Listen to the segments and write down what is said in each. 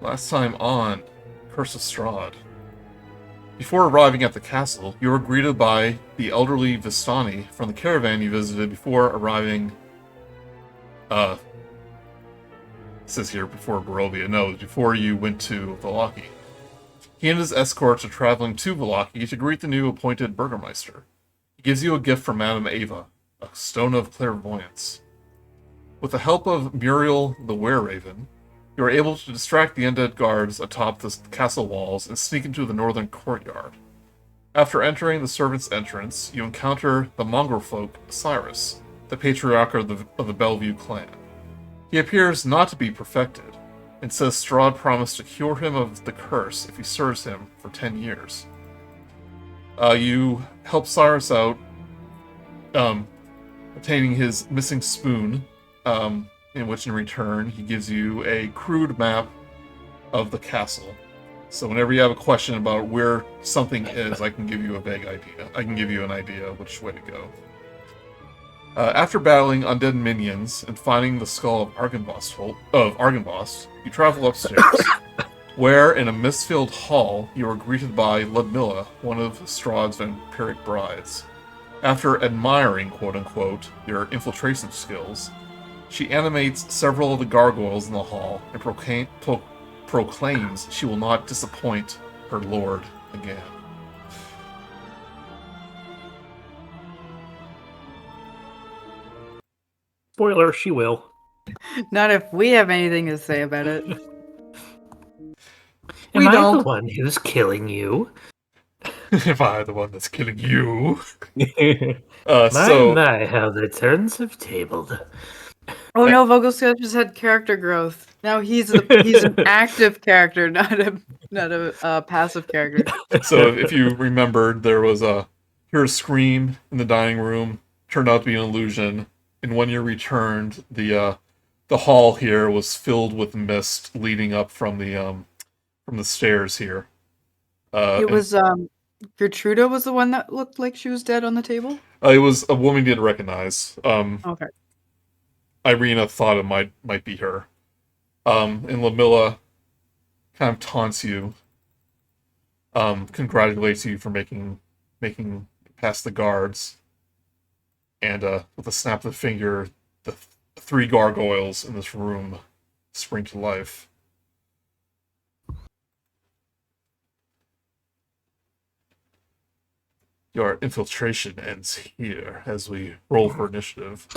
Last time on Curse of Strahd. Before arriving at the castle, you were greeted by the elderly Vistani from the caravan you visited before arriving. It says here before Barovia. No, before you went to Vallaki. He and his escorts are traveling to Vallaki to greet the new appointed Burgermeister. He gives you a gift from Madame Ava, a stone of clairvoyance. With the help of Muriel the Were-Raven, you are able to distract the undead guards atop the castle walls and sneak into the northern courtyard. After entering the servants' entrance, you encounter the mongrel folk Cyrus, the patriarch of the Bellevue clan. He appears not to be perfected, and says Strahd promised to cure him of the curse if he serves him for 10 years. You help Cyrus out, obtaining his missing spoon, in which in return he gives you a crude map of the castle. So whenever you have a question about where something is, I can give you a vague idea. I can give you an idea which way to go. After battling undead minions and finding the skull of Argynvost, you travel upstairs, where in a mist-filled hall you are greeted by Ludmilla, one of Strahd's vampiric brides. After admiring, quote-unquote, your infiltration skills, she animates several of the gargoyles in the hall and proclaims she will not disappoint her lord again. Spoiler, she will. Not if we have anything to say about it. Am I the one who's killing you? Am I the one that's killing you? My, how the turns have tabled. Oh no, Vogelsuch just had character growth. Now he's an active character, not a passive character. So if you remembered, there was a scream in the dining room, turned out to be an illusion, and when you returned, the hall here was filled with mist leading up from the stairs here. It was Gertruda was the one that looked like she was dead on the table? It was a woman you didn't recognize. Okay. Irina thought it might be her. And Ludmilla kind of taunts you. Congratulates you for making past the guards. And with a snap of the finger, the 3 gargoyles in this room spring to life. Your infiltration ends here as we roll for initiative.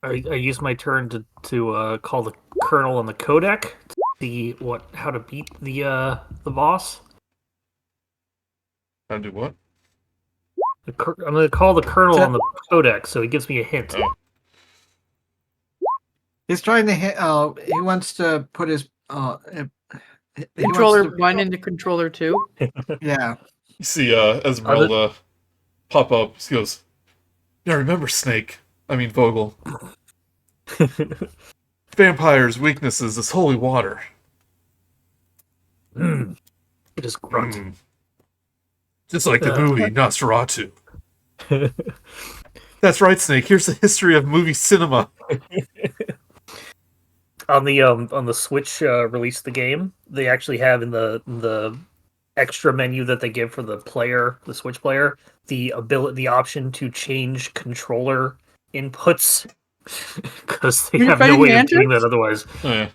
I use my turn to call the colonel on the codec to see how to beat the boss. How to do what? I'm going to call the colonel on the codec so he gives me a hint. Oh. He's trying to hit. He wants to put his Controller 1 into controller 2. Yeah. You see Esmeralda pop up. She goes, "Yeah, remember Vogel. Vampires' weaknesses is holy water." It is grunt. Just like the movie Nosferatu. That's right, Snake. Here's the history of movie cinema. On the Switch release the game, they actually have in the extra menu that they give for the Switch player, the option to change controller inputs because they have no way of doing that otherwise. Oh, yeah.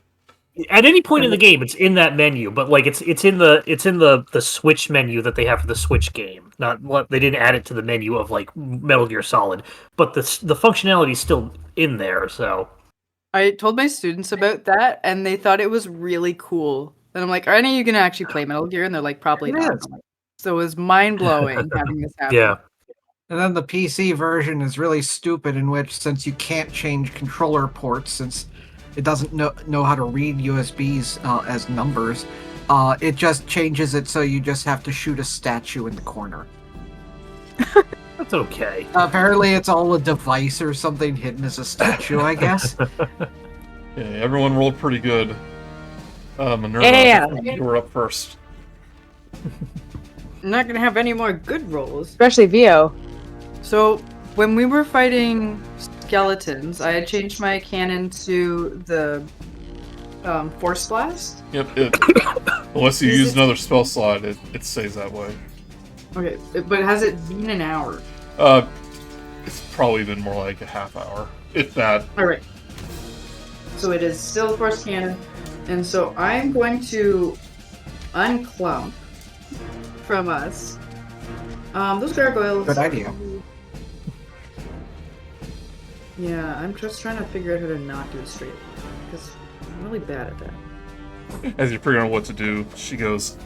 At any point in the game, it's in that menu, but like it's in the Switch menu that they have for the Switch game. Not what they didn't add it to the menu of like Metal Gear Solid, but the functionality is still in there. So I told my students about that, and they thought it was really cool. And I'm like, "Are any of you gonna actually play Metal Gear?" And they're like, "Probably not." So it was mind blowing having this happen. Yeah. And then the PC version is really stupid, in which since you can't change controller ports, since it doesn't know how to read USBs as numbers, it just changes it so you just have to shoot a statue in the corner. That's okay. Apparently it's all a device or something hidden as a statue, I guess. Yeah, everyone rolled pretty good. Minerva, you were up first. I'm not gonna have any more good rolls. Especially Vio. So when we were fighting skeletons. I had changed my cannon to the Force Blast. Yep. Unless you use another spell slot, it stays that way. Okay, but has it been an hour? It's probably been more like a half hour, if that. All right. So it is still Force Cannon, and so I'm going to unclump from us. Those gargoyles. Good idea. Yeah, I'm just trying to figure out how to not do it straight, because I'm really bad at that. As you're figuring out what to do, she goes,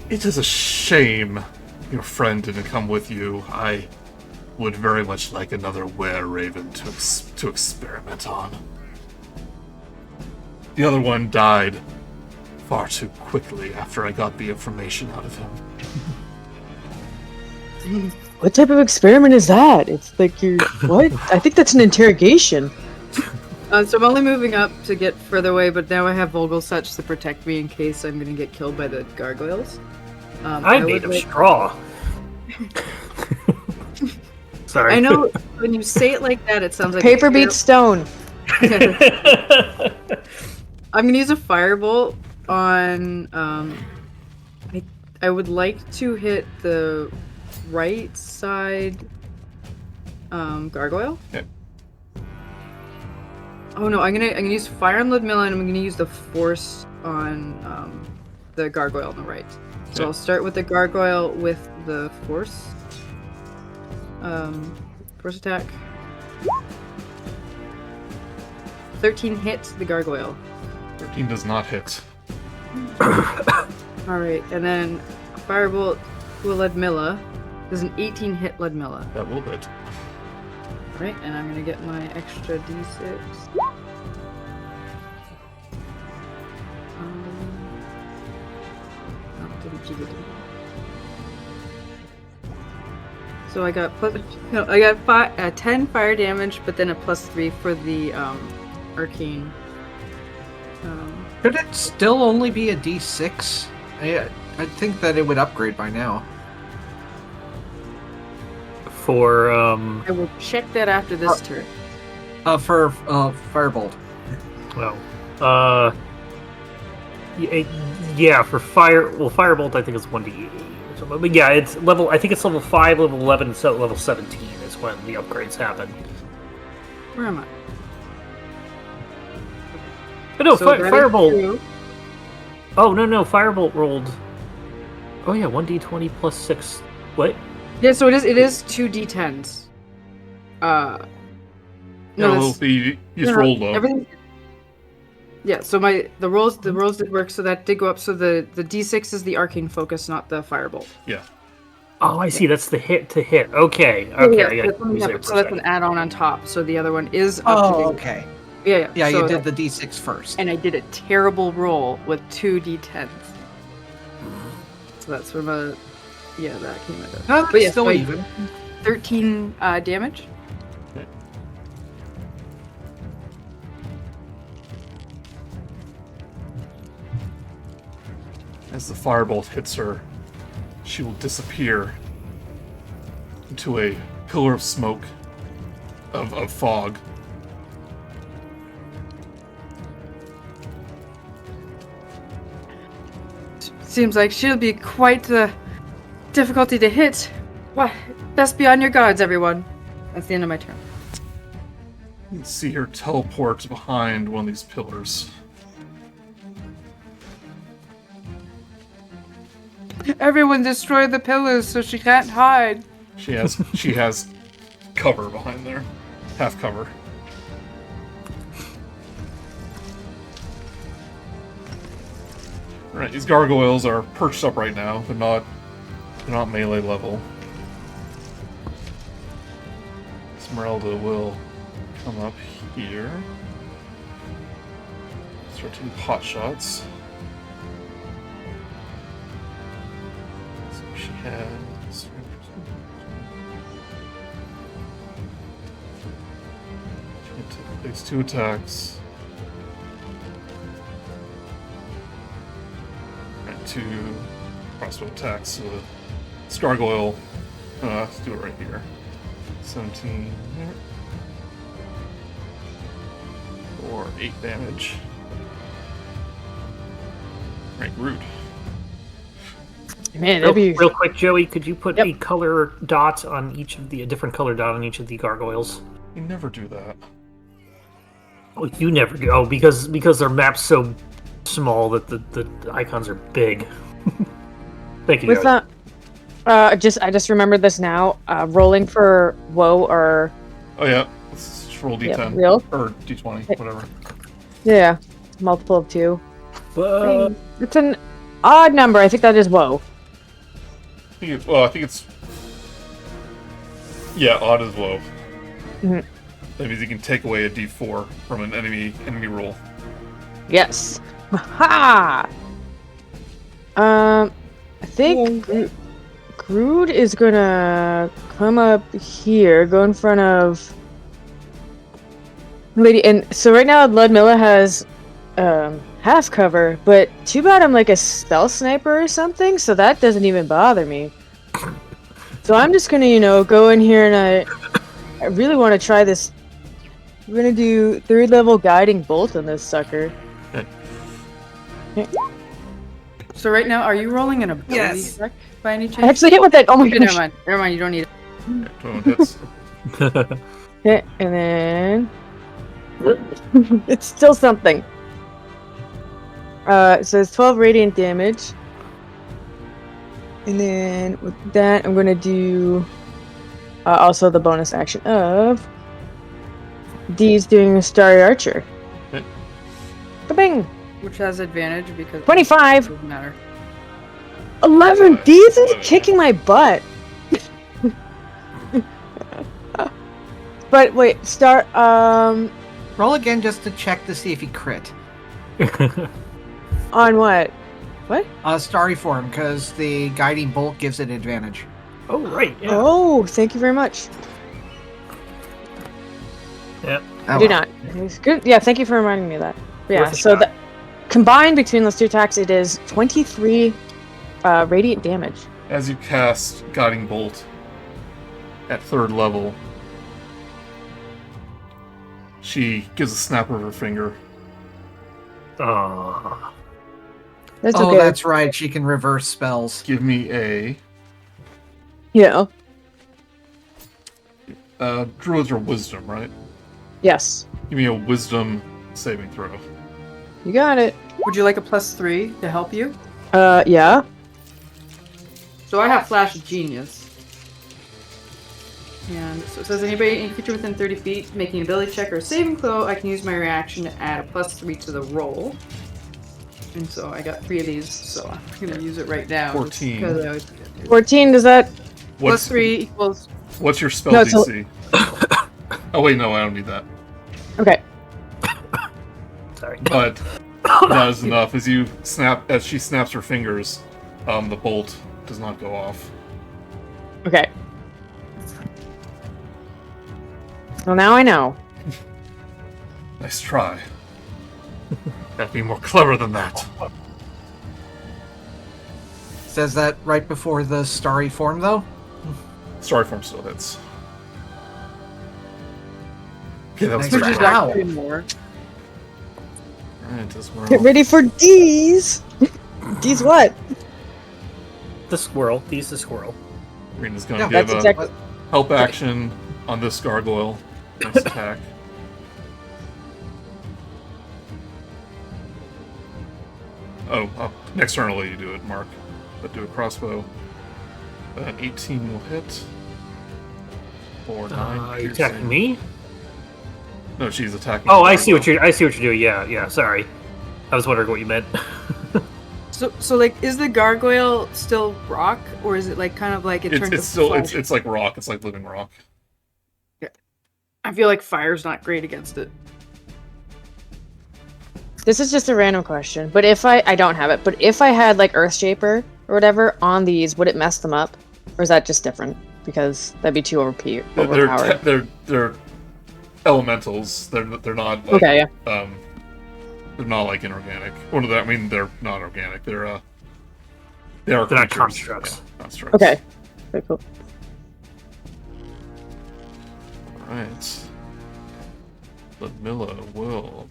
"It is a shame your friend didn't come with you. I would very much like another were-raven to experiment on. The other one died far too quickly after I got the information out of him." What type of experiment is that? It's like you're what? I think that's an interrogation. So I'm only moving up to get further away, but now I have Vogelsuch to protect me in case I'm going to get killed by the gargoyles. I'm made of straw. Sorry. I know when you say it like that, it sounds like Paper beats stone. I'm going to use a firebolt on. I would like to hit the right side gargoyle. Okay. Oh no, I'm gonna use fire on Ludmilla, and I'm gonna use the force on the gargoyle on the right. So I'll start with the gargoyle with the force. Force attack. 13 hits the gargoyle. 13 does not hit. Alright, and then a firebolt to a Ludmilla. Does an 18 hit Ludmilla? That will hit. Alright, and I'm gonna get my extra d6. So I got 10 fire damage, but then a +3 for the arcane. Could it still only be a D6? I think that it would upgrade by now. For I will check that after this turn. For Firebolt. well, yeah, for fire. Well, Firebolt I think is 1d8 or something. But yeah, it's level. I think it's level 5, level 11, and so level 17 is when the upgrades happen. Where am I? But no, So that is Firebolt. true. Oh no, Firebolt rolled. Oh yeah, 1d20 plus 6. What? Yeah, so it is 2 d10s. No, that's- You just no, rolled low. everything. Yeah, so the rolls did work, so that did go up. So the d6 is the arcane focus, not the firebolt. Yeah. Oh, I see. That's the hit to hit. Okay. Yeah, I that's got one- so that's an add-on on top. So the other one is up to Oh, the, okay. Yeah. Yeah, so you did the D6 first. and I did a terrible roll with 2 d10s. So that's from that came out of. No, But yeah, still so I- even. 13 damage. As the firebolt hits her, she will disappear into a pillar of smoke, of fog. Seems like she'll be quite the difficulty to hit. What? Best be on your guards, everyone. That's the end of my turn. You can see her teleport behind one of these pillars. Everyone destroy the pillars so she can't hide. She has cover behind there. Half cover. Alright, these gargoyles are perched up right now. They're not melee level. Esmeralda will come up here. Start to do pot shots. So she has. She takes 2 attacks. And 2 crossbow attacks. So the gargoyle. Let's do it right here. 17 there. for 8 damage. Right, Grude. Man, Real, that'd be real quick, Joey, could you put Yep. a color dot on each of a different color dot on each of the gargoyles? You never do that. Oh, you never do. Oh, because their map's so small that the icons are big. Thank you, with Joey. that. I just remembered this now. Rolling for woe or Oh yeah, let's just roll D10 real. or D20, whatever. Yeah, multiple of 2. Whoa. It's an odd number. I think that is woe. I think it's odd as well. Mhm. That means you can take away a D4 from an enemy roll. Yes. Ha! I think Grude is gonna come up here, go in front of Lady, and so right now Ludmilla has half cover, but too bad I'm like a stealth sniper or something, so that doesn't even bother me. So I'm just gonna, go in here and I really want to try this. We're gonna do 3rd level guiding bolt on this sucker. So right now, are you rolling an ability Yes. check by any I chance? actually hit with that. Oh my Okay, gosh. never mind. You don't need it. Okay, 21 hits. Okay, and then it's still something. So it's 12 radiant damage. And then with that, I'm gonna do also the bonus action of D's doing a Starry Archer. Okay. Ba-bing! Which has advantage because 25! It doesn't matter. 11! D's is kicking my butt! But wait, Roll again just to check to see if he crit. on what? Starry form, because the guiding bolt gives it advantage. Oh, right. Yeah. Oh, thank you very much. Yeah. Oh, Do well. not. It's good. Yeah, thank you for reminding me of that. But yeah, Worth a so shot. the combined between those 2 attacks, it is 23 radiant damage. As you cast Guiding Bolt at 3rd level, she gives a snap of her finger. Aw. That's Oh, okay. that's right. She can reverse spells. Give me a Druids are Wisdom, right? Yes. Give me a Wisdom saving throw. You got it. Would you like a +3 to help you? Yeah. So I have Flash of Genius. And so it says any creature within 30 feet making an ability check or a saving throw, I can use my reaction to add a +3 to the roll. And so I got 3 of these, so I'm gonna use it right now. 14. 14, does that... +3 equals... What's your spell No, it's a- DC? Oh wait, no, I don't need that. Okay. Sorry. But that is enough. As she snaps her fingers, the bolt does not go off. Okay. Well, now I know. Nice try. Gotta be more clever than that. Says that right before the starry form, though. Starry form still hits. Okay, that was Nice Which is try. Wow. actually more. Alright, as well. Get ready for D's! D's what? The squirrel. He's the squirrel. Rena's gonna No, give That's a exactly... help action on this gargoyle. Nice attack. Next turn I'll let you do it, Mark. But do a crossbow. 18 will hit. Or 9. Are you piercing. attacking me? No, she's attacking. Oh, the I see what gargoyle. you're doing. Yeah. Sorry. I was wondering what you meant. So like, is the gargoyle still rock, or is it like kind of like it turned It's to still flesh? it's like rock. It's like living rock. I feel like fire's not great against it. This is just a random question, but if I don't have it, but if I had like Earthshaper or whatever on these, would it mess them up? Or is that just different? Because that'd be too overpowered. They're elementals. They're not like, Okay, yeah. they're not like inorganic. Or I mean, they're not organic. They are They're not creatures. constructs. Yeah, constructs. Okay. Very cool. Alright. Ludmilla will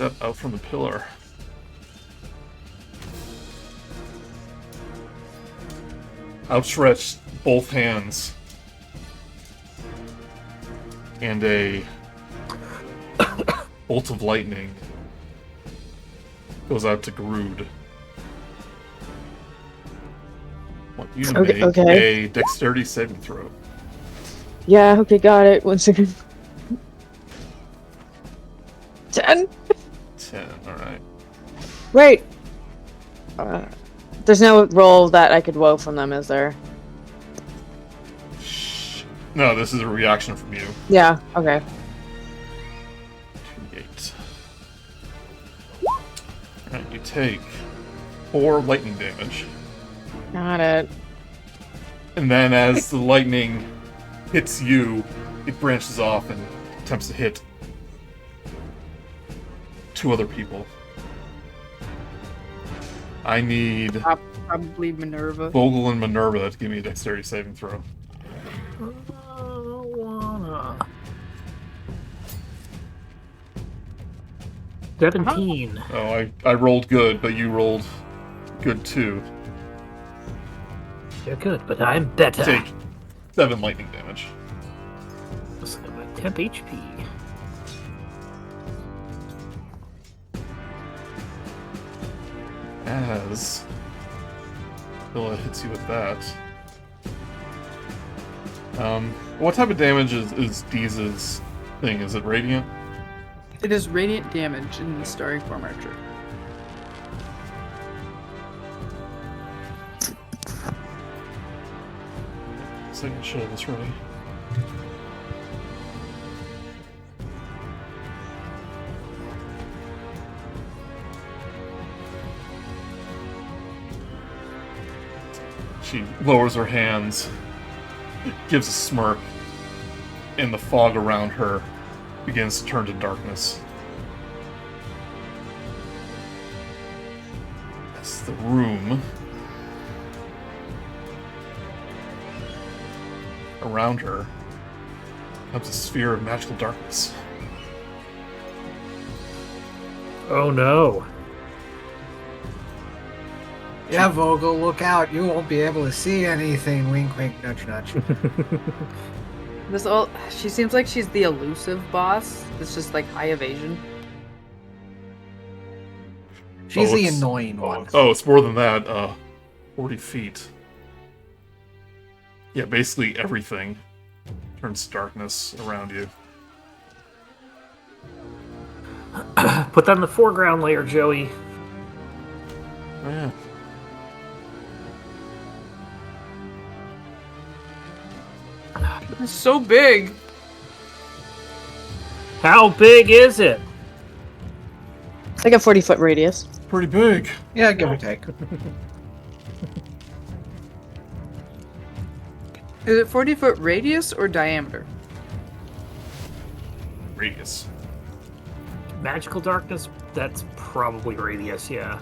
step out from the pillar. Outstretched both hands. And a bolt of lightning goes out to Grude. Want you to make a dexterity saving throw. Yeah, okay, got it. 1 second. 10? 10, alright. Wait! There's no roll that I could woe from them, is there? No, this is a reaction from you. Yeah, okay. 2d8. Alright, you take 4 lightning damage. Got it. And then as the lightning hits you, it branches off and attempts to hit 2 other people. I need Probably Minerva. Vogel and Minerva to give me a dexterity saving throw. 17. Oh, I rolled good, but you rolled good too. You're good, but I'm better. Take 7 lightning damage. Let's get my temp HP. As Villa hits you with that. What type of damage is Deeze's thing? Is it radiant? It is radiant damage in the Starry Form Archer. Second show this ready. She lowers her hands, gives a smirk, and the fog around her begins to turn to darkness. As the room around her becomes a sphere of magical darkness. Oh no. Yeah, Vogel, look out. You won't be able to see anything. Wink, wink, nudge, nudge. She seems like she's the elusive boss. It's just like high evasion. She's the it's- annoying one. Oh, it's more than that. 40 feet. Yeah, basically everything turns to darkness around you. Put that in the foreground layer, Joey. Oh, yeah. It's so big. How big is it? It's like a 40-foot radius. Pretty big. Yeah, give or take. Is it 40-foot radius or diameter? Radius. Magical darkness? That's probably radius, yeah.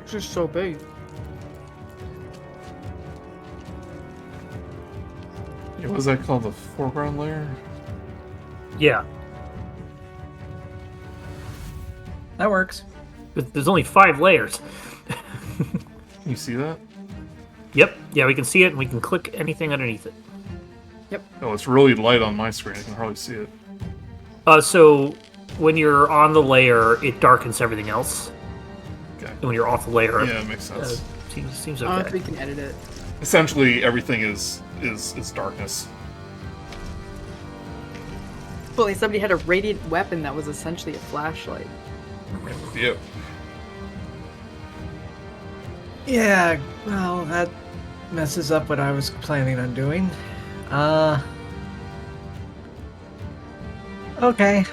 It's just so big. Yeah, what is that called? The foreground layer? Yeah. That works. But there's only 5 layers. Can you see that? Yep. Yeah, we can see it and we can click anything underneath it. Oh, it's really light on my screen. I can hardly see it. So when you're on the layer, it darkens everything else. Okay. And when you're off the layer, Yeah, it makes sense. seems I don't know if we okay. can edit it. Essentially, everything is darkness. Well, like somebody had a radiant weapon that was essentially a flashlight. Yeah. Yeah, well, that messes up what I was planning on doing. Okay,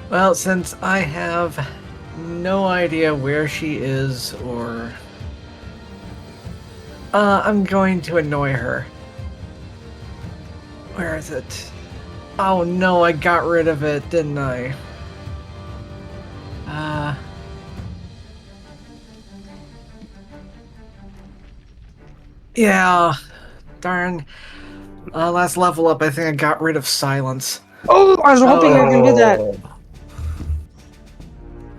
well, since I have no idea where she is or... I'm going to annoy her. Where is it? Oh no, I got rid of it, didn't I? Yeah. darn. Last level up, I think I got rid of silence. Oh, I was hoping you were gonna do that.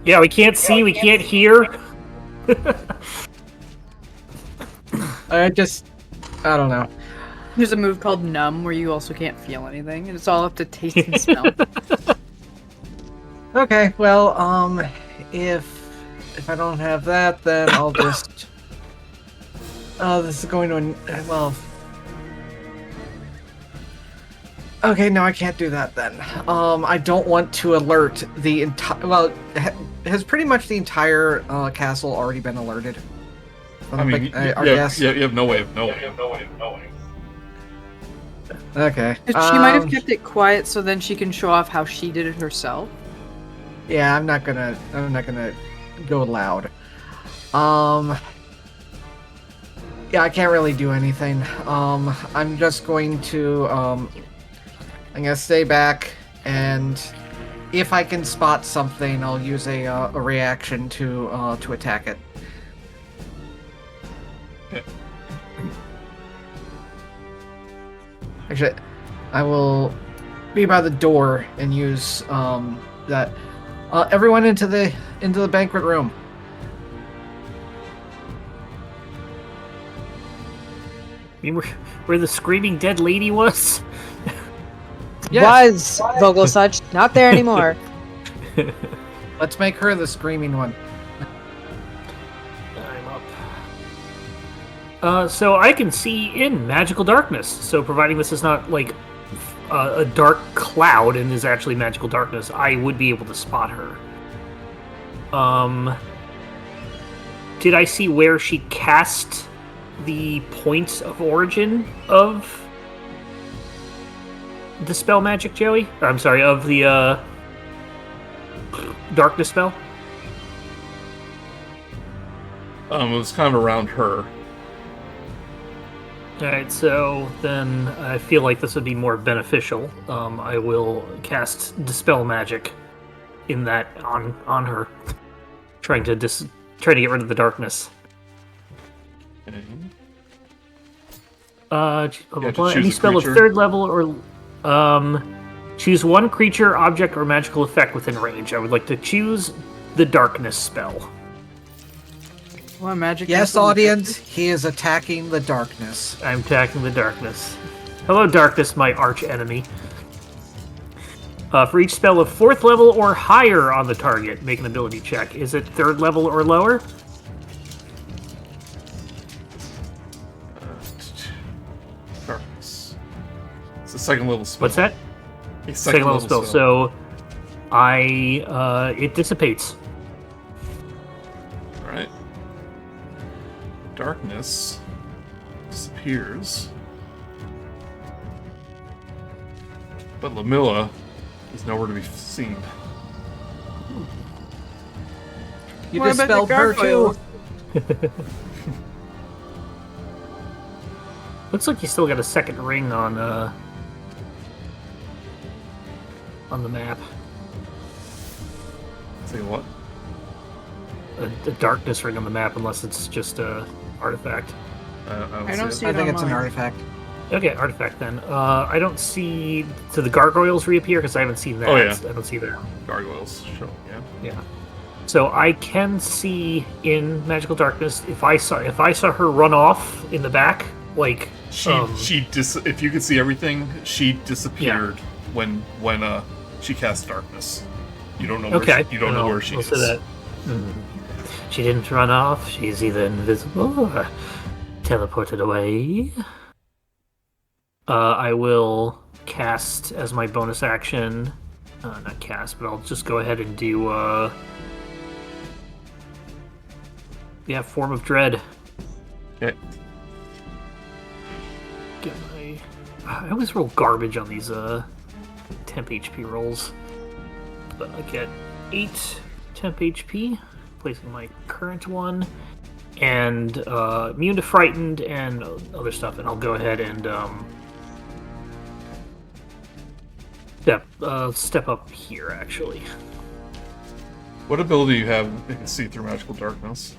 Yeah, we can't see, we can't hear. I don't know. There's a move called Numb where you also can't feel anything, and it's all up to taste and smell. Okay, well, if I don't have that, then I'll just. This is going to well. Okay, no, I can't do that then. I don't want to alert the entire. Well, has pretty much the entire castle already been alerted? I mean, I guess. you have no way of knowing. Okay. She might have kept it quiet so then she can show off how she did it herself. Yeah, I'm not gonna go loud. Yeah, I can't really do anything. I'm just going to I'm gonna stay back, and if I can spot something, I'll use a reaction to attack it. Okay. Actually, I will be by the door and use that. Everyone into the banquet room. You mean where the screaming dead lady was? Was Vogelsuch not there anymore? Let's make her the screaming one. I'm up. So I can see in magical darkness. So providing this is not like a dark cloud and is actually magical darkness, I would be able to spot her. Did I see where she cast the point of origin of the spell magic, Joey? Or, I'm sorry, of the darkness spell? It was kind of around her. Alright, so then I feel like this would be more beneficial. I will cast Dispel Magic in that on her. Trying to get rid of the darkness. Okay. Any spell of third level or choose one creature, object, or magical effect within range. I would like to choose the darkness spell. Well, magic. Yes, audience, he is attacking the darkness. I'm attacking the darkness. Hello, darkness, my arch enemy. For each spell of 4th level or higher on the target, make an ability check. Is it 3rd level or lower? Darkness. It's a 2nd level spell. What's that? A 2nd level spell. So, it dissipates. Alright. Darkness disappears. But Ludmilla is nowhere to be seen. You What about the dispelled her too. gargoyle? Looks like you still got a second ring on the map. Say what? A darkness ring on the map, unless it's just a artifact. I don't see I it think it's an online. artifact. Okay, artifact then. I don't see. So the gargoyles reappear because I haven't seen that. Oh, yeah. I don't see them. Gargoyles show, yeah. Yeah. So I can see in magical darkness if I saw her run off in the back, like if you could see everything, she disappeared when she cast darkness. You don't know where you don't know where she is. Say that. She didn't run off. She's either invisible or teleported away. I will cast as my bonus action. Not cast, but I'll just go ahead and do. Form of Dread. Okay. Get my. I always roll garbage on these temp HP rolls, but I get 8 temp HP, placing my current one, and immune to frightened and other stuff, and I'll go ahead and step up here actually. What ability do you have that can see through magical darkness?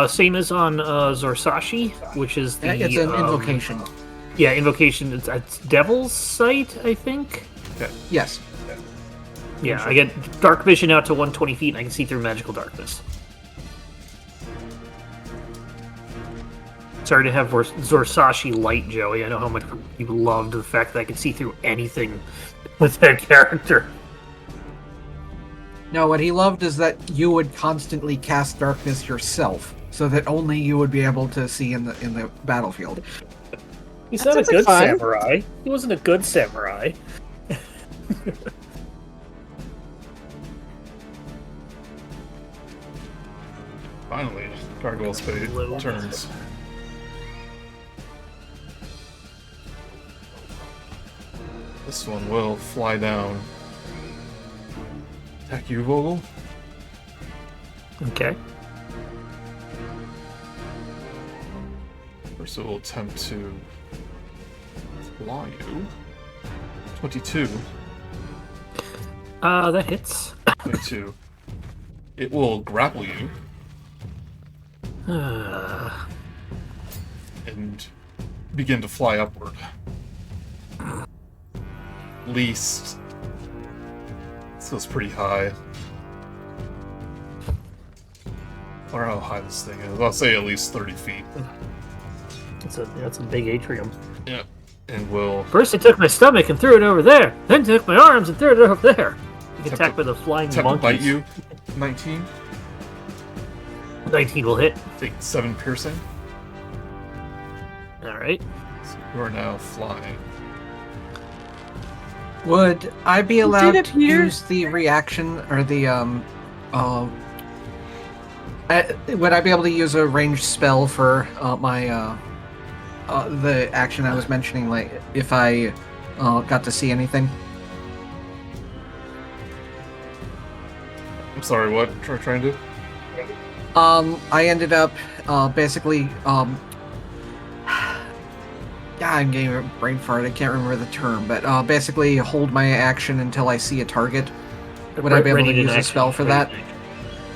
Same as on Zorsashi, which is the... It's an invocation. Yeah, invocation. It's Devil's Sight, I think? Okay. Yes. Yeah, I get dark vision out to 120 feet, and I can see through magical darkness. Sorry to have Zorsashi light, Joey. I know how much you loved the fact that I could see through anything with that character. No, what he loved is that you would constantly cast darkness yourself, so that only you would be able to see in the battlefield. He's That not a sounds like good fun. samurai. He wasn't a good samurai. Finally, gargoyle spade Load. turns. This one will fly down. Attack you, Vogel. Okay. First, it will attempt to claw you. 22. That hits. 22. It will grapple you and begin to fly upward. Least. This goes pretty high. Or how high this thing is. I'll say at least 30 feet. That's a big atrium. Yeah. And will First it took my stomach and threw it over there. Then took my arms and threw it over there. You can Attempt attack to- with a flying attempt to monkey. bite you. 19. 19 will hit. Take 7 piercing. Alright. So you are now flying. Would I be Did allowed it, to Peter? use the reaction or the would I be able to use a ranged spell for my the action I was mentioning, like if I got to see anything? I'm sorry, what? Trying to do? I ended up basically yeah, I'm getting a brain fart. I can't remember the term, but basically hold my action until I see a target. Would I be able to Ready use a action. spell for that? You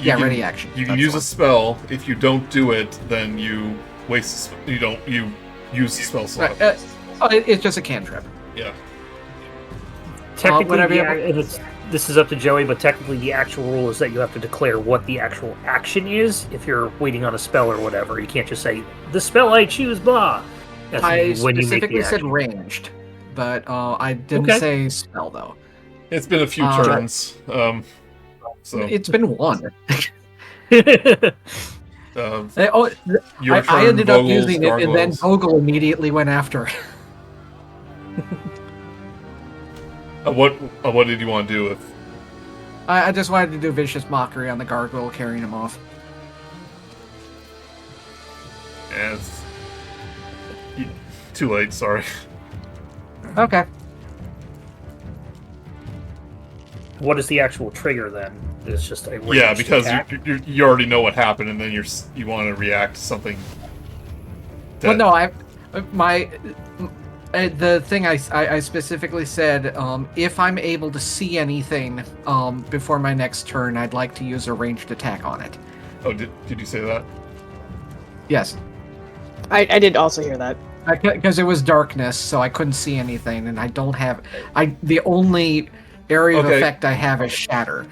Yeah, can- ready action. You can That's use the a spell. If you don't do it, then you waste. You use the spell slot. one. It's just a cantrip. Yeah. Technically, would I be able- and this is up to Joey, but technically the actual rule is that you have to declare what the actual action is if you're waiting on a spell or whatever. You can't just say, the spell I choose, blah. That's I when you make specifically the said action. ranged, but I didn't Okay. say spell though. It's been a few Uh, turns. So It's been one. your I turn, ended up Vogel's using it, and then gargoyles. Vogel immediately went after. What did you want to do with? I just wanted to do vicious mockery on the gargoyle, carrying him off. Yeah, too late. Sorry. Okay. What is the actual trigger then? It's just a Yeah, ranged because attack? you already know what happened, and then you want to react to something. Well, no, the thing I specifically said, if I'm able to see anything before my next turn, I'd like to use a ranged attack on it. Oh, did you say that? Yes, I did also hear that. because it was darkness, so I couldn't see anything, and I don't have. The only area of Okay. effect I have is shatter.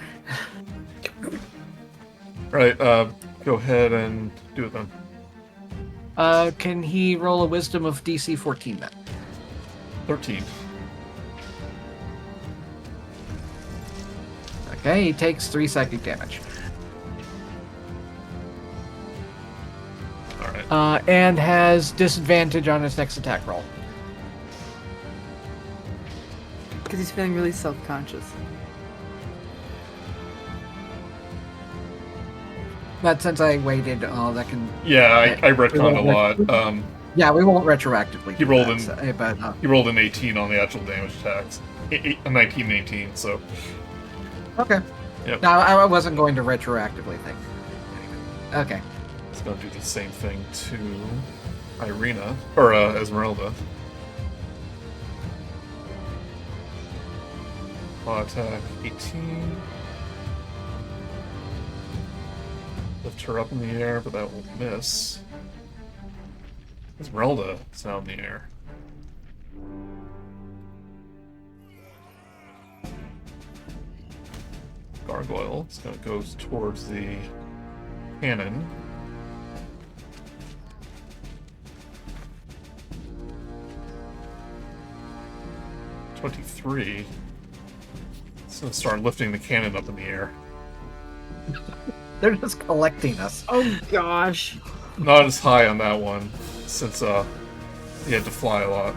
Right. Go ahead and do it then. Can he roll a wisdom of DC 14 then? 13. Okay, he takes 3 psychic damage. All right. And has disadvantage on his next attack roll. Because he's feeling really self-conscious. But since I waited, that can. Yeah, I retconned a lot. Yeah, we won't retroactively. He do rolled that, in- so- but He rolled an 18 on the actual damage attacks. A 19 and 18, so okay. Yep. No, I wasn't going to retroactively think. Okay. it's going to do the same thing to Irina, or Esmeralda. Claw attack 18. The lift her up in the air, but that will miss. Esmeralda is now in the air. Gargoyle is going to go towards the cannon. .23. It's going to start lifting the cannon up in the air. They're just collecting us. Oh gosh. Not as high on that one, since he had to fly a lot.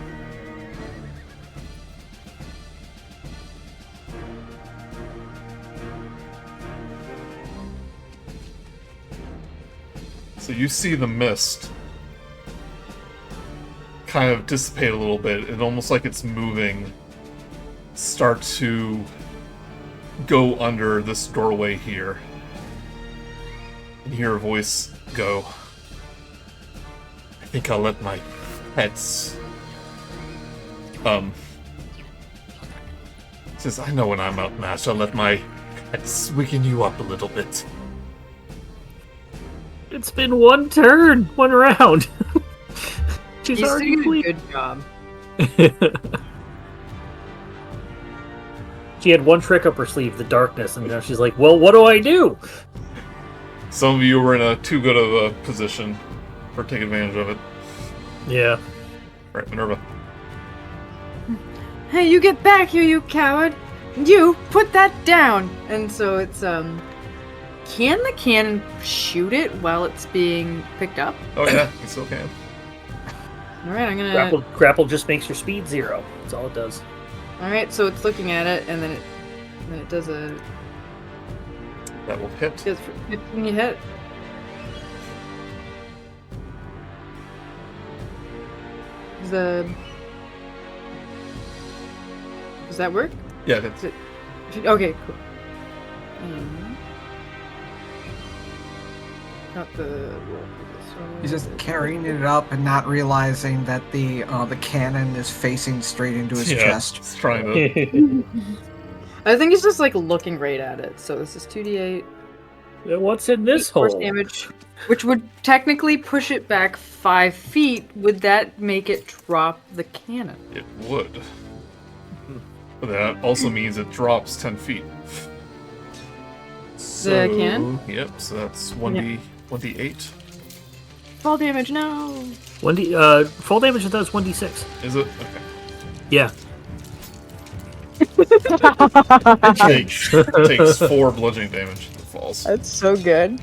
So you see the mist kind of dissipate a little bit. It almost like it's moving, start to go under this doorway here. And hear a voice go, I think I'll let my pets... Says, I know when I'm outmatched, I'll let my pets weaken you up a little bit. It's been one turn, one round. She's He's already doing a complete. good job. She had one trick up her sleeve, the darkness, and now she's like, well, what do I do? Some of you were in a too good of a position for taking advantage of it. Yeah. Right, Minerva. Hey, you get back here, you coward! You put that down! And so it's can the cannon shoot it while it's being picked up? Oh yeah, you still can. Alright, I'm gonna Grapple just makes your speed 0. That's all it does. Alright, so it's looking at it and then it does a That will hit. does 15 you hit. Does that work? Yeah, that's it. Okay, cool. Not the He's just carrying it up and not realizing that the cannon is facing straight into his chest. It's trying to. I think he's just like looking right at it. So this is 2d8. What's in this force hole? damage, which would technically push it back 5 feet. Would that make it drop the cannon? It would. But that also means it drops 10 feet. The cannon? Yep, so that's 1d8. Fall damage, no. 1d fall damage does 1d6. Is it? Okay. Yeah. It takes 4 bludgeoning damage. It falls. That's so good.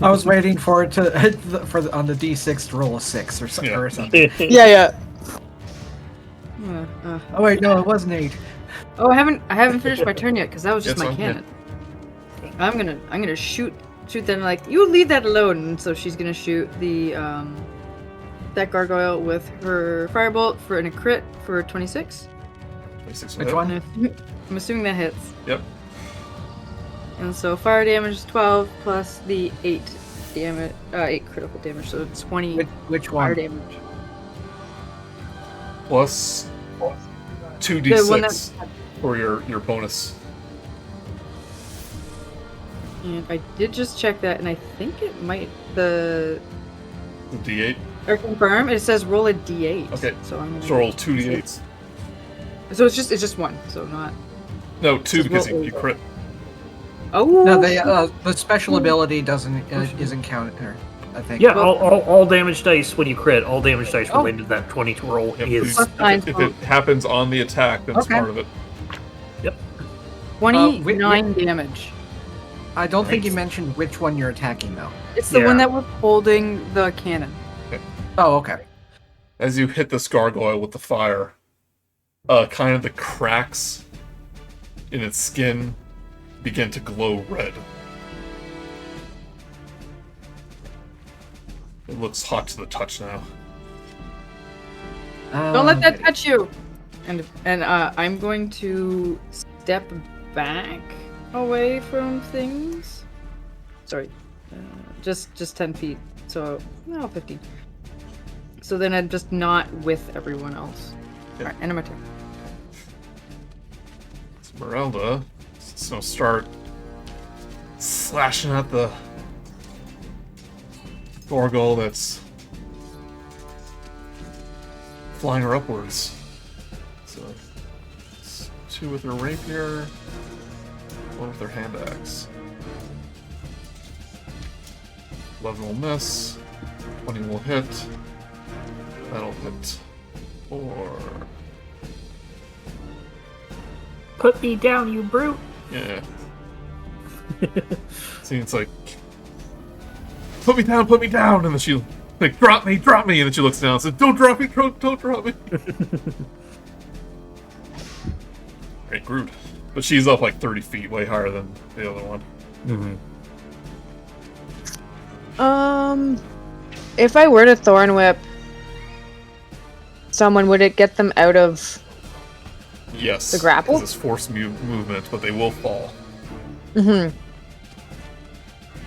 I was waiting for it to on the d6 to roll a 6 or something. Yeah. Or something. Yeah. Oh wait, no, it wasn't 8. Oh, I haven't finished my turn yet because that was just It's my on, cannon. I'm gonna shoot them like you leave that alone. And so she's gonna shoot the that gargoyle with her firebolt for a crit for 26. 26 Which hit. one? I'm assuming that hits. Yep. And so fire damage is 12 plus the 8 damage, 8 critical damage, so it's 20 Which fire one? damage. Plus The one 2d6 for your bonus. And I did just check that, and I think it might The d8. or confirm. It says roll a d8. Okay. So I'm gonna So roll 2d8s. So it's just one. So not. No, 2 Just because roll you over. crit. Oh. No, the special ability isn't counted there. I think. Yeah, all damage dice when you crit, all damage dice Oh. related to that 22 roll Yep, is... if it happens on the attack, then it's Okay. part of it. 29 damage. I don't think you mentioned which one you're attacking though. It's the Yeah. one that was holding the cannon. Oh, okay. As you hit this gargoyle with the fire, kind of the cracks in its skin begin to glow red. It looks hot to the touch now. Don't let that touch you. And I'm going to step back away from things. Sorry, just 10 feet. So no, 15. So then I'm just not with everyone else. Okay. All right, end of my turn. Esmeralda is gonna start slashing at the Thorgal that's flying her upwards. So it's 2 with her rapier, 1 with her hand axe. 11 will miss, 20 will hit. That'll hit 4. Put me down, you brute! Yeah. See, it's like, put me down, and then she like, drop me, and then she looks down and says, don't drop me. Great Grude. But she's up like 30 feet, way higher than the other one. If I were to Thorn Whip someone, would it get them out of Yes. the grapple? Because it's forced movement, but they will fall.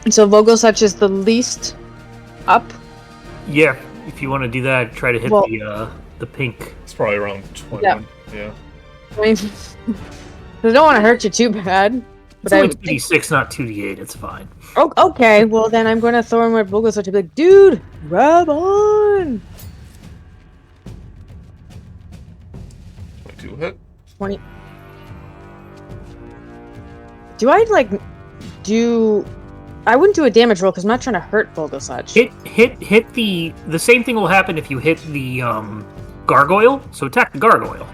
So Vogelsuch is the least up? Yeah, if you want to do that, try to hit Well- the pink. It's probably around 20. Yeah. Yeah. I mean, I don't want to hurt you too bad. It's But only I 2d6, not 2d8. It's fine. Oh, okay, well then I'm gonna Thorn Whip Vogelsuch to be like, dude, grab on! 22 will hit. 20. Do I, like, do... I wouldn't do a damage roll because I'm not trying to hurt Vogelsuch. Hit the same thing will happen if you hit the gargoyle. So attack the gargoyle.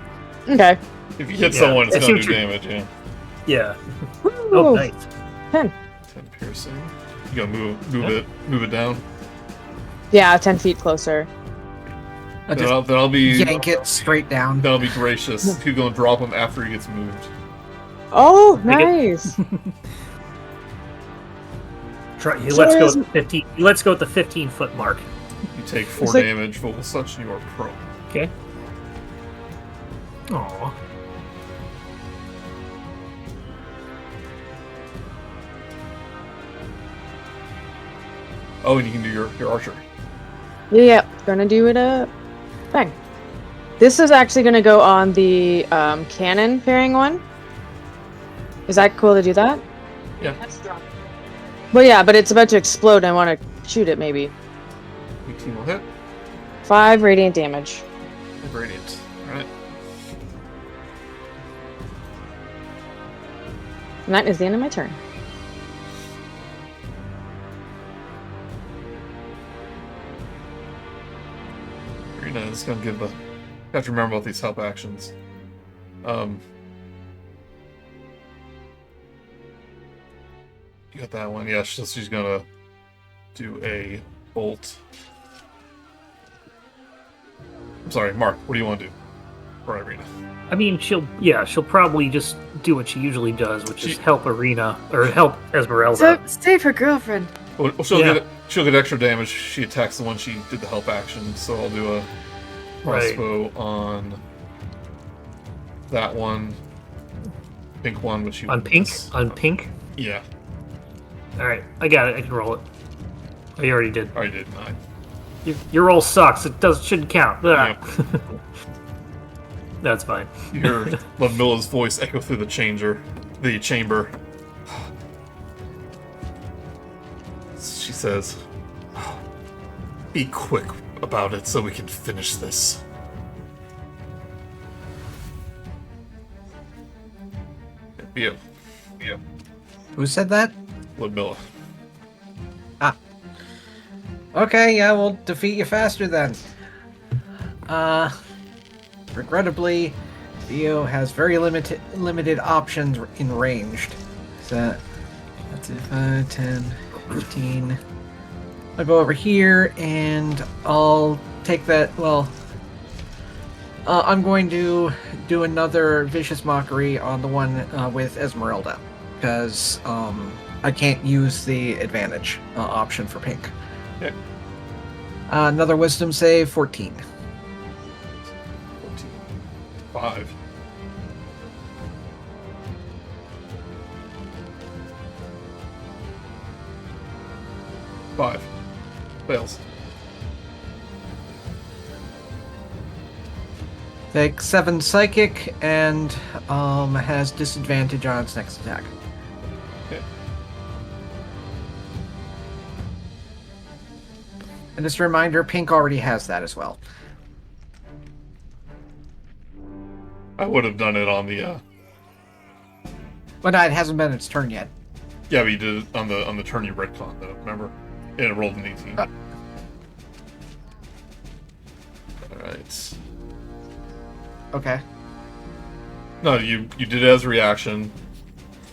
Okay. If you hit Yeah. someone, it's I see going what to do you're- damage, yeah. Yeah. Woo! Oh, nice. 10. 10 piercing. You gotta move it down. Yeah, 10 feet closer. I Then just I'll be yank it straight down. That'll be gracious. He's gonna drop him after he gets moved. Oh, nice! Let's go with the 15. Let's go with the 15-foot mark. You take 4 It's like- damage, Vogelsuch, and you are prone. Okay. Aww. Oh, and you can do your archer. Yeah, gonna do it up. Bang. This is actually gonna go on the cannon pairing one. Is that cool to do that? Yeah. Well, yeah, but it's about to explode and I want to shoot it, maybe. 18 will hit. 5 radiant damage. Radiant. Alright. And that is the end of my turn. Arena is gonna give the. You have to remember about these help actions. You got that one, yeah. She's gonna do a bolt. I'm sorry, Mark. What do you want to do for Irina? I mean, she'll probably just do what she usually does, which is She- help Arena or help Esmeralda. Save her girlfriend. Well, Yeah. she'll get extra damage. She attacks the one she did the help action. So I'll do a Right. crossbow on that one, pink one, which you On pink? miss. On pink? Yeah, All right, I got it. I can roll it. Oh, you already did. I already did 9. Your roll sucks. It shouldn't count. Yeah. That's fine. You hear Ludmilla's voice echo through the chamber. She says, "Be quick about it so we can finish this." Yeah, Who said that? Ludmilla. Okay, yeah, we'll defeat you faster then. Regrettably, Theo has very limited options in ranged. So, that's it, 5, 10, 15. I'll go over here and I'll take that, well, I'm going to do another Vicious Mockery on the one with Esmeralda, because I can't use the advantage option for pink. Okay. Another Wisdom save, 14. 14. 5. Five. Fails. Take 7 Psychic and has disadvantage on its next attack. Okay. And just a reminder, Pink already has that as well. I would have done it on the. But no, it hasn't been its turn yet. Yeah, but you did it on the turn you retcon though. Remember? And it rolled an 18. All right. Okay. No, you did it as a reaction.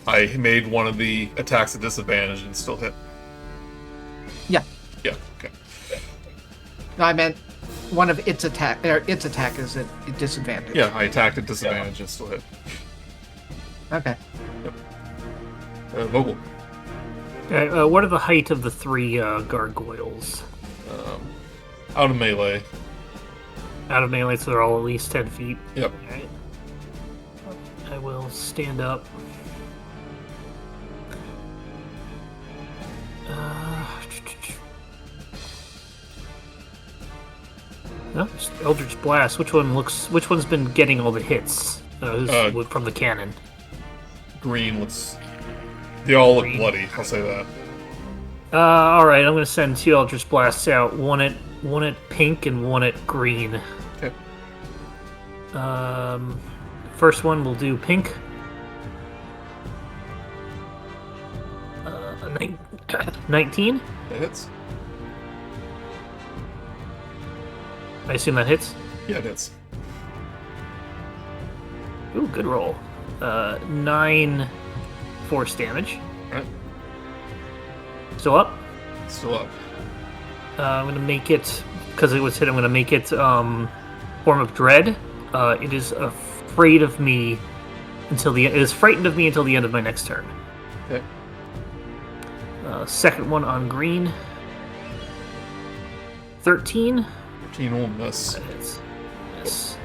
I made one of the attacks a disadvantage and still hit. Yeah. Yeah. Okay. No, I meant one of its attack. Its attack is at a disadvantage. Yeah, I attacked at disadvantage and still hit. Okay. Vogel. Okay, what are the height of the 3 gargoyles? Out of melee. Out of melee, so they're all at least 10 feet. Yep. Alright. I will stand up. No, Eldritch Blast. Which one's been getting all the hits? From the cannon. Green looks. They all look Green. bloody. I'll say that. All right. I'm gonna send 2 Eldritch Blasts out. One at pink and one at green. Okay. First one we'll do pink. 19. That hits. I assume that hits. Yeah, it hits. Ooh, good roll. 9 force damage. Right. Still up. Still up. I'm gonna make it because it was hit. I'm gonna make it form of dread. It is afraid of me until it is frightened of me until the end of my next turn. Okay. Second one on green. 13. 13 will miss. That hits. Yes.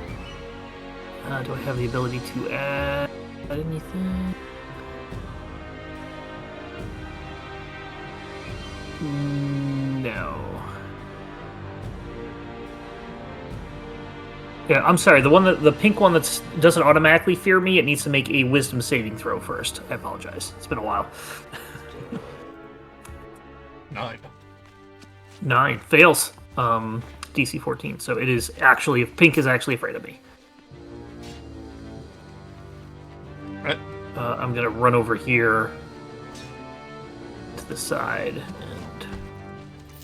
Do I have the ability to add anything? No. Yeah, I'm sorry. The pink one that doesn't automatically fear me. It needs to make a Wisdom saving throw first. I apologize. It's been a while. 9. 9 fails. DC 14. So it is actually pink is actually afraid of me. Right. I'm gonna run over here to the side and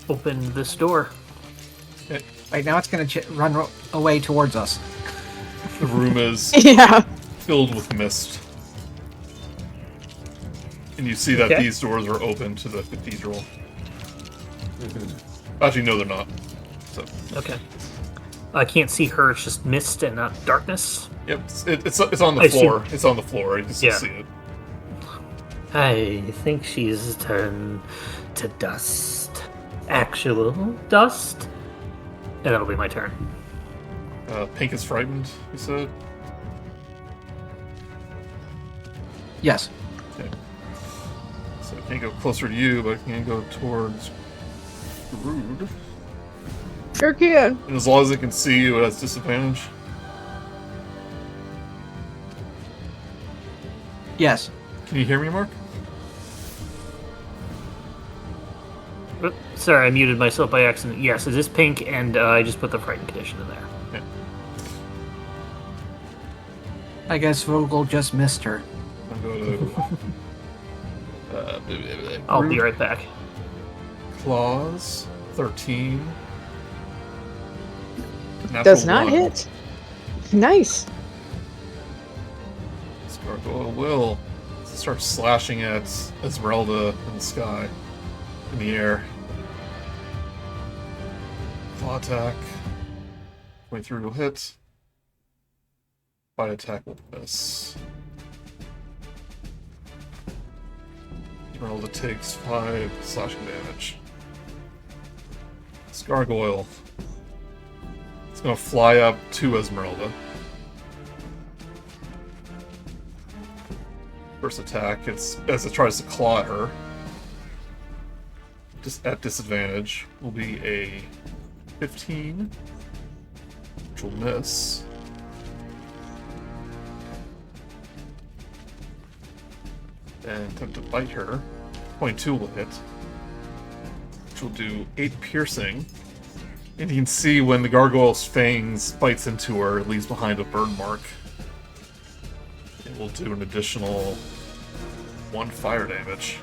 open this door. Okay. Right now, it's going to run away towards us. The room is Yeah. filled with mist. And you see that Okay. these doors are open to the cathedral. Actually, no, they're not. So, Okay. I can't see her. It's just mist and not darkness. yep, it's on the I see. floor. It's on the floor. You just Yeah. see it. I think she's turned to dust. Actual dust. And that'll be my turn. Pink is frightened, you said? Yes. Okay. So I can't go closer to you, but I can go towards Grude. Sure can. And as long as it can see you, it has disadvantage. Yes. Can you hear me, Mark? Oop, sorry, I muted myself by accident. Yes, it is pink, and I just put the frightened condition in there. Okay. I guess Vogel just missed her. I'll go to... I'll be Grude. right back. Claws. 13. Does Natural not 1. hit. Nice. Gargoyle will start slashing at Esmeralda in the sky, in the air. Claw attack. 23 will hit. Bite attack will miss. Esmeralda takes 5 slashing damage. This gargoyle. It's gonna fly up to Esmeralda. First attack, it's as it tries to claw at her. Just at disadvantage will be a 15, which will miss. And attempt to bite her. 22 will hit, which will do 8 piercing And you can see when the gargoyle's fangs bites into her, it leaves behind a burn mark. It will do an additional 1 fire damage.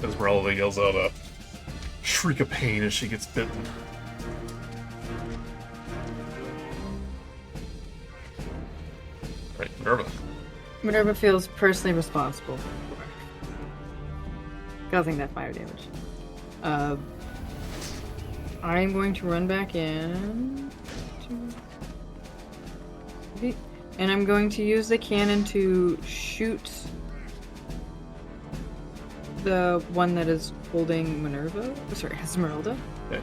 Esmeralda yells out a shriek of pain as she gets bitten. Right, Minerva. Minerva feels personally responsible for causing that fire damage. I'm going to run back in. And I'm going to use the cannon to shoot the one that is holding Minerva. Sorry, Esmeralda. Okay.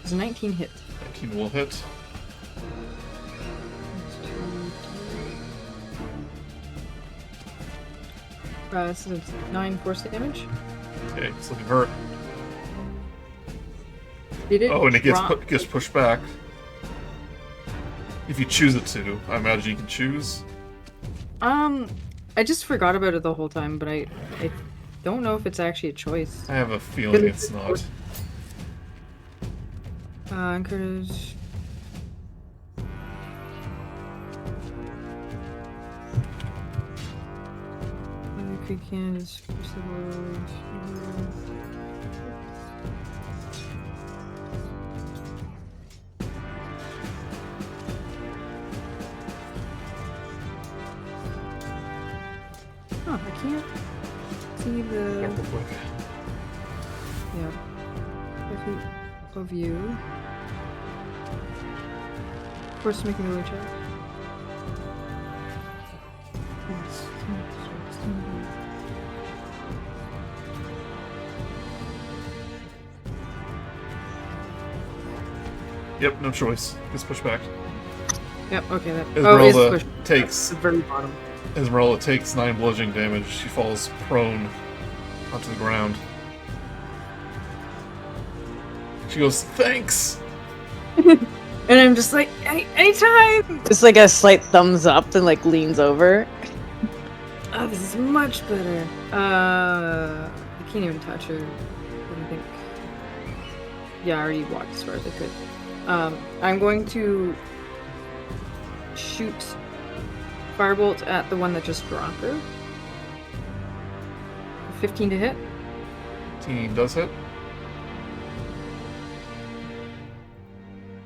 Does a 19 hit? 19 will hit. So it's 9 force damage. Okay, it's looking hurt. Did it? Oh, and it drop? gets pushed back. If you choose it to, I imagine you can choose. I just forgot about it the whole time, but I don't know if it's actually a choice. I have a feeling it's not. Encourage. Creek can is I can't see the. Real quick. Yeah. Of you. Of course, make a melee check. Yep, no choice. Gets pushed back. Yep. Okay. That. Esmeralda it's takes the very bottom. Esmeralda takes 9 bludgeoning damage. She falls prone onto the ground. She goes, "Thanks." And I'm just like, anytime. Just like a slight thumbs up and like leans over. Oh, this is much better. I can't even touch her. I don't think. Yeah, I already walked as far as I could. I'm going to shoot firebolt at the one that just dropped her. 15 to hit. 15 does hit.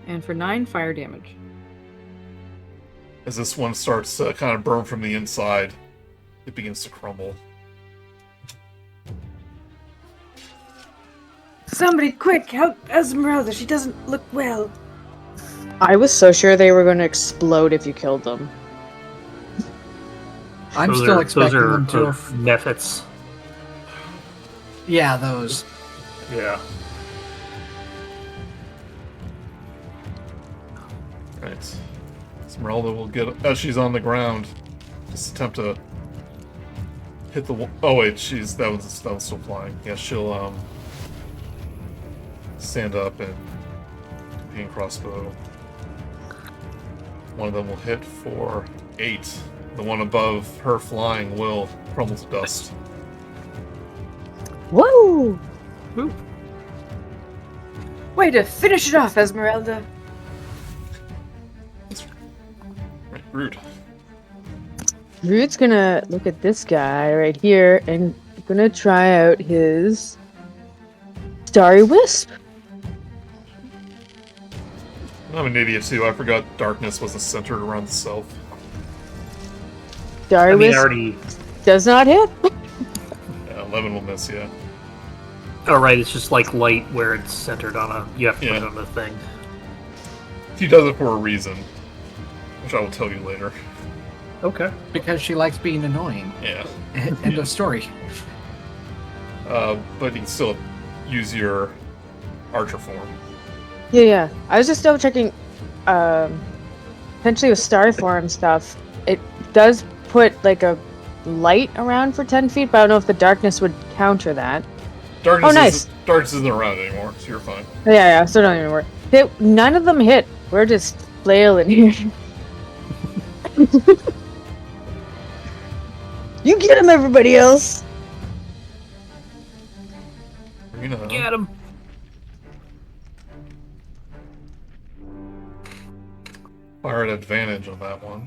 And for 9 fire damage. As this one starts to kind of burn from the inside, it begins to crumble. Somebody quick, help Esmeralda. She doesn't look well. I was so sure they were going to explode if you killed them. I'm Those still are- expecting those are them to. the Mephits. Yeah, those. Yeah. Right. Esmeralda will get, as she's on the ground, just attempt to hit the wall. Oh wait, that one's still flying. Yeah, she'll stand up and hand crossbow. One of them will hit for 8. The one above her flying will crumble to dust. Whoa! Way to finish it off, Esmeralda. Right, Grude. Rude's gonna look at this guy right here and gonna try out his Starry Wisp. I'm an idiot too. I forgot darkness wasn't centered around the self. Starry I mean, Wisp already. does not hit. Yeah, 11 will miss, yeah. Oh, right. It's just like light where it's centered on a. You have to Yeah. put it on the thing. He does it for a reason, which I will tell you later. Okay. Because she likes being annoying. Yeah. End of story. But you can still use your archer form. Yeah. I was just double checking. Potentially with Starry Form stuff, it does put like a light around for 10 feet, but I don't know if the darkness would counter that. Darkness Oh, nice. Darkness isn't around anymore, so you're fine. Yeah, so don't even worry. None of them hit. We're just flailing here. You get him, everybody else. You know. Get him! Fire at advantage on that one.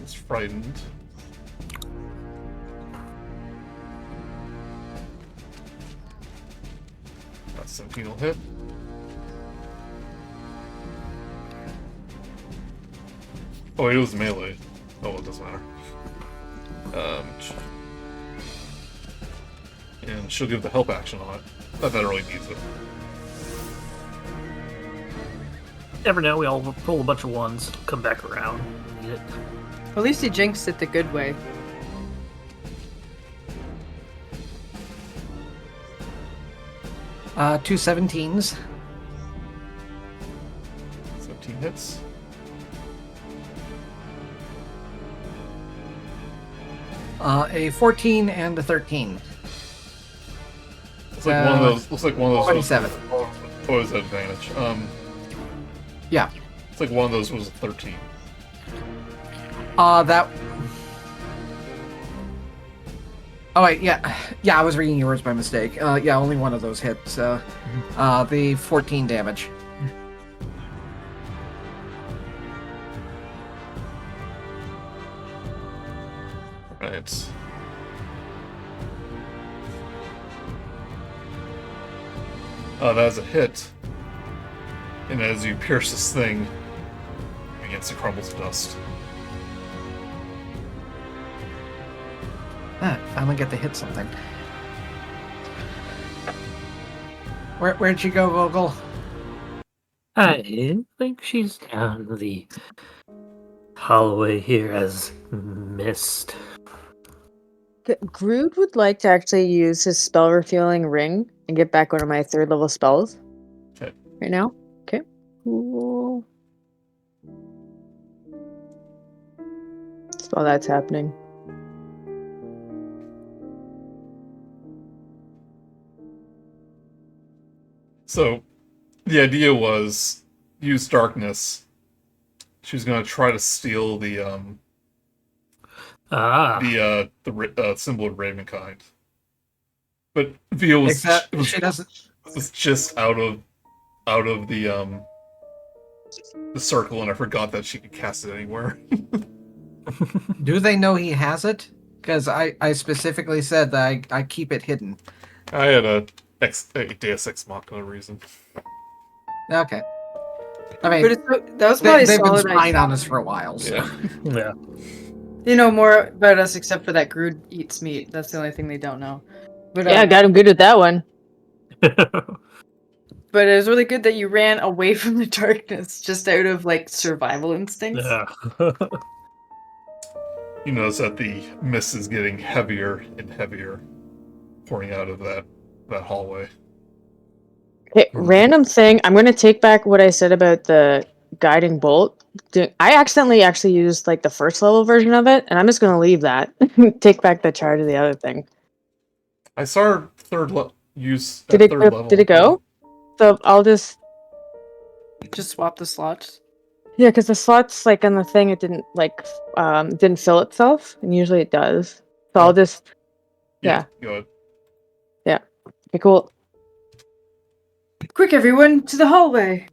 It's frightened. That 17 will hit. Oh, it was melee. Oh, it doesn't matter. And she'll give the help action on it. Not that it really needs it. Never know, we all roll a bunch of ones, come back around, need it. At least he jinxed it the good way. Two 17s. 17 hits. A 14 and a 13. Looks like one of those. Looks like one of those. 27. Always at advantage. Yeah. It's like one of those was a 13. That. Oh wait, yeah, I was reading yours by mistake. Yeah, only one of those hits. The 14 damage. Right. That's a hit. And as you pierce this thing, it begins to crumble to dust. Finally get to hit something. Where'd she go, Vogel? I think she's down the hallway here as mist. Grude would like to actually use his spell refueling ring and get back one of my 3rd level spells. Okay. Right now. Okay. Cool. So that's happening. So, the idea was use darkness. She was going to try to steal the symbol of Ravenkind, but Vio was she doesn't. was just out of the circle, and I forgot that she could cast it anywhere. Do they know he has it? Because I specifically said that I keep it hidden. I had a Deus Ex Machina reason. Okay. I mean, That was probably they've been solid. spying on us for a while. So. Yeah. Yeah. They know more about us except for that Grude eats meat. That's the only thing they don't know. But Yeah, got him good with that one. But it was really good that you ran away from the darkness just out of like survival instincts. Yeah. You notice that the mist is getting heavier and heavier, pouring out of that hallway. Okay, random thing. I'm going to take back what I said about the guiding bolt. I accidentally actually used like the 1st level version of it, and I'm just going to leave that. Take back the charge of the other thing. I saw her third use Did at it, third level. did it go? So I'll just... Just swap the slots. Yeah, because the slots like on the thing, it didn't didn't fill itself, and usually it does. So I'll just... Yeah. Go ahead. Okay, cool. Quick, everyone, to the hallway.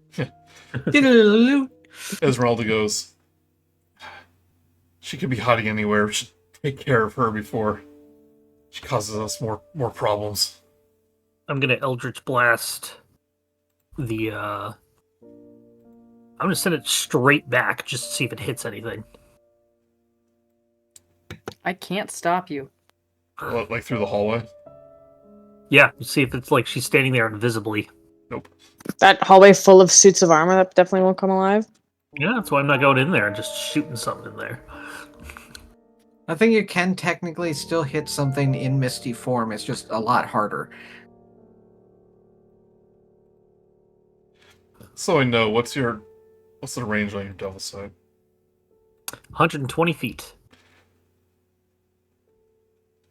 Esmeralda goes, she could be hiding anywhere. We should take care of her before she causes us more problems. I'm gonna Eldritch Blast the I'm gonna send it straight back just to see if it hits anything. I can't stop you. What, like through the hallway? Yeah, see if it's like she's standing there invisibly. Nope. That hallway full of suits of armor that definitely won't come alive. Yeah, that's why I'm not going in there and just shooting something in there. I think you can technically still hit something in misty form. It's just a lot harder. So I know, what's the range on your devil side? 120 feet.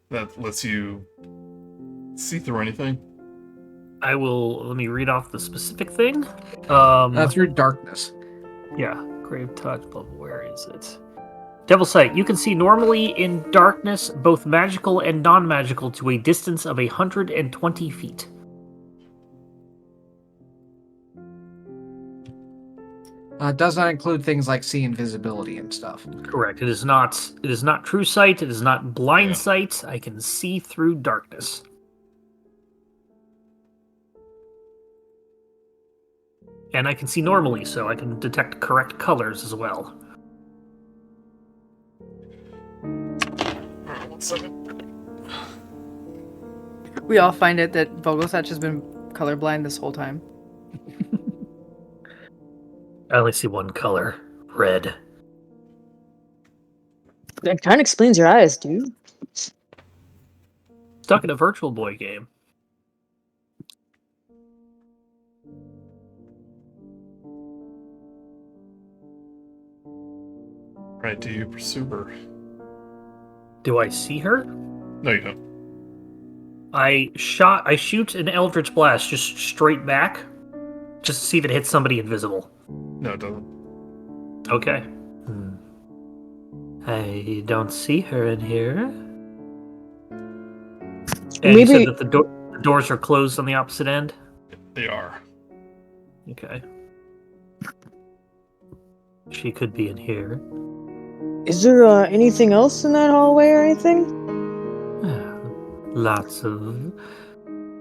That lets you see through anything? Let me read off the specific thing. Through darkness. Yeah, Grave Touch, blah, where is it? Devil Sight. You can see normally in darkness, both magical and non-magical, to a distance of 120 feet. Does not include things like see invisibility and stuff. Correct. It is not true sight. It is not blind Yeah. sight. I can see through darkness. And I can see normally, so I can detect correct colors as well. Alright, 1 second. We all find it that Vogelsuch has been colorblind this whole time. I only see one color. Red. That kind of explains your eyes, dude. Stuck in a Virtual Boy game. Right, do you pursue her? Do I see her? No, you don't. I shoot an Eldritch Blast just straight back, just to see if it hits somebody invisible. No, it doesn't. Okay. I don't see her in here. And you said that the doors are closed on the opposite end? They are. Okay. She could be in here. Is there anything else in that hallway or anything? Lots of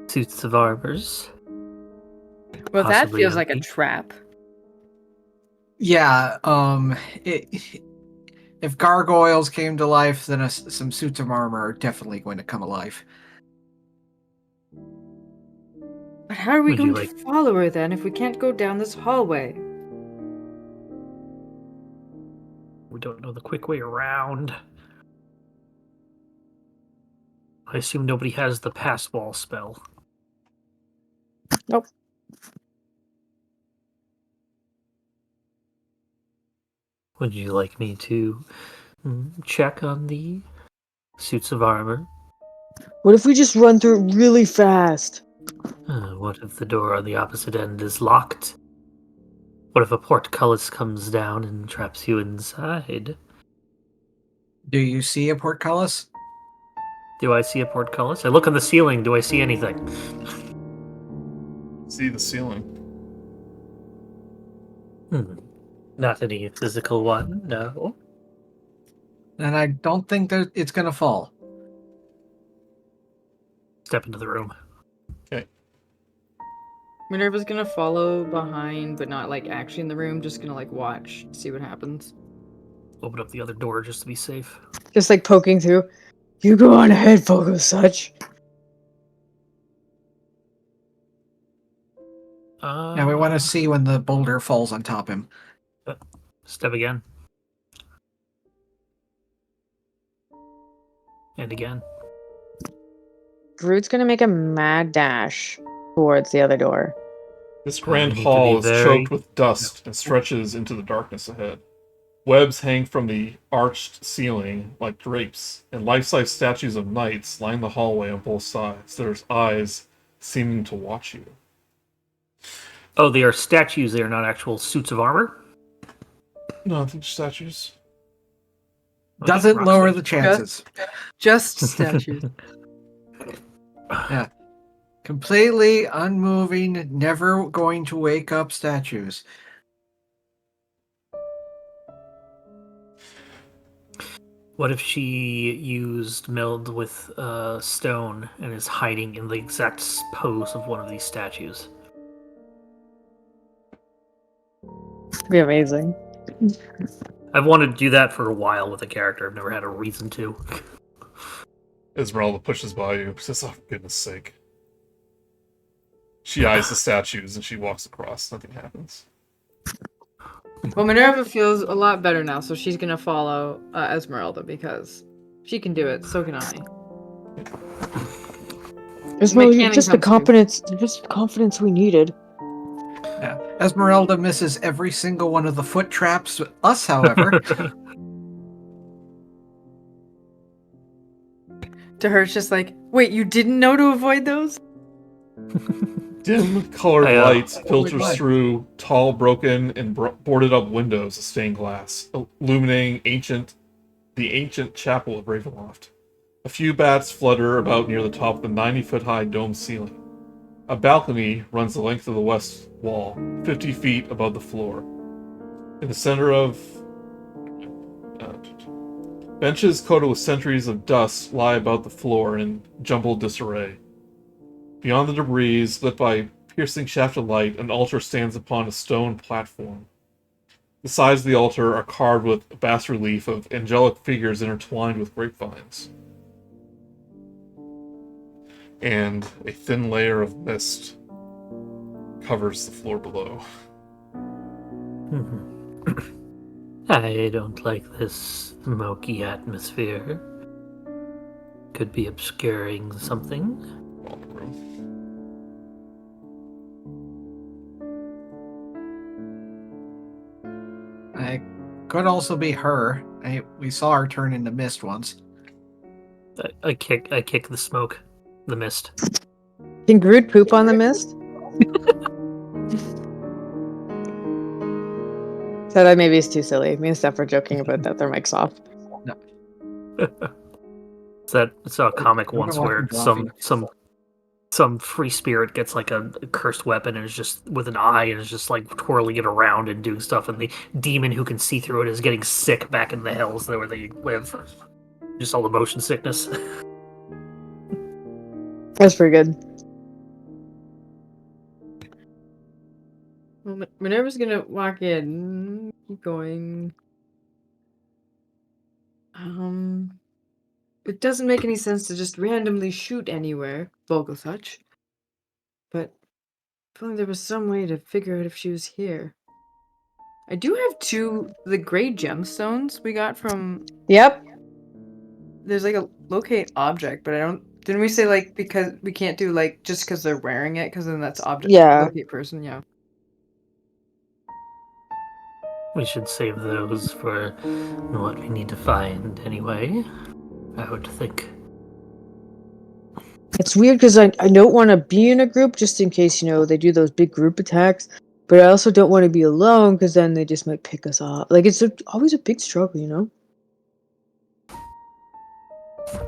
suits of armors. Well, that Possibly feels like a empty. trap. Yeah, if gargoyles came to life, then some suits of armor are definitely going to come alive. But how are we Would you going to follow her then if we can't go down this hallway? We don't know the quick way around. I assume nobody has the pass wall spell. Nope. Would you like me to check on the suits of armor? What if we just run through it really fast? What if the door on the opposite end is locked? What if a portcullis comes down and traps you inside? Do you see a portcullis? Do I see a portcullis? I look on the ceiling. Do I see anything? See the ceiling. Not any physical one, no. And I don't think that it's going to fall. Step into the room. Minerva's gonna follow behind, but not like actually in the room, just gonna like watch, see what happens. Open up the other door just to be safe. Just like poking through. You go on ahead, Vogelsuch. Now we want to see when the boulder falls on top of him. Step again. And again. Grude's gonna make a mad dash towards the other door. This grand need to hall be is very- choked with dust and stretches into the darkness ahead. Webs hang from the arched ceiling like drapes, and life-size statues of knights line the hallway on both sides, their eyes seeming to watch you. Oh, they are statues. They are not actual suits of armor? No, I think statues. Doesn't Rock lower stone. the chances. Just statues. Yeah. Completely unmoving, never going to wake up statues. What if she used meld with stone and is hiding in the exact pose of one of these statues? It'd be amazing. I've wanted to do that for a while with a character. I've never had a reason to. Esmeralda pushes by you, says, "Oh, for goodness sake." She eyes the statues and she walks across. Nothing happens. Well, Minerva feels a lot better now, so she's gonna follow Esmeralda because she can do it. So can I. Esmeralda, cannon just the comes confidence we needed. Yeah. Esmeralda misses every single one of the foot traps. Us, however, To her, it's just like, wait, you didn't know to avoid those? Dim colored I, light my filters God. through tall, broken, and boarded up windows of stained glass, illuminating ancient the ancient chapel of Ravenloft. A few bats flutter about near the top of the 90-foot-high dome ceiling. A balcony runs the length of the west wall, 50 feet above the floor. In the center of benches coated with centuries of dust lie about the floor in jumbled disarray. Beyond the debris, lit by piercing shaft of light, an altar stands upon a stone platform. The sides of the altar are carved with bas relief of angelic figures intertwined with grapevines. And a thin layer of mist covers the floor below. I don't like this smoky atmosphere. Could be obscuring something. All the room. It could also be her. We saw her turn into mist once. I kick the smoke, the mist. Can Grude poop on the mist? So that maybe is too silly. Me and Steph were joking about that. Their mics off. It's a comic We're once walking where Buffy. some free spirit gets like a cursed weapon and is just with an eye and is just like twirling it around and doing stuff, and the demon who can see through it is getting sick back in the hills where they live. Just all the motion sickness. That's pretty good. Well, Minerva's gonna walk in. Keep going. It doesn't make any sense to just randomly shoot anywhere, Vogelsuch. But I feel like there was some way to figure out if she was here. I do have the gray gemstones we got from. Yep. There's like a locate object, but I don't. Didn't we say like because we can't do like just because they're wearing it, because then that's object. Yeah. Locate person, yeah. We should save those for what we need to find anyway, I would think. It's weird because I don't want to be in a group just in case, they do those big group attacks. But I also don't want to be alone because then they just might pick us off. Like, it's always a big struggle,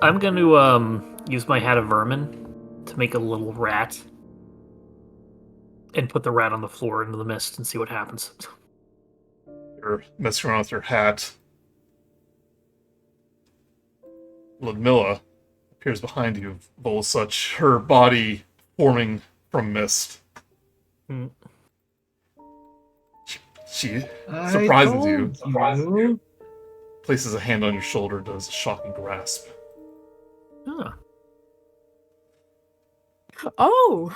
I'm going to use my hat of vermin to make a little rat and put the rat on the floor into the mist and see what happens. You're messing around with your hat. Ludmilla appears behind you, Vogelsuch, her body forming from mist. Hmm. She surprises you. you. Places a hand on your shoulder, does a shocking grasp. Huh. Oh!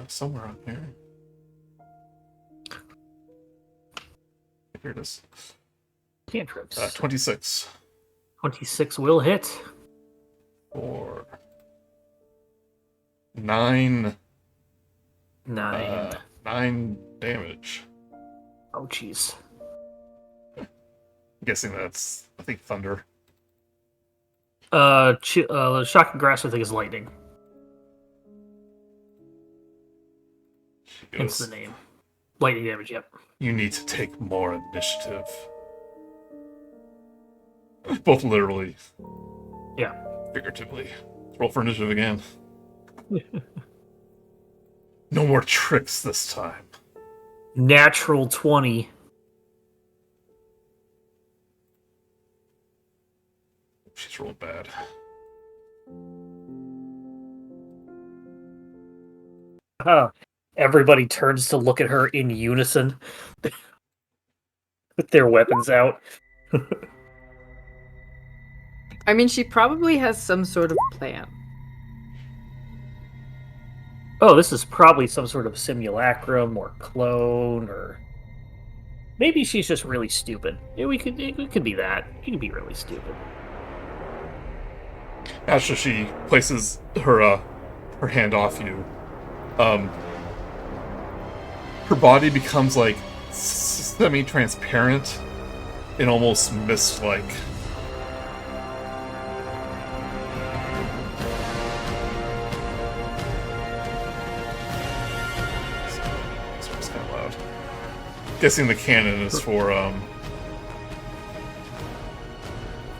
Somewhere on here. Here it is. Cantrips. 26. 26 will hit. 4. 9. 9. 9 damage. Oh, jeez. I'm guessing that's, I think, thunder. Shocking grasp, I think, is lightning. She Hence goes, the name. Lightning damage, yep. you need to take more initiative. Both literally. Yeah. Figuratively. Roll for initiative again. No more tricks this time. Natural 20. She's rolled bad. Everybody turns to look at her in unison with their weapons out. I mean, she probably has some sort of plan. Oh, this is probably some sort of simulacrum or clone, or maybe she's just really stupid. Yeah, it could be that. She could be really stupid. After she places her hand off you, her body becomes like semi-transparent and almost mist-like. It's kind of loud. Guessing the cannon is for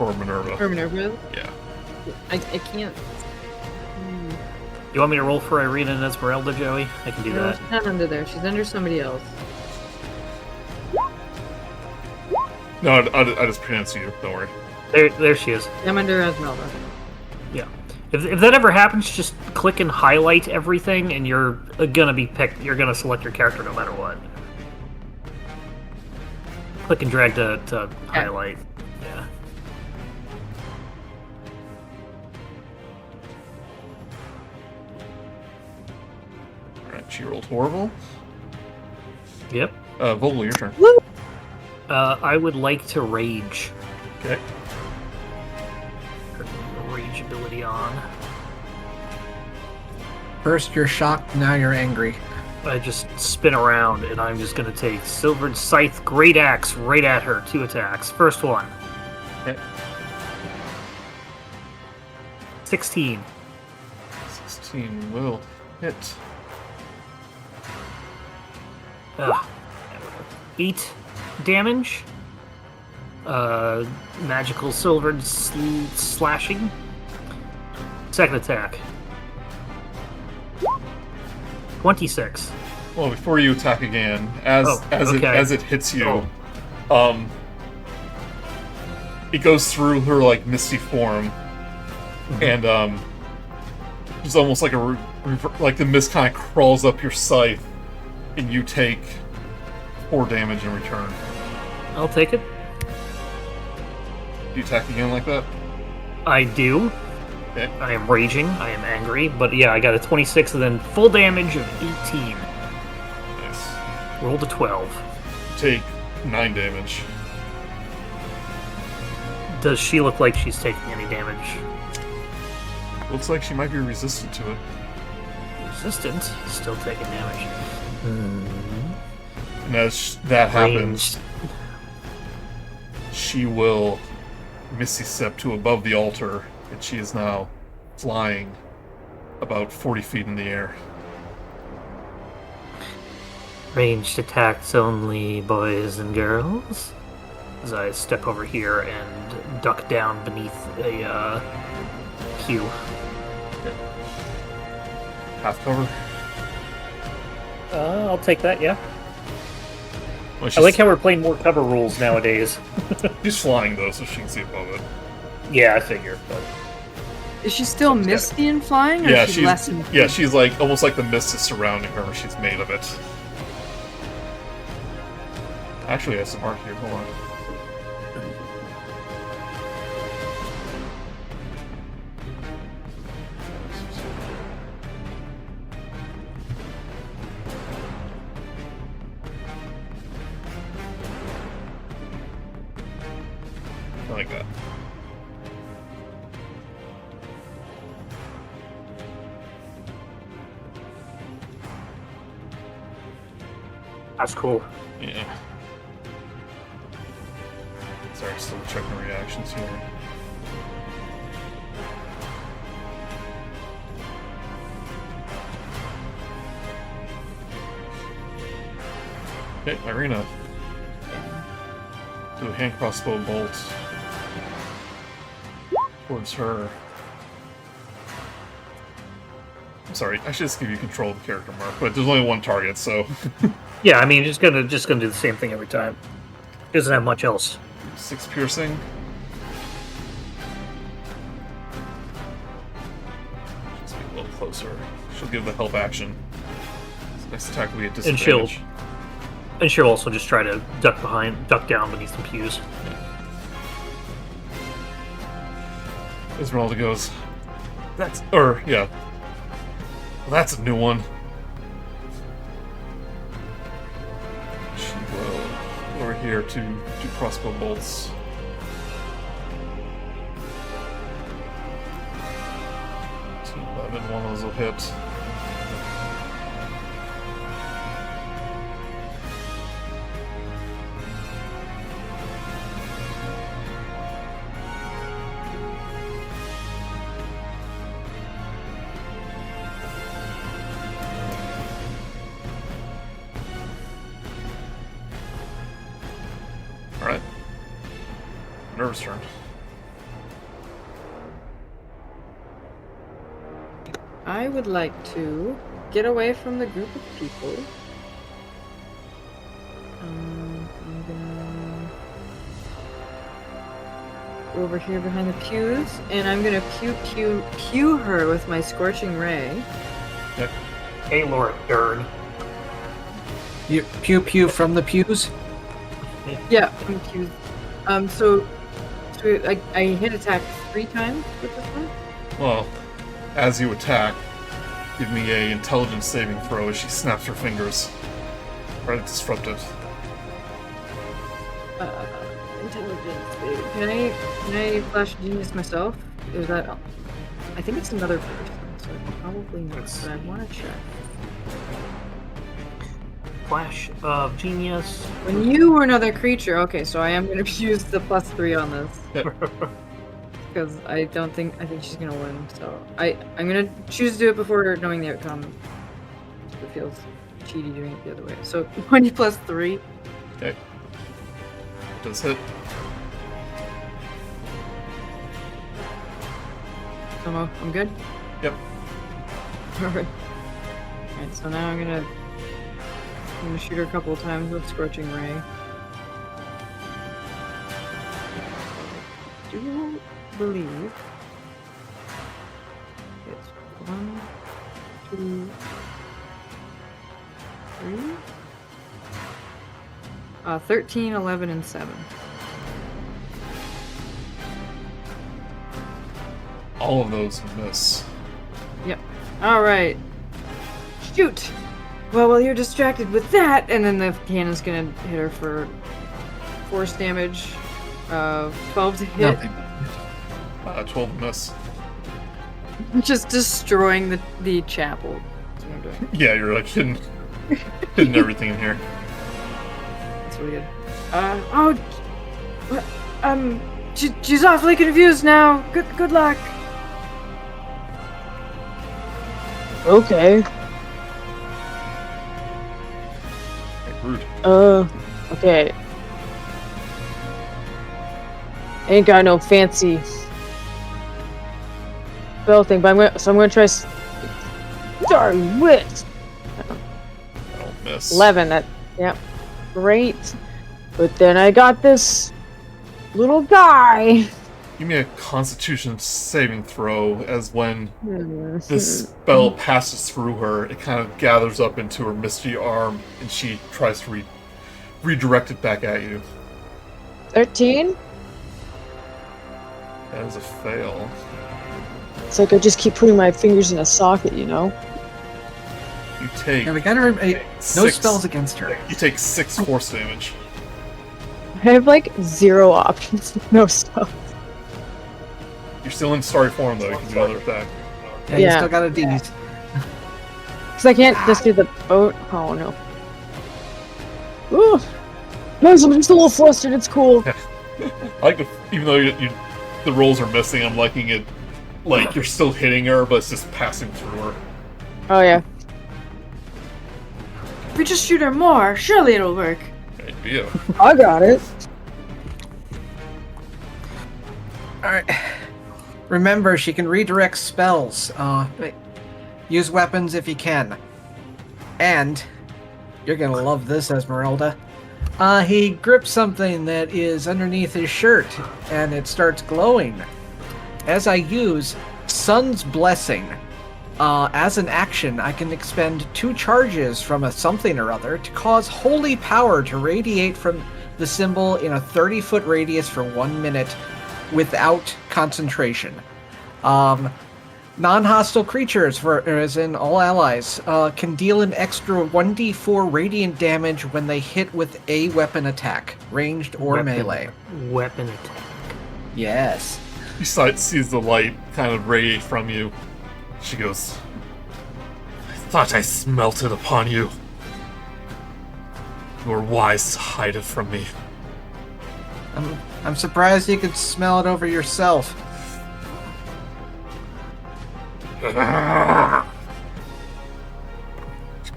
Or Minerva. Or Minerva. Yeah. I can't. You want me to roll for Irina and Esmeralda, Joey? I can do No, that. she's not under there. She's under somebody else. No, I just pronounced you. Don't worry. There she is. I'm under Esmeralda. Yeah. If that ever happens, just click and highlight everything, and you're gonna be picked. You're gonna select your character no matter what. Click and drag to highlight. Yeah. Alright, she rolled horrible. Yep. Vogel, your turn. I would like to rage. Okay. Turn the rage ability on. First you're shocked, now you're angry. I just spin around, and I'm just gonna take Silvered Scythe, Great Axe, right at her. 2 attacks. First one. Okay. 16. 16 will hit. 8 damage. Magical silvered slashing. Second attack. 26. Well, before you attack again, as it hits you, it goes through her like misty form, and it's almost like like the mist kind of crawls up your scythe, and you take 4 damage in return. I'll take it. Do you attack again like that? I do. Okay. I am raging. I am angry. But yeah, I got a 26 and then full damage of 18. Nice. Rolled a 12. You take 9 damage. Does she look like she's taking any damage? Looks like she might be resistant to it. Resistant. Still taking damage. And as that happens, Ranged. she will misty step to above the altar, and she is now flying about 40 feet in the air. Ranged attacks only, boys and girls. As I step over here and duck down beneath a queue. Half cover. I'll take that, yeah. Well, I like how we're playing more cover rules nowadays. she's flying though, so she can see above it. Yeah, I figure, but... Is she still misty and flying, or Yeah, is she less than? yeah, she's like almost like the mist is surrounding her. She's made of it. Actually, I have some art here. Hold on. Like that. That's cool. Yeah. Sorry, still checking reactions here. Okay, Irina. Do a hand crossbow bolt towards her. I'm sorry, I should just give you control of the character, Mark, but there's only one target, so... Yeah, I mean, just gonna do the same thing every time. Doesn't have much else. 6 piercing. Just be a little closer. She'll give the help action. This next attack will be a disadvantage. And she'll also just try to duck down beneath some pews. Esmeralda goes, that's a new one. She will over here to do crossbow bolts. To 11, one of those will hit. Alright. Minerva's turn. I would like to get away from the group of people. I'm gonna go over here behind the pews, and I'm gonna pew her with my scorching ray. Hey, Lord Dern. You pew from the pews? Yeah, from pews. So I hit attack 3 times with this one. Well, as you attack, give me a intelligence saving throw as she snaps her fingers. Try to disrupt it. Intelligence, baby. Can I flash genius myself? Is that? I think it's another person, so probably not. But I want to check. Flash of Genius. When you were another creature, okay, so I am going to use the +3 on this. Yep. Because I think she's going to win, so I'm going to choose to do it before knowing the outcome. It feels cheaty doing it the other way. So 20 + 3. Okay. Does hit. So I'm good? Yep. Alright. Alright, so now I'm gonna shoot her a couple of times with Scorching Ray. Do you believe it's 1, 2, 3? 13, 11, and 7. All of those miss. Yep. Alright. Shoot! Well, while you're distracted with that, and then the cannon's gonna hit her for force damage. 12 to hit. Nothing. 12 miss. Just destroying the chapel. That's what I'm doing. Yeah, you're like hidden everything in here. That's really good. She's awfully confused now. Good luck. Okay. Okay, Grude. Okay. Ain't got no fancy spell thing, but I'm gonna try. Sorry, wit. That'll miss. 11. Yep. Great. But then I got this little guy. Give me a Constitution saving throw, as when this spell passes through her, it kind of gathers up into her misty arm, and she tries to redirect it back at you. 13. That is a fail. It's like I just keep putting my fingers in a socket, you know? You take Yeah, we gotta remember, no 6 spells against her. You take 6 force damage. I have like 0 options, no spells. You're still in starry form, though. You can do another attack. Yeah, you Yeah. still got a D's. Because I can't just do the boat. Oh no. Ooh. Guys, I'm just a little flustered, it's cool. I like even though the rolls are missing, I'm liking it. Like, you're still hitting her, but it's just passing through her. Oh yeah. If we just shoot her more, surely it'll work. Idea. I got it. Alright. Remember, she can redirect spells. Use weapons if you can. And, you're gonna love this, Esmeralda. He grips something that is underneath his shirt, and it starts glowing. As I use Sun's Blessing, as an action, I can expend 2 charges from a something or other to cause holy power to radiate from the symbol in a 30-foot radius for 1 minute without concentration. Non-hostile creatures, as in all allies, can deal an extra 1d4 radiant damage when they hit with a weapon attack, ranged or melee. Weapon attack. Yes. She sees the light kind of radiate from you. She goes, I thought I smelt it upon you. You were wise to hide it from me. I'm surprised you could smell it over yourself. She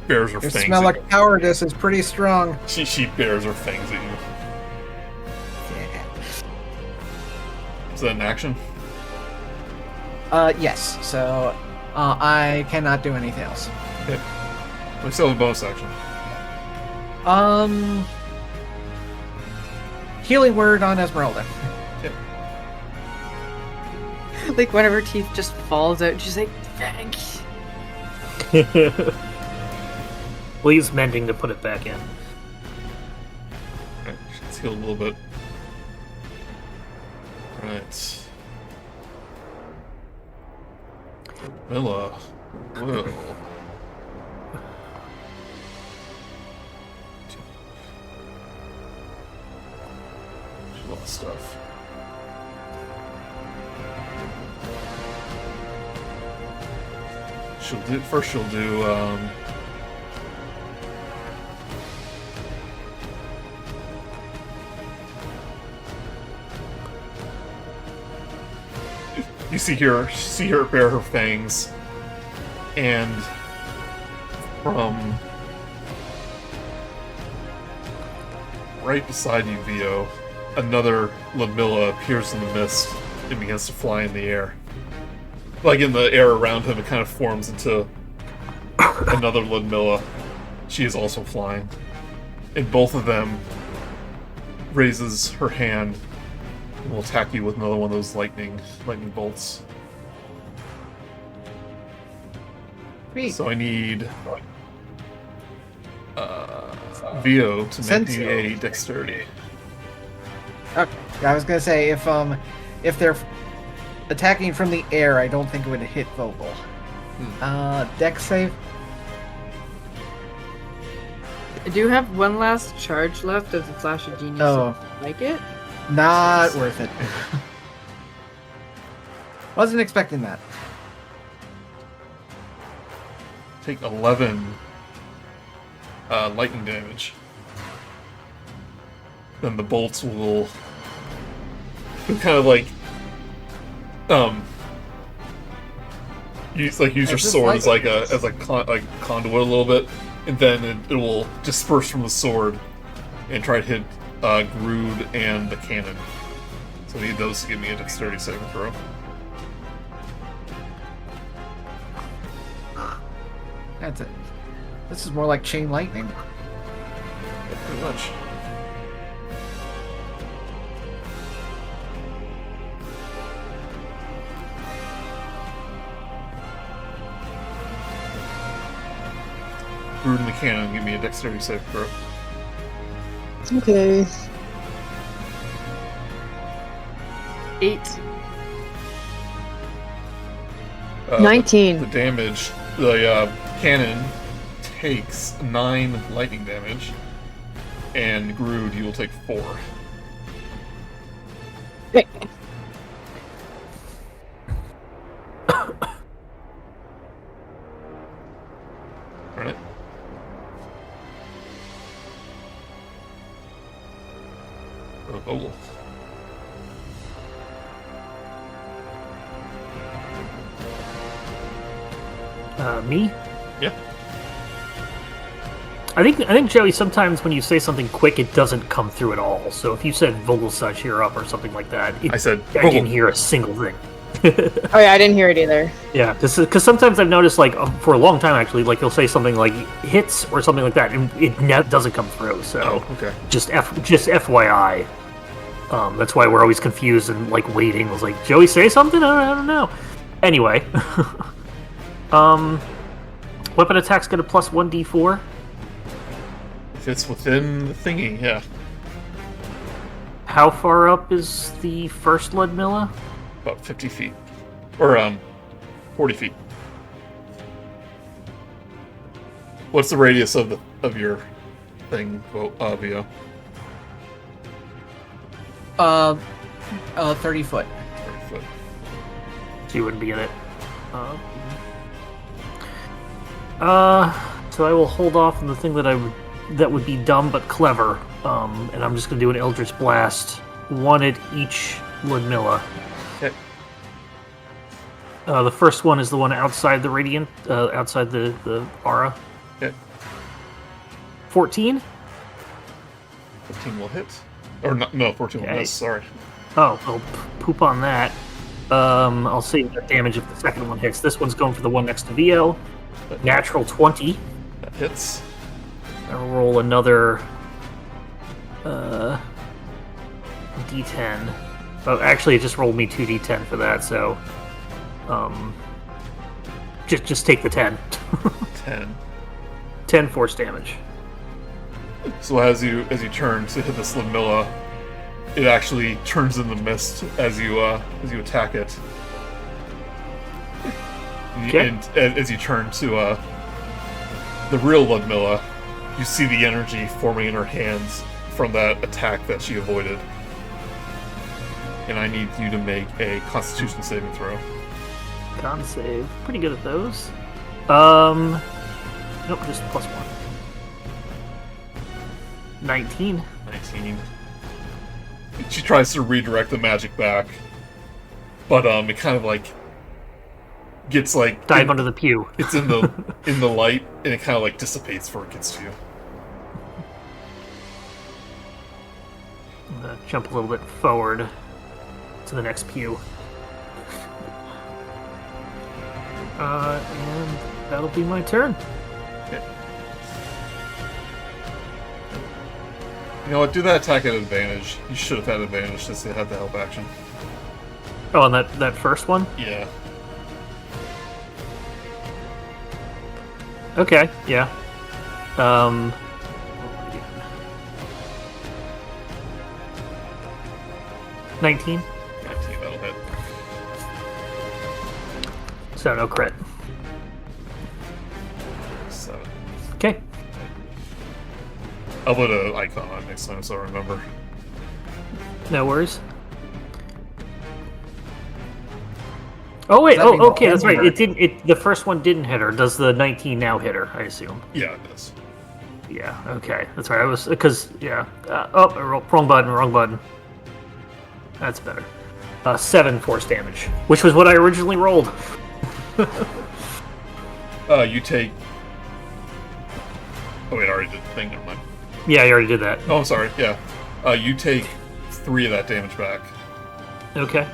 bares her Your fangs smell at of cowardice is pretty strong. you. She bares her fangs at you. Yeah. Is that an action? Yes. So I cannot do anything else. Okay. We still have a bonus action. Healing word on Esmeralda. Like one of her teeth just falls out. She's like, thank you. Well, he's mending to put it back in. Okay, she's healed a little bit. Right. Milla will. She lost stuff. She'll do first. She'll do. You see her bare her fangs, and from right beside you, Vio, another Ludmilla appears in the mist and begins to fly in the air. Like in the air around him, it kind of forms into another Ludmilla. She is also flying, and both of them raises her hand. We'll attack you with another one of those lightning bolts. Sweet. So I need Vio to make me a dexterity. Okay. I was gonna say if they're attacking from the air, I don't think it would hit Vogel. Dex save. I do have one last charge left of the Flash of Genius. Oh. Like it? Not worth it. Wasn't expecting that. Take 11 lightning damage. Then the bolts will kind of like use your sword as like a conduit a little bit, and then it will disperse from the sword and try to hit Grude and the cannon. So I need those to give me a dexterity saving throw. That's it. This is more like chain lightning. Yeah, pretty much. Grude and the cannon, give me a dexterity saving throw. Okay. 8. 19. The damage, the cannon takes 9 lightning damage, and Grude, you will take 4. Okay. Alright. Vogel. Me? Yeah. I think Joey, sometimes when you say something quick, it doesn't come through at all. So if you said Vogelsuch here up or something like that, I said I Vogel. didn't hear a single thing. Oh yeah, I didn't hear it either. Yeah, because sometimes I've noticed, like, for a long time actually, like they'll say something like hits or something like that, and it doesn't come through. So Oh, okay. just FYI. That's why we're always confused and like waiting. I was like, Joey, say something? I don't know. Anyway, weapon attacks get a plus 1d4. If it's within the thingy, yeah. How far up is the first Ludmilla? About 50 feet. Or, 40 feet. What's the radius of your thing, Vio? 30 foot. 30 foot. So you wouldn't be in it. So I will hold off on the thing that would be dumb but clever. And I'm just gonna do an Eldritch Blast, one at each Ludmilla. Okay. The first one is the one outside the radiant, outside the aura. Okay. 14. 15 will hit. Or no, 14 will Okay. miss, sorry. Oh, well, poop on that. I'll see the damage if the second one hits. This one's going for the one next to VO. Natural 20. That hits. I'll roll another D10. Oh, actually, it just rolled me 2D10 for that, so just take the 10. 10. 10 force damage. So as you turn to hit this Ludmilla, it actually turns in the mist as you attack it. Okay. And as you turn to the real Ludmilla, you see the energy forming in her hands from that attack that she avoided. And I need you to make a Constitution saving throw. Con save. Pretty good at those. Nope, just +1. 19. 19. She tries to redirect the magic back, but it kind of like gets like Dive under the pew. It's in the light, and it kind of like dissipates before it gets to you. I'm gonna jump a little bit forward to the next pew. And that'll be my turn. Okay. You know what? Do that attack at advantage. You should have had advantage since it had the help action. Oh, and that first one? Yeah. Okay, yeah. 19. 19, that'll hit. So no crit. 7. Okay. I'll put an icon on next time so I remember. No worries. Oh wait, Does that mean the okay, that's right. only The first one didn't hit her. Does the 19 now hit her, I assume? Yeah, it does. Yeah, okay. That's right. I was, because, yeah. Wrong button. That's better. 7 force damage, which was what I originally rolled. You take... Oh wait, I already did the thing, never mind. Yeah, I already did that. Oh, I'm sorry, yeah. You take 3 of that damage back. Okay.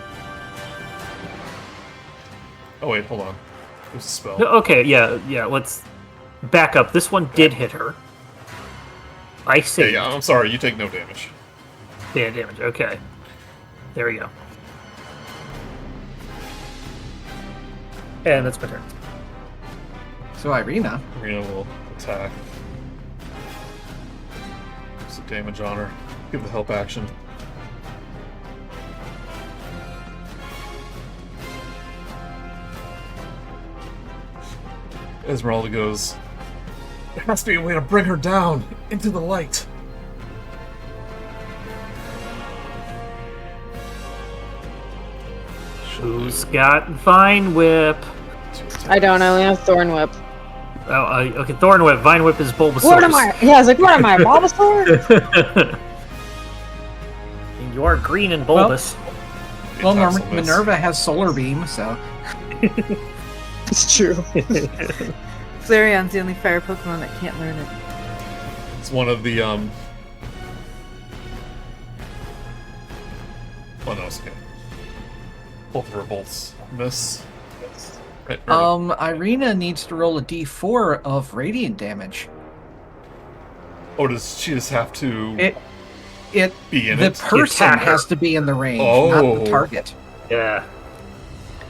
Oh wait, hold on. There's a spell. No, okay, yeah, let's back up. This one did hit her. I saved. Yeah, I'm sorry, you take no damage. Yeah, damage, okay. There we go. And that's my turn. So Irina, Rena will attack. Some damage on her. Give the help action. Esmeralda goes, there has to be a way to bring her down into the light. Who's got Vine Whip? I don't. I only have Thorn Whip. Oh, okay, Thorn Whip. Vine Whip is Bulbasaur. What am I? Yeah, I was like, what am I, Bulbasaur? You are green and bulbous. well, Attacks will miss. Minerva has Solar Beam, so It's true. Flareon's the only fire Pokemon that can't learn it. It's one of the, Oh no, it's okay. Both of her bolts miss. Right, Irina needs to roll a d4 of radiant damage. Oh, does she just have to It be in the it? person attacker. has to be in the range, not Oh. the target. Yeah.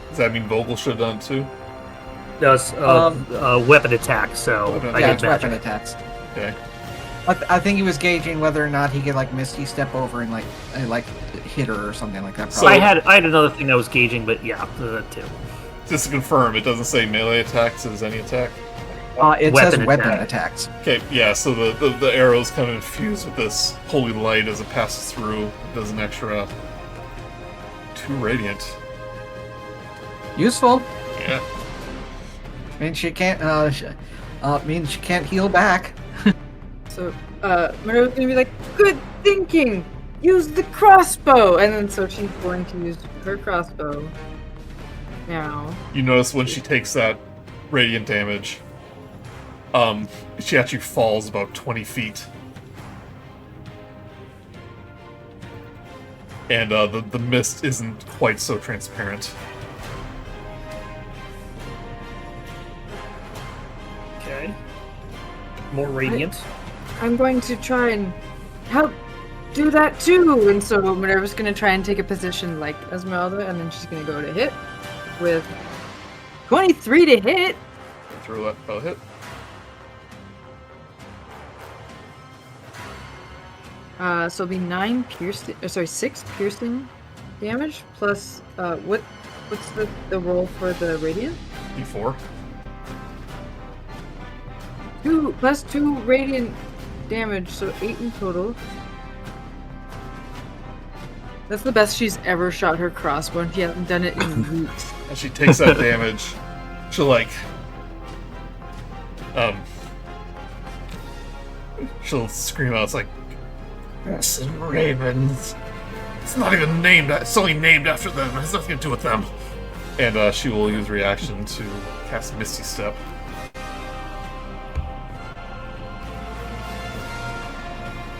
Does that mean Vogel should have done it too? Does weapon attack, so Weapon I Yeah, did it's magic. weapon attacks. Okay. I think he was gauging whether or not he could like Misty Step over and like hit her or something like that. So- I had another thing that was gauging, but yeah, that too. Just to confirm, it doesn't say melee attacks, it says any attack? It says Weapon weapon attack. attacks. Okay, yeah, so the arrows kind of infused with this holy light as it passes through. It does an extra 2 radiant. Useful. Yeah. Means she can't. Means she can't heal back. So, Minerva's gonna be like, good thinking! Use the crossbow! And then so she's going to use her crossbow. Now. You notice when she takes that radiant damage, she actually falls about 20 feet. and the mist isn't quite so transparent. Okay. More radiant. I'm going to try and help do that too. And so Minerva's going to try and take a position like Esmeralda, and then she's going to go to hit with 23 to hit. Through a hit. So it'll be 6 piercing damage plus what's the roll for the radiant? D4. 2 plus 2 radiant damage, so 8 in total. That's the best she's ever shot her crossbow, and she hasn't done it in weeks. As she takes that damage, she'll she'll scream out, it's like, "Yes, and ravens. It's not even named, it's only named after them, it has nothing to do with them." And she will use reaction to cast Misty Step.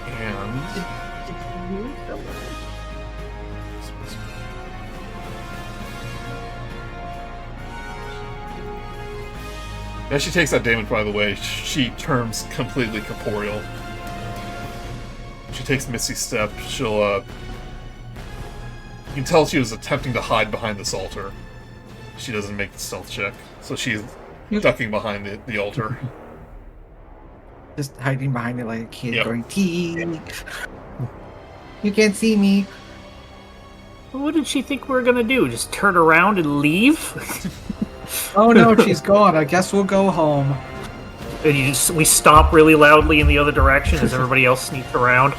And as she takes that damage, by the way, she turns completely corporeal. She takes Misty Step, she'll, you can tell she was attempting to hide behind this altar. She doesn't make the stealth check, so she's ducking behind the altar. Just hiding behind it like a kid, Yep. going, "Tee! You can't see me." What did she think we were gonna do? Just turn around and leave? Oh no, she's gone. I guess we'll go home. And we stop really loudly in the other direction as everybody else sneaks around.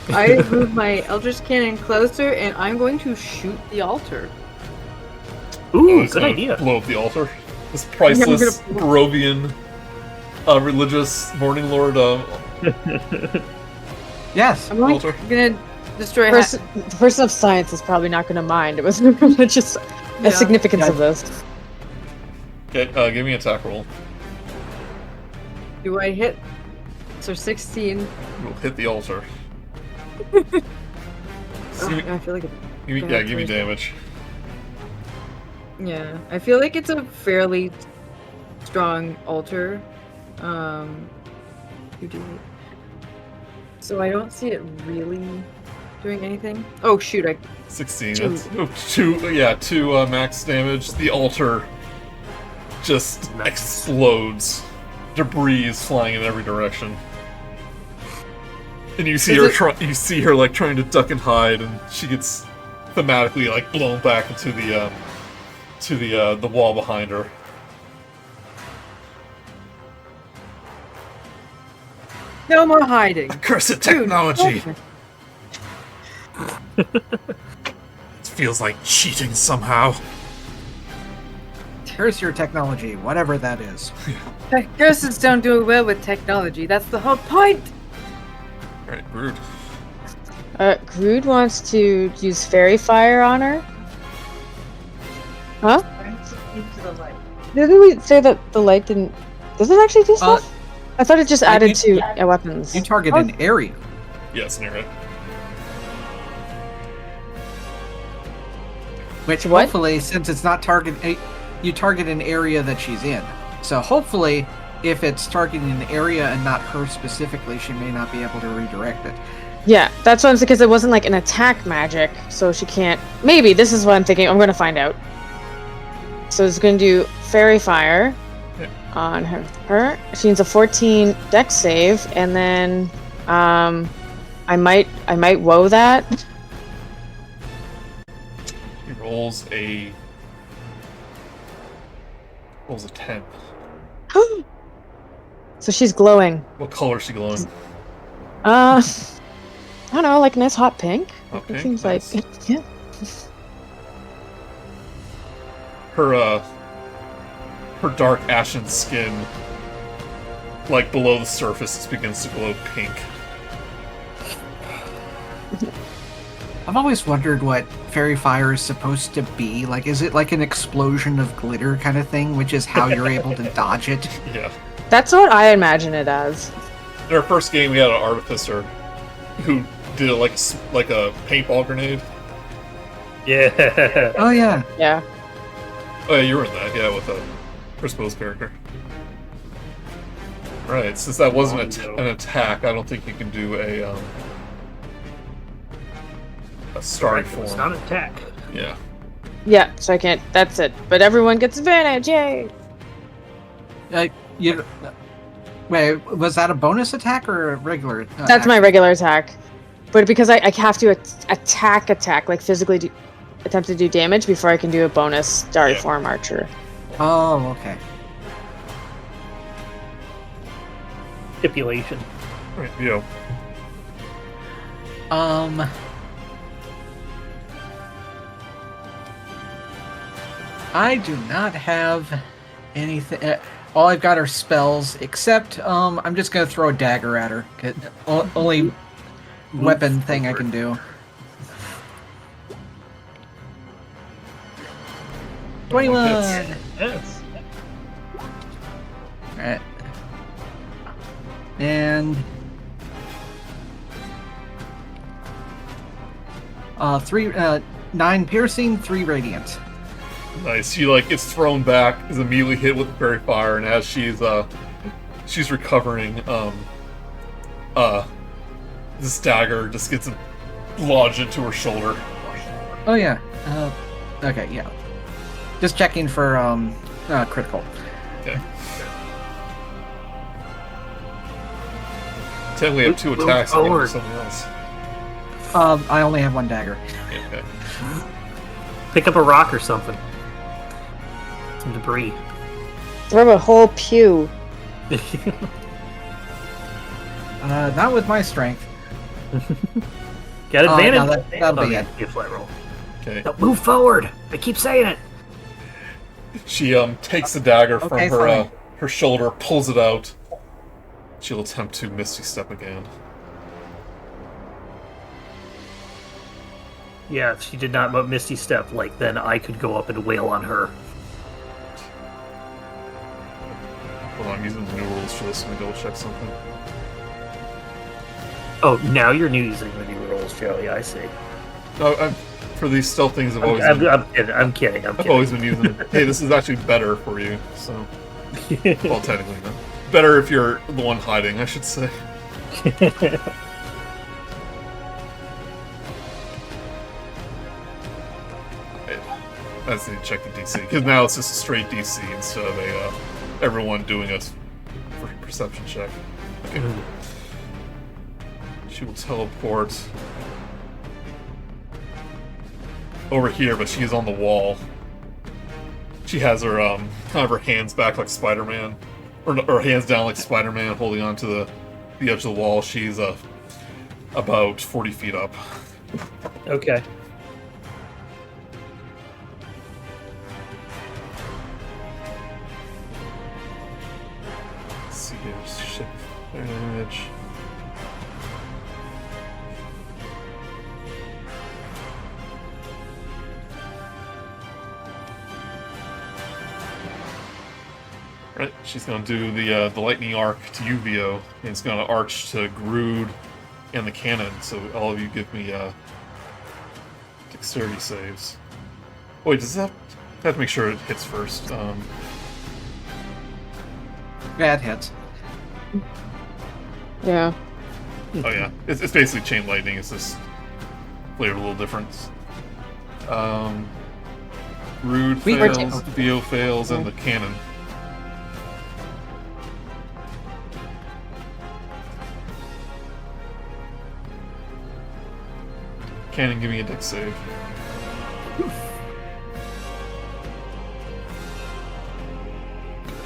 I move my Eldritch Cannon closer, and I'm going to shoot the altar. Ooh, It's good gonna idea. Blow up the altar. This priceless Yeah, Barovian religious Morning Lord Yes. I'm like, altar. gonna destroy The person of science is probably not going to mind. It was just the significance of this. Okay, give me an attack roll. Do I hit? So 16. We'll hit the altar. So Oh, give me, I feel like give me damage. Yeah, I feel like it's a fairly strong altar. You do. So I don't see it really doing anything. Oh shoot! 16. Two. That's, two max damage. The altar just explodes. Debris is flying in every direction. And you see her like trying to duck and hide, and she gets thematically like blown back into the wall behind her. No more hiding. Accursed Dude, technology. okay. It feels like cheating somehow. Curse your technology, whatever that is. Curses don't do well with technology. That's the whole point. Alright, Grude. Grude wants to use fairy fire on her. Huh? Didn't we say that the light didn't... Does it actually do stuff? I thought it just added to weapons. You target an area. Yes, near it. Which What? hopefully, since it's not you target an area that she's in. So hopefully, if it's targeting an area and not her specifically, she may not be able to redirect it. Yeah, that's what I'm saying, because it wasn't like an attack magic, so she can't... Maybe, this is what I'm thinking. I'm going to find out. So it's going to do fairy fire on her. She needs a 14 dex save, and then I might woe that. He rolls a 10. So she's glowing. What color is she glowing? I don't know, like a nice hot pink. Okay, It seems nice. like, yeah. Her dark ashen skin, like below the surface, begins to glow pink. I've always wondered what fairy fire is supposed to be. Like, is it like an explosion of glitter kind of thing, which is how you're able to dodge it? Yeah. That's what I imagine it as. In our first game, we had an Artificer, who did it like a paintball grenade. Yeah. Oh yeah. Yeah. Oh yeah, you were in that, yeah, with a Crispos character. Right, since that wasn't an attack, I don't think you can do a starry form. It's not an attack. Yeah. Yeah, so I can't. That's it. But everyone gets advantage. Yay! You. Wait, was that a bonus attack or a regular? That's my regular attack. But because I have to attack, like physically attempt to do damage before I can do a bonus starry form archer. Oh, okay. Stipulation. Right, yeah. I do not have anything. All I've got are spells, except I'm just gonna throw a dagger at her. Only weapon thing I can do. 21. Yes. Alright. And 9 piercing, 3 radiant. Nice. She gets thrown back, is immediately hit with the fairy fire, and as she's recovering, this dagger just gets lodged into her shoulder. Oh yeah. Okay, yeah. Just checking for critical. Okay. Technically, I have 2 attacks against something else. I only have 1 dagger. Yeah, okay. Pick up a rock or something. Some debris. Throw a whole pew. Not with my strength. Got advantage. No, that'll be it. Be a flat roll. Okay. Now move forward. I keep saying it. She takes the dagger from Okay, fine. her shoulder, pulls it out. She'll attempt to Misty Step again. Yeah, if she did not Misty Step, then I could go up and wail on her. Hold on, I'm using the new rules for this. Let me double check something. Oh, now you're using the new rules, Joe. Yeah, I see. No, for these stealth things, I've always I'm kidding. I've always been using. Hey, this is actually better for you. So, well, technically, not better if you're the one hiding, I should say. I just need to check the DC because now it's just a straight DC instead of everyone doing a perception check. Okay. She will teleport over here, but she is on the wall. She has her kind of her hands back like Spider-Man, or hands down like Spider-Man, holding onto the edge of the wall. She's about 40 feet up. Okay. Let's see here, shift damage. Right, she's gonna do the lightning arc to UVO, and it's gonna arch to Grude and the cannon. So all of you give me dexterity saves. Wait, does that I have to make sure it hits first? Yeah, it hits. Yeah. Oh yeah, it's basically chain lightning. It's just flavored a little different. Rude fails, VO fails, and the cannon. Cannon, give me a dex save.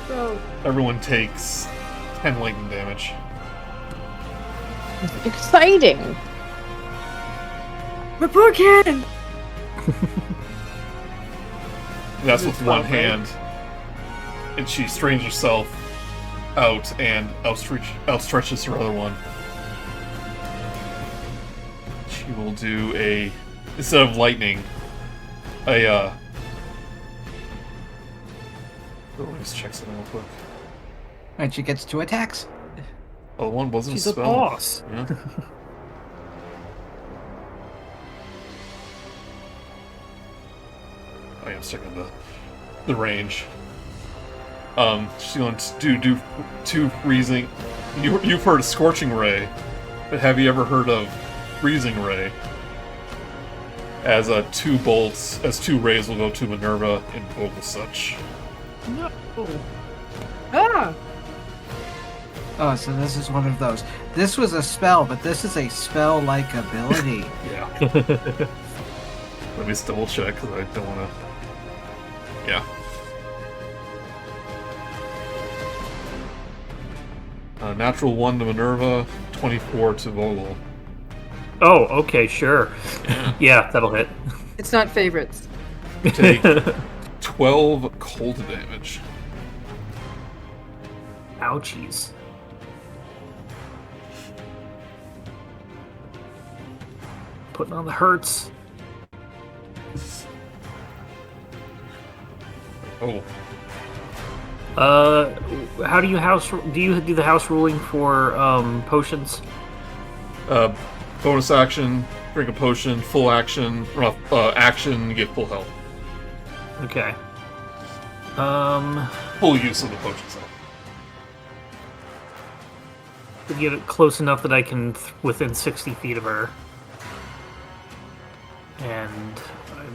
Bro. Everyone takes 10 lightning damage. Exciting. Report cannon! That's with one hand. And she strains herself out and outstretches her other one. She will do instead of lightning, let me just check something real quick. And she gets 2 attacks. Oh, one wasn't She's a a spell. boss. Yeah. chance checking the range. She's going to do 2 freezing. You've heard of Scorching Ray, but have you ever heard of Freezing Ray? As 2 bolts, as 2 rays will go to Minerva and Vogelsuch. No. Ah! Oh, so this is one of those. This was a spell, but this is a spell-like ability. Yeah. Let me just double check because I don't want to. Yeah. Natural 1 to Minerva, 24 to Vogel. Oh, okay, sure. Yeah, that'll hit. It's not favorites. Take 12 cold damage. Ouchies. Putting on the hurts. Oh. How do you do the house ruling for potions? Bonus action, drink a potion, full action, action, get full health. Okay. Full use of the potion cell. To get it close enough that I can within 60 feet of her. And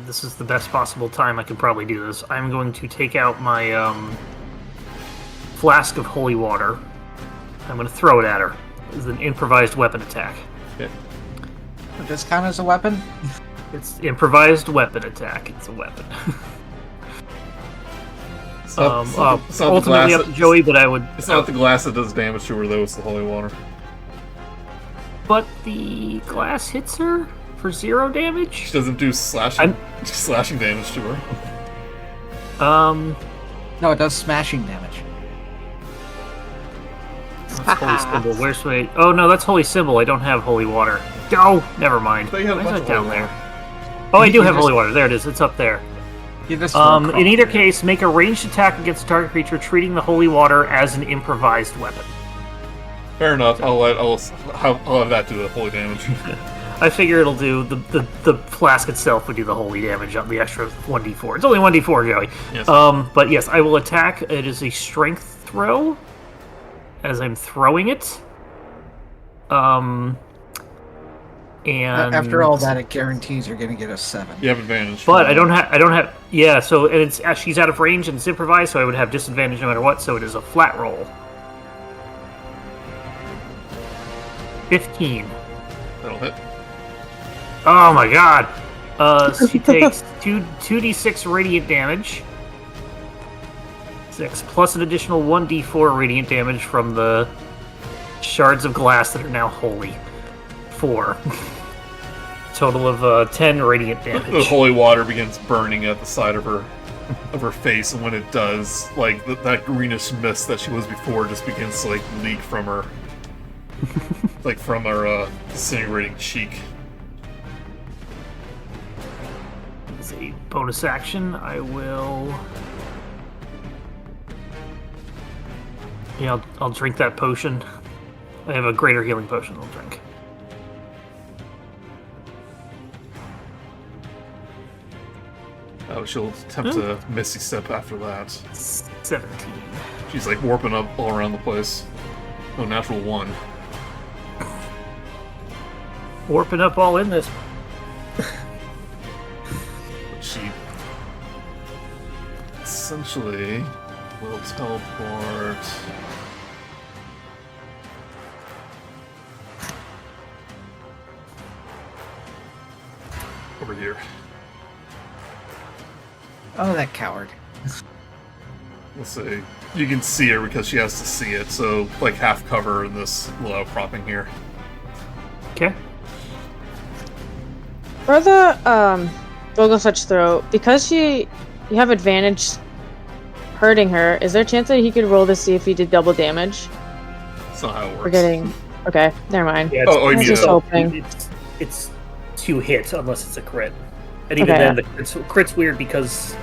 this is the best possible time I can probably do this. I'm going to take out my flask of holy water. I'm going to throw it at her. It's an improvised weapon attack. Okay. Would this count as a weapon? It's improvised weapon attack. It's a weapon. It's not the ultimately glass up to Joey, but I would... It's not the glass that does damage to her, though. It's the holy water. But the glass hits her for 0 damage? She doesn't do slashing damage to her. No, it does smashing damage. That's holy symbol. Where's my... Oh, no, that's holy symbol. I don't have holy water. Oh, never mind. They had a Why bunch is of that down holy there? water. Oh, I do You have just- holy water. There it is. It's up there. You just In either case, make a ranged attack against a target creature, treating the holy water as an improvised weapon. Fair enough. I'll have that do the holy damage. I figure it'll do the flask itself would do the holy damage on the extra 1d4. It's only 1d4, Joey. Yes. But yes, I will attack. It is a strength throw as I'm throwing it. And after all that, it guarantees you're going to get a 7. You have advantage. But I don't have. Yeah, so and it's she's out of range and it's improvised, so I would have disadvantage no matter what. So it is a flat roll. 15. That'll hit. Oh my god. She takes 2d6 radiant damage. 6 plus an additional 1d4 radiant damage from the shards of glass that are now holy. 4. Total of 10 radiant The damage. holy water begins burning at the side of her face, and when it does, like that greenish mist that she was before just begins to like leak from her, like from her disintegrating cheek. As a bonus action, I will. Yeah, I'll drink that potion. I have a greater healing potion I'll drink. Oh, she'll attempt to Misty Step after that. 17. She's like warping up all around the place. Oh, natural 1. Warping up all in this. She essentially will teleport. Over here. Oh, that coward. Let's see. You can see her because she has to see it, so like half cover in this little outcropping here. Okay. For the Vogelsuch throw, because you have advantage hurting her, is there a chance that he could roll to see if he did double damage? That's not how it works. We're getting okay. Never mind. Yeah, Oh, you I was mean just hoping. It's 2 hits unless it's a crit. And even Okay. then, the crit's weird because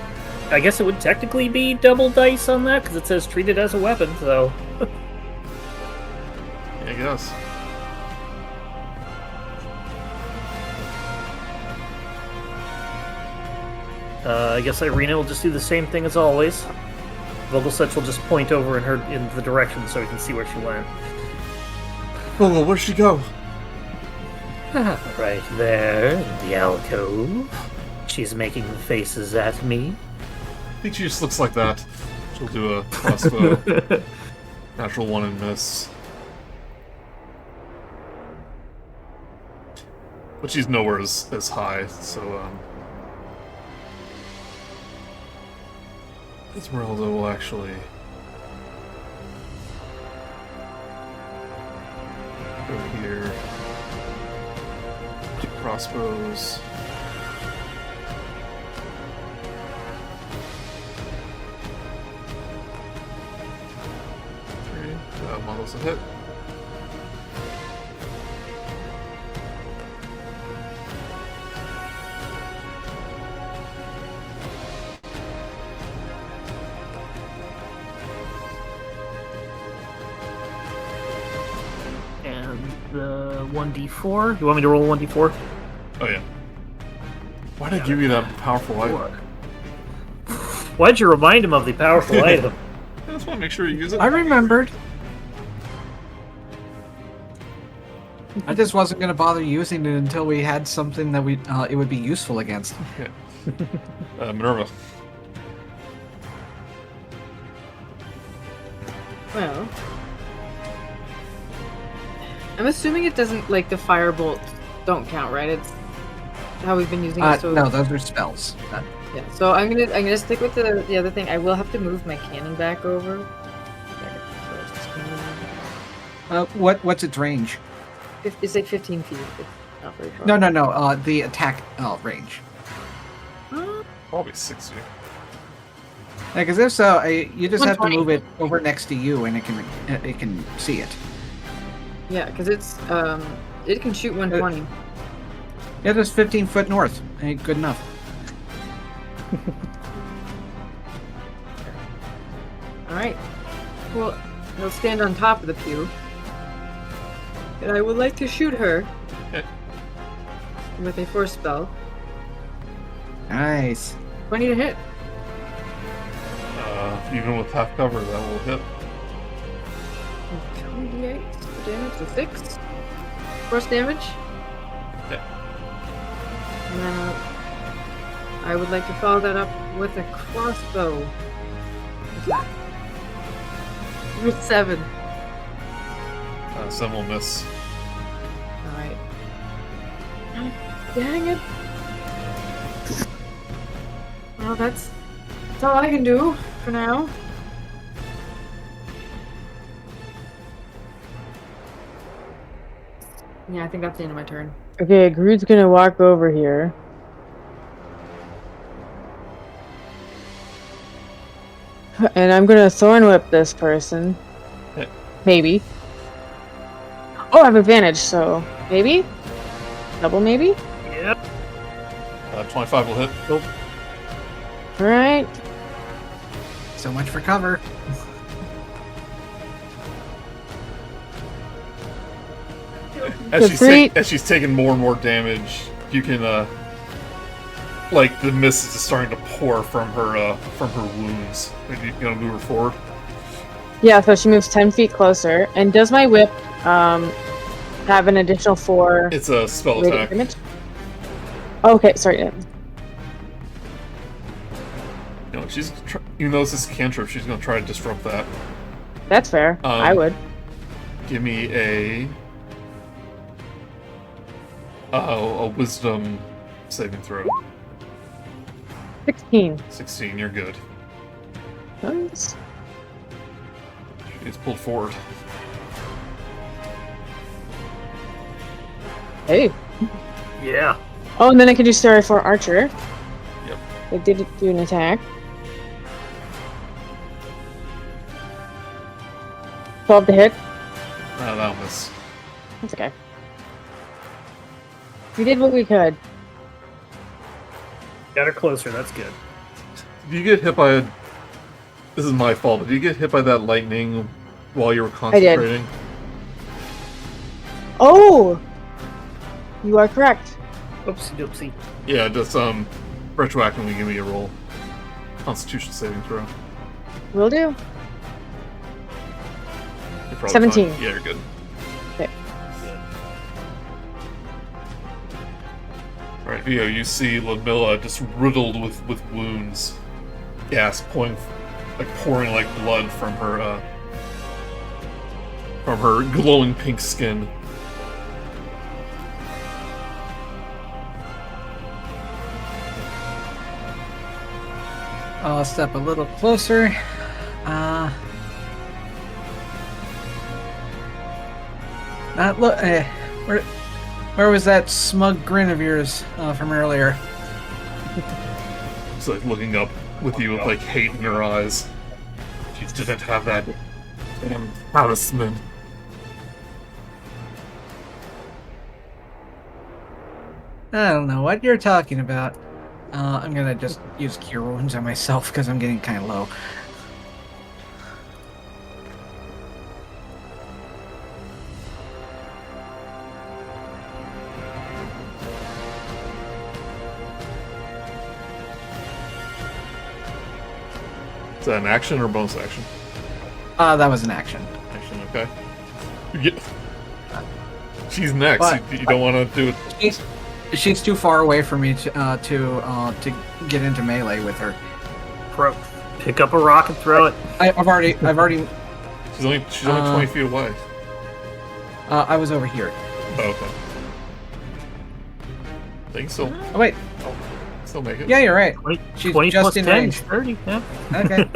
I guess it would technically be double dice on that because it says treat it as a weapon, so. I guess. I guess Irina will just do the same thing as always. Vogelsuch will just point over in the direction so we can see where she went. Vogel, where'd she go? Right there, in the alcove. She's making faces at me. I think she just looks like that. She'll do a crossbow. Natural 1 and miss. But she's nowhere as high, so Esmeralda will actually go here. 2 crossbows. Model's a hit. And the 1d4. You want me to roll 1d4? Oh yeah. Why'd I give you that powerful item? Why'd you remind him of the powerful item? I just want to make sure you use it. I remembered. I just wasn't going to bother using it until we had something that it would be useful against. Minerva. Well, I'm assuming it doesn't, like, the firebolt don't count, right? It's how we've been using it. So No, those are spells. yeah. So I'm gonna stick with the other thing. I will have to move my cannon back over. So it's just gonna- What's its range? It's like 15 feet. It's not very far. No. The attack range. Probably 60. Yeah, because if so, you just have to 120. move it over next to you, and it can see it. Yeah, because it's it can shoot 120. Yeah, just 15 foot north. Ain't good enough. All right. Well, I'll stand on top of the pew, and I would like to shoot her Okay. with a force spell. Nice. 20 to hit. Even with half cover, that will hit. 28 damage to 6. Force damage. Yeah. And then I would like to follow that up with a crossbow. With 7. 7 will miss. Alright. Dang it. Well, that's all I can do for now. Yeah, I think that's the end of my turn. Okay, Grude's gonna walk over here. And I'm gonna thorn whip this person. Yeah. Maybe. Oh, I have advantage, so maybe? Double maybe? Yep. 25 will hit. Nope. Alright. So much for cover. As she's taking more and more damage, you can like the mist is just starting to pour from her wounds. Are you gonna move her forward? Yeah, so she moves 10 feet closer. And does my whip have an additional 4 It's a spell radiant attack. damage? Okay, sorry. Yeah. You know, even though this is cantrip, she's gonna try to disrupt that. That's fair. I would. Give me a wisdom saving throw. 16. 16, you're good. Nice. She gets pulled forward. Hey. Yeah. Oh, and then I can do Story for Archer. Yep. I did do an attack. 12 to hit. That'll miss. That's okay. We did what we could. Got her closer, that's good. Did you get hit by a... This is my fault, but did you get hit by that lightning while you were concentrating? Oh! You are correct. Oopsie doopsie. Yeah, just retroactively give me a roll. Constitution saving throw. Will do. You're probably 17. fine. Yeah, you're good. Okay. Alright, Vio, you see Ludmilla just riddled with wounds. Gas pouring like blood from her glowing pink skin. I'll step a little closer. Where was that smug grin of yours from earlier? She's like looking up with you with like hate in her eyes. She didn't have that damn talisman. I don't know what you're talking about. I'm gonna just use Cure Wounds on myself because I'm getting kind of low. Is that an action or bonus action? That was an action. Action, okay. She's next. But- You don't want to do it. She's too far away for me to get into melee with her. Pick up a rock and throw it. I've already. She's only 20 feet away. I was over here. Oh, okay. I think so. Oh wait. Still make it. Yeah, you're right. 20, She's 20 just plus in 10 range. is 30. Yeah. Okay.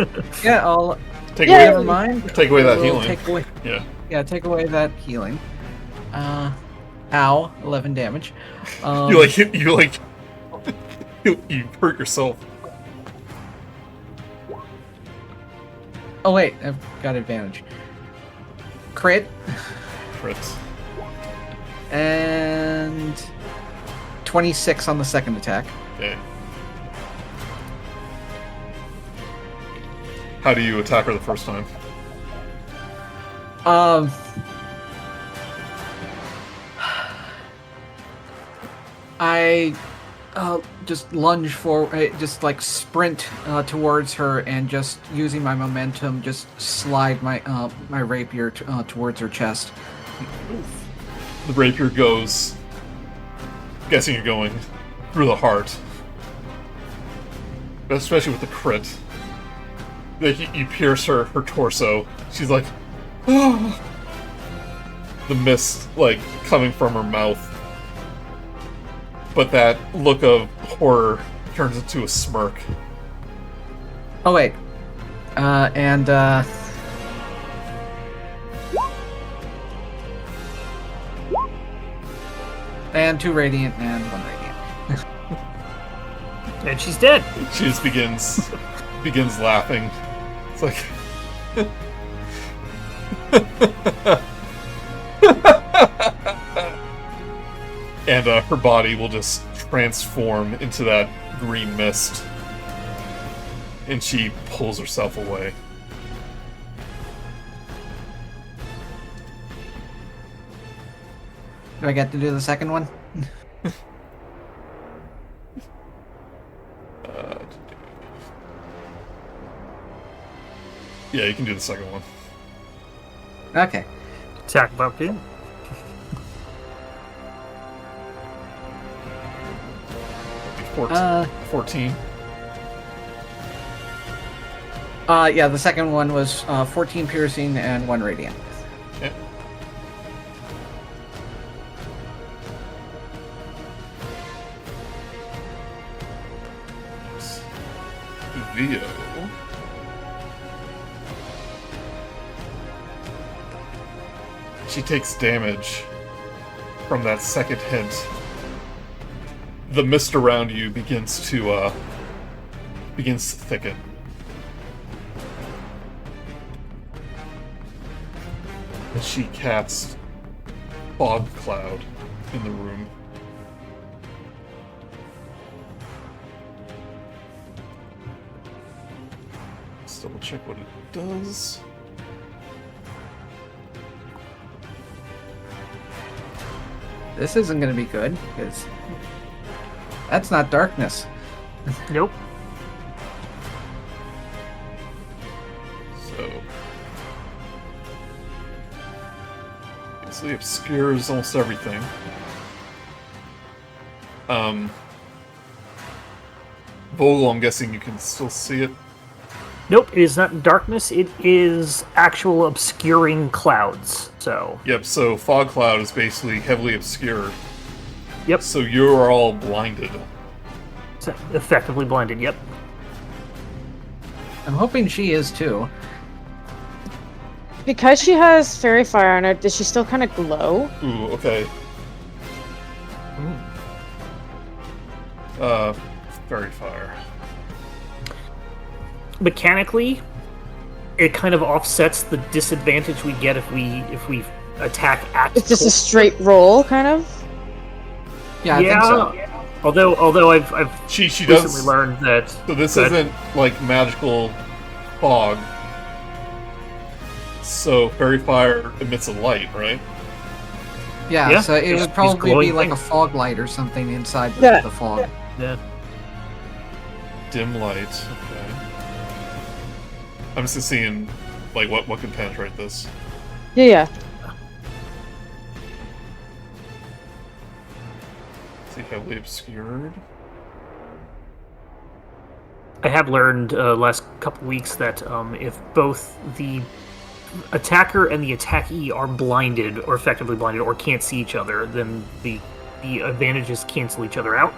Yeah, I'll. Take Yeah. away. Never mind. Take away that We'll healing. Take away. Yeah. Yeah, take away that healing. Ow, 11 damage. You you hurt yourself. Oh wait, I've got advantage. Crit Crits. and 26 on the second attack. Okay. How do you attack her the first time? I just lunge forward, just like sprint towards her, and just using my momentum, just slide my my rapier towards her chest. The rapier goes. Guessing you're going through the heart, but especially with the crit. Like you pierce her torso. She's like, oh. The mist like coming from her mouth. But that look of horror turns into a smirk. Oh wait, and two radiant and one radiant. And she's dead. She just begins laughing. It's like and her body will just transform into that green mist. And she pulls herself away. Do I get to do the second one? Yeah, you can do the second one. Okay. Attack pumpkin. That'd be 14. Yeah, the second one was 14 piercing and 1 radiant. Okay. Vio. She takes damage from that second hint. The mist around you begins to thicken. And she casts fog cloud in the room. Let's double check what it does. This isn't going to be good, because that's not darkness. Nope. So basically obscures almost everything. Vogel, I'm guessing you can still see it. Nope, it is not darkness, it is actual obscuring clouds, so... Yep, so fog cloud is basically heavily obscured. Yep. So you're all blinded. So effectively blinded, yep. I'm hoping she is too. Because she has fairy fire on her, does she still kind of glow? Ooh, okay. Fairy fire. Mechanically, it kind of offsets the disadvantage we get if we attack at... It's just a straight roll, kind of? Yeah, I think so. Although I've She recently does learned that... So this isn't like magical fog. So fairy fire emits a light, right? Yeah, so it These would probably be glowing like a things. fog light or something inside Yeah. the fog. Yeah. Dim light. Okay. I'm just seeing like what can penetrate this. Yeah. See, heavily obscured. I have learned last couple weeks that if both the attacker and the attackee are blinded, or effectively blinded, or can't see each other, then the advantages cancel each other out,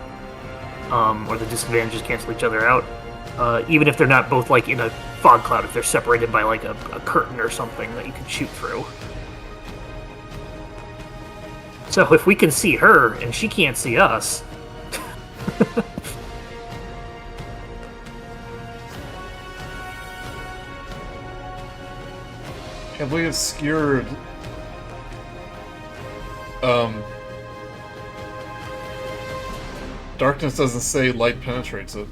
or the disadvantages cancel each other out. Even if they're not both like in a fog cloud, if they're separated by like a curtain or something that you can shoot through. So if we can see her and she can't see us. Heavily obscured. Darkness doesn't say light penetrates it.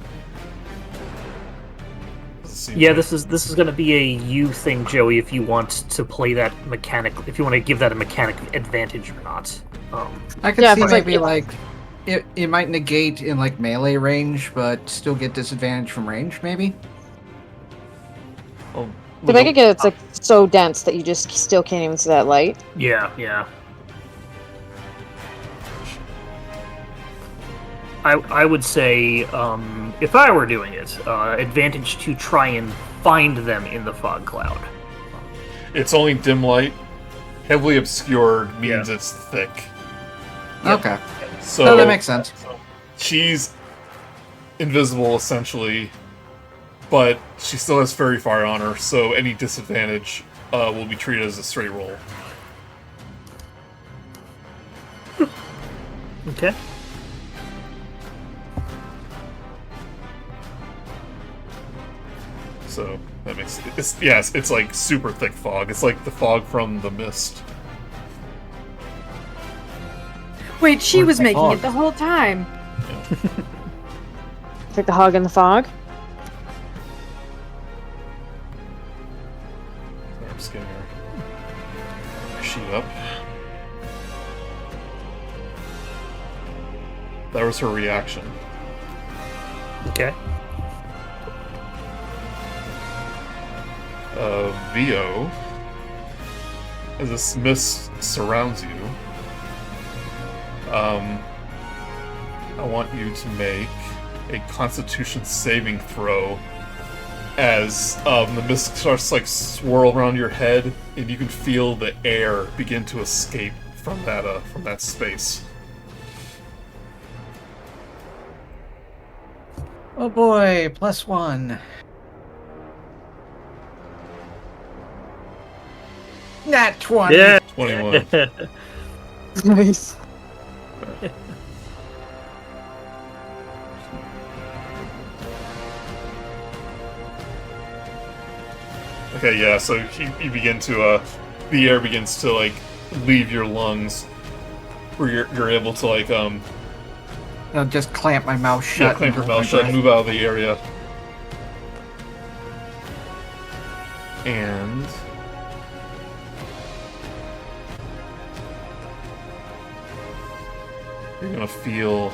Doesn't seem Yeah, like- this is going to be a you thing, Joey. If you want to play that mechanic, if you want to give that a mechanic advantage or not. I could Yeah, see if it's maybe like- it might negate in like melee range, but still get disadvantage from range, maybe. Oh, To make it get it's like so dense that you just still can't even see that light. Yeah. I would say, if I were doing it, advantage to try and find them in the fog cloud. it's only dim light. Heavily obscured means Yeah. it's thick. Okay. So No, that makes sense. she's invisible essentially, but she still has fairy fire on her, so any disadvantage will be treated as a straight roll. Okay. So that makes it's like super thick fog. It's like the fog from the mist. Wait, she Or was the making fog. it the whole time. It's like the hog in the fog. I'm just getting her sheet up. That was her reaction. Okay. VO, as this mist surrounds you, I want you to make a Constitution saving throw as the mist starts to, like, swirl around your head, and you can feel the air begin to escape from that space. Oh boy, +1. Nat 20. Yeah. 21. Nice. Okay, yeah, so you begin to, the air begins to, like, leave your lungs, where you're able to, like, I'll just clamp my mouth shut. yeah, clamp your and hold mouth my shut, breath. move out of the area. And you're gonna feel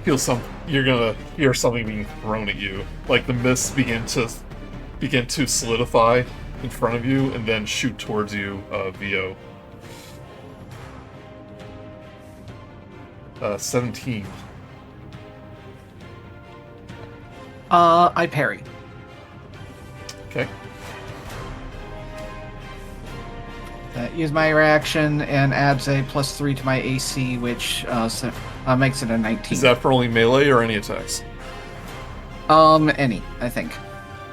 You're gonna hear something being thrown at you. Like the mists begin to solidify in front of you and then shoot towards you, VO. 17. I parry. Okay. Use my reaction and adds a +3 to my AC, which makes it a 19. Is that for only melee or any attacks? Any, I think.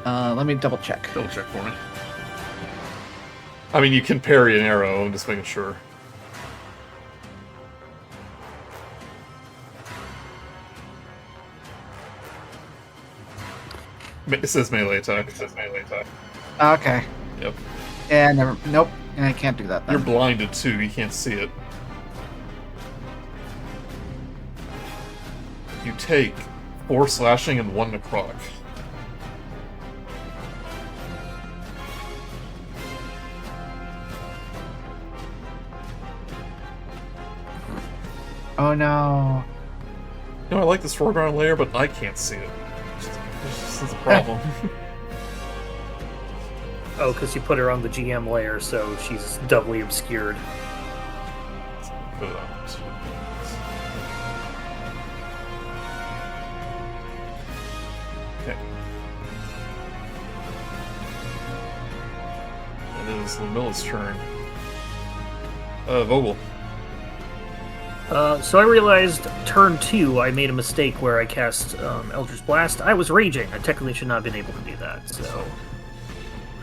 Let me double check. Double check for me. I mean, you can parry an arrow, I'm just making sure. It says melee attack. Okay. Yep. And nope, and I can't do that then. You're blinded too, you can't see it. You take 4 slashing and 1 necrotic. Oh no. You know, I like this foreground layer, but I can't see it. This is a problem. Oh, because you put her on the GM layer, so she's doubly obscured. Put it on. Okay. It is Ludmilla's turn. Vogel. So I realized turn 2 I made a mistake where I cast Eldritch Blast. I was raging. I technically should not have been able to do that, so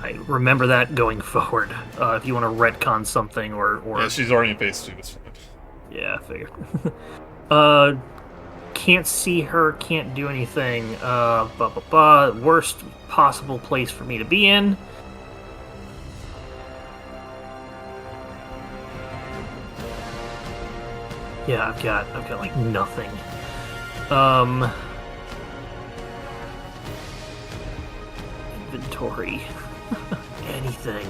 I remember that going forward. If you want to retcon something or... Yeah, she's already in phase 2, it's fine. Yeah, I figured. Can't see her, can't do anything. Worst possible place for me to be in. Yeah, I've got like nothing. Inventory. Anything.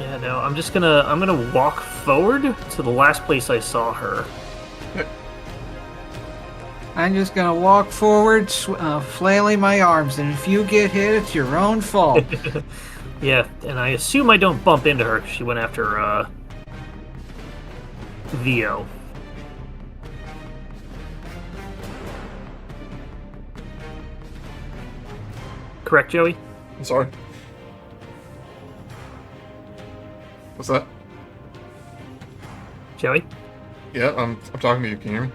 Yeah, no, I'm gonna walk forward to the last place I saw her. I'm just gonna walk forward, flailing my arms, and if you get hit, it's your own fault. Yeah, and I assume I don't bump into her. She went after VO. Correct, Joey? I'm sorry. What's that? Joey? Yeah, I'm talking to you. Can you hear me?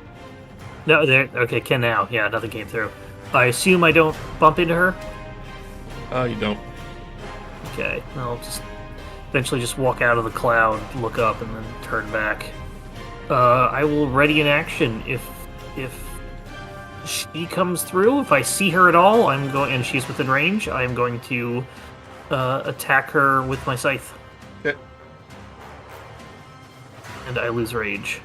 No, there. Okay, can now. Yeah, nothing came through. I assume I don't bump into her. You don't. Okay, I'll just eventually just walk out of the cloud, look up, and then turn back. I will ready an action if she comes through. If I see her at all, and she's within range, I'm going to attack her with my scythe. Okay. And I lose rage.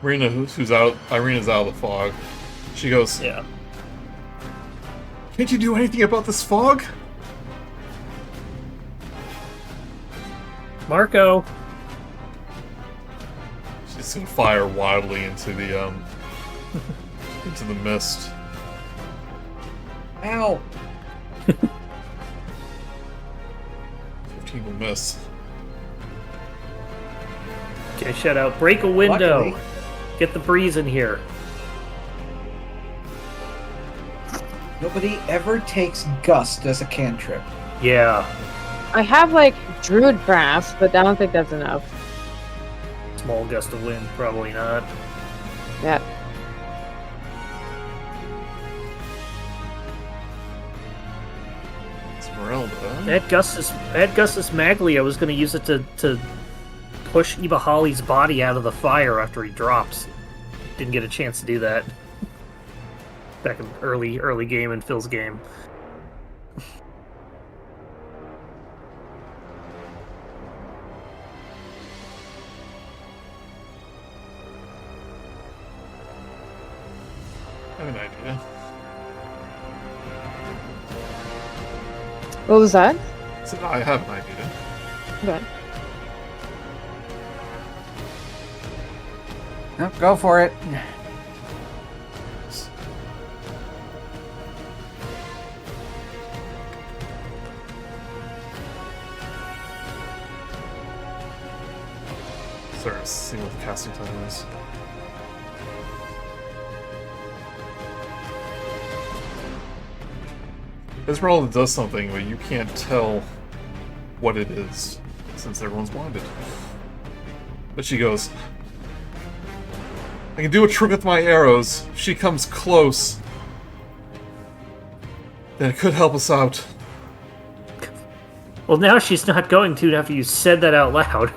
Irena's out of the fog. She goes, Yeah. Can't you do anything about this fog? Marco! She's gonna fire wildly into the into the mist. Ow! 15 will miss. Okay, shout out. Break a window! Luckily. Get the breeze in here. Nobody ever takes Gust as a cantrip. Yeah. I have like Druid Craft, but I don't think that's enough. Small gust of wind, probably not. Yeah. Esmeralda. That Gustus Magli, I was going to use it to push Ibahali's body out of the fire after he drops. Didn't get a chance to do that. Back in early game in Phil's game. I have an idea. What was that? So I have an idea. Okay. Yep, go for it. Sorry, let's see what the casting time is. Esmeralda does something, but you can't tell what it is, since everyone's blinded. But she goes, I can do a trick with my arrows. If she comes close, then it could help us out. Well, now she's not going to after you said that out loud.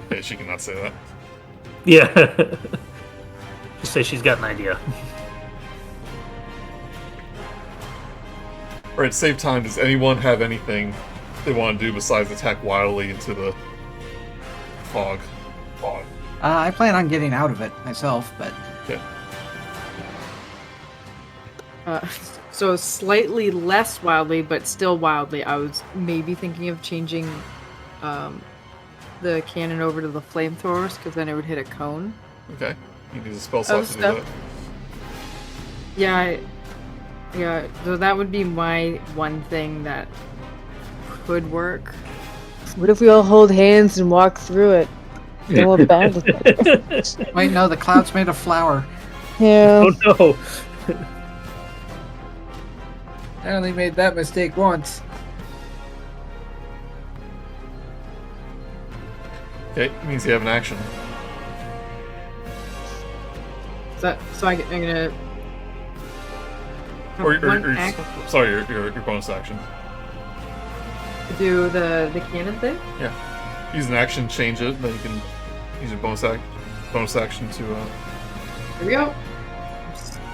Hey, she cannot say that. Yeah. Just say she's got an idea. Alright, save time. Does anyone have anything they want to do besides attack wildly into the fog? I plan on getting out of it myself, but Okay. So slightly less wildly, but still wildly. I was maybe thinking of changing the cannon over to the flamethrowers, because then it would hit a cone. Okay. You use a spell slot to do Steph. that. Yeah, so that would be my one thing that could work. What if we all hold hands and walk through it? Then we'll battle it. wait, no, the cloud's made of flour. Yeah. Oh no! I only made that mistake once. Okay, it means you have an action. So I'm gonna. Or one act sorry, your bonus action. to do the cannon thing. Yeah. Use an action, change it, then you can use your bonus action to Here we go.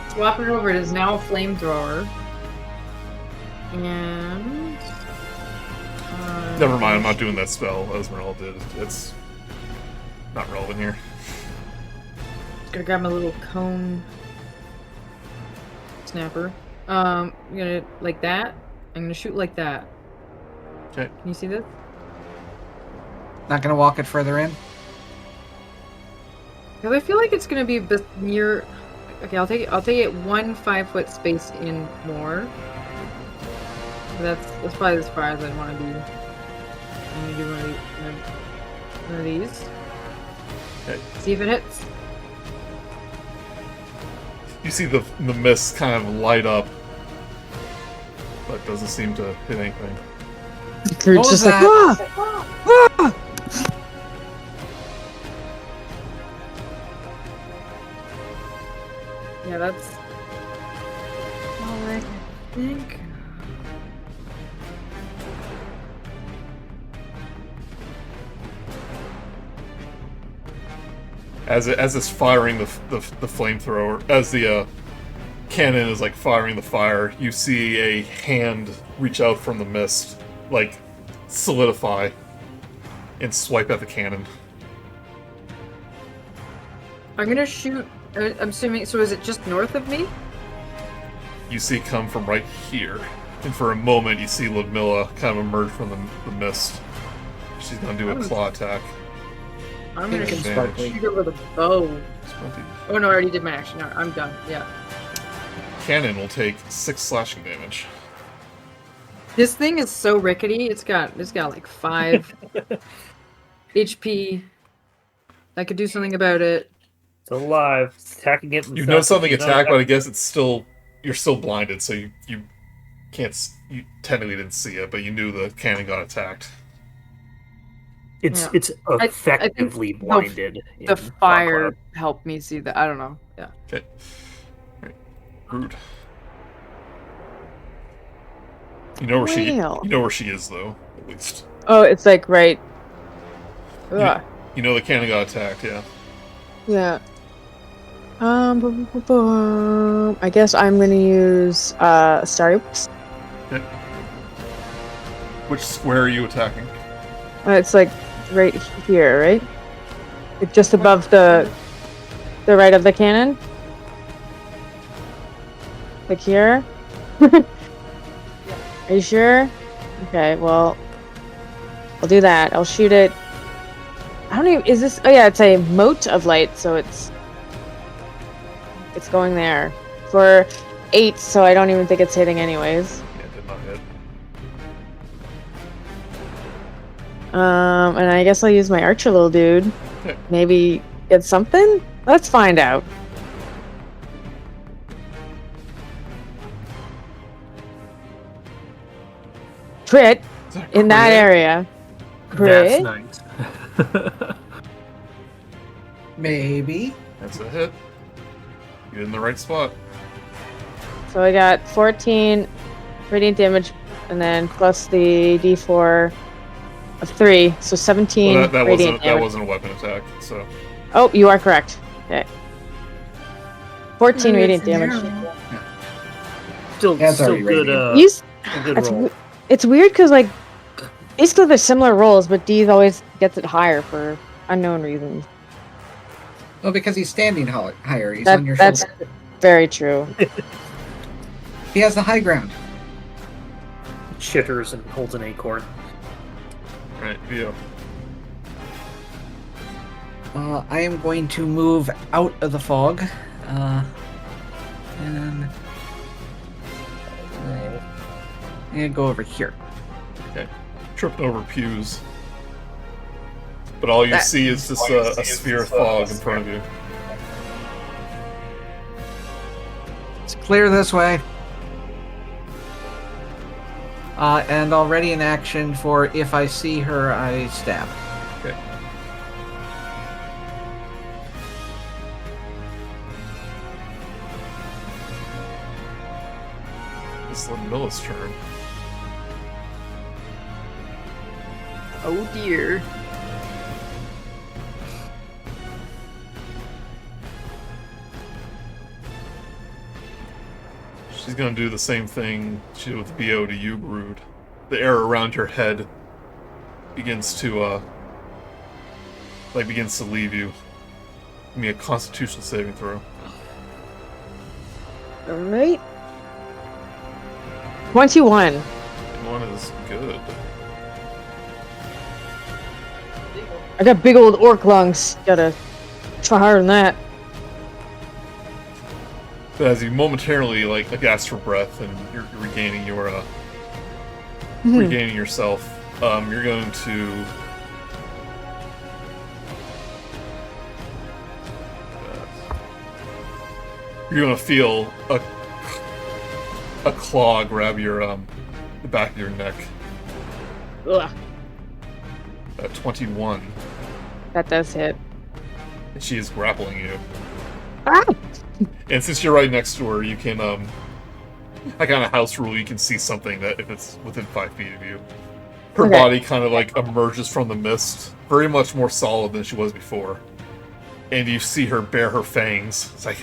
Swapping it over. It is now a flamethrower. And never mind, I'm not doing that spell Esmeralda did. It's not relevant here. Just gonna grab my little cone snapper. I'm gonna like that. I'm gonna shoot like that. Okay. Can you see this? Not gonna walk it further in. Because I feel like it's gonna be near. Okay, I'll take it 1 5-foot space in more. That's probably as far as I want to be. I'm gonna do one of these. Okay. See if it hits. You see the mist kind of light up, but doesn't seem to hit anything. Grude's What was just like, that? ah! Yeah, that's all I think. As it's firing the flamethrower, as the cannon is like firing the fire, you see a hand reach out from the mist, like solidify, and swipe at the cannon. I'm gonna shoot. I'm assuming. So is it just north of me? You see it come from right here, and for a moment you see Ludmilla kind of emerge from the mist. She's gonna do a claw attack. I'm gonna Take shoot advantage. over the bow. It's going to be- Oh no, I already did my action. No, I'm done. Yeah. Cannon will take 6 slashing damage. This thing is so rickety. It's got like 5 HP. I could do something about it. It's alive. It's attacking it. You know something attack, but I guess you're still blinded, so you can't. You technically didn't see it, but you knew the cannon got attacked. It's I effectively think blinded. The in fire Warlock. helped me see that. I don't know. Yeah. Okay. Right. Grude. You know where she is though, at least. Oh, it's like right. Ugh. You know the cannon got attacked, yeah. Yeah. I guess I'm gonna use Starry. Okay. Which square are you attacking? It's like right here, right? Like just above the right of the cannon. Like here. Are you sure? Okay, well, I'll do that. I'll shoot it. I don't even. Is this? Oh yeah, it's a mote of light, so it's going there for 8. So I don't even think it's hitting anyways. Yeah, it did not hit. And I guess I'll use my archer little dude. Okay. Maybe get something. Let's find out. Crit Is that in that crit? area. That's Crit. nice. Maybe. That's a hit. You're in the right spot. So I got 14 radiant damage, and then plus the d4 of 3, so 17 Well, that radiant wasn't damage. a weapon attack. So Oh, you are correct. Okay. 14 radiant damage. Still, That's still already good. radiant. Use. Good It's, roll. it's weird because like basically they're similar rolls, but Deez always gets it higher for unknown reasons. Well, because he's standing higher. He's on your That's shoulder. very true. He has the high ground. Chitters and holds an acorn. right, yeah. I am going to move out of the fog. And go over here. Okay. Tripping over pews. But all you That- see is just a sphere of fog in front of you. It's clear this way. And already in action for if I see her, I stab. Okay. It's Ludmilla's turn. Oh dear. She's gonna do the same thing she did with BO to you, Grude. The air around your head begins to begins to leave you. Give me a Constitution saving throw. Alright. 21. One is good. I got big old orc lungs. Gotta try harder than that. But as you momentarily gasp for breath and you're regaining your regaining yourself, you're going to feel a claw grab your the back of your neck. Ugh, 21, that does hit. and she is grappling you. Ah! And since you're right next to her, you can I kind of house rule. You can see something that if it's within 5 feet of you. Her Okay. body kind of emerges from the mist, very much more solid than she was before. And you see her bare her fangs. It's like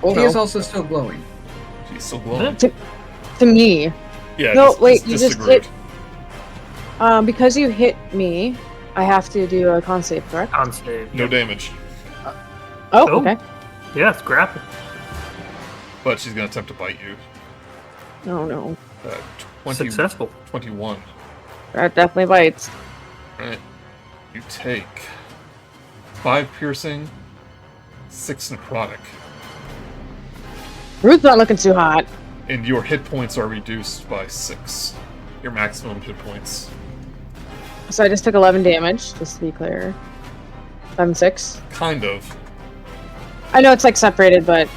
He no. is also still glowing. she's still glowing. To me. Yeah. No, just, wait, you just disagreed. hit. Because you hit me, I have to do a con save, correct? Con save. No damage, Oh, Oh. okay. Yeah, it's grapple. but she's gonna attempt to bite you. No, no. 20, Successful. 21. That definitely bites. Right. You take 5 piercing, 6 necrotic, Ruth's not looking too hot. and your hit points are reduced by 6. Your maximum hit points. So I just took 11 damage, just to be clear. 7-6. Kind of. I know it's separated, but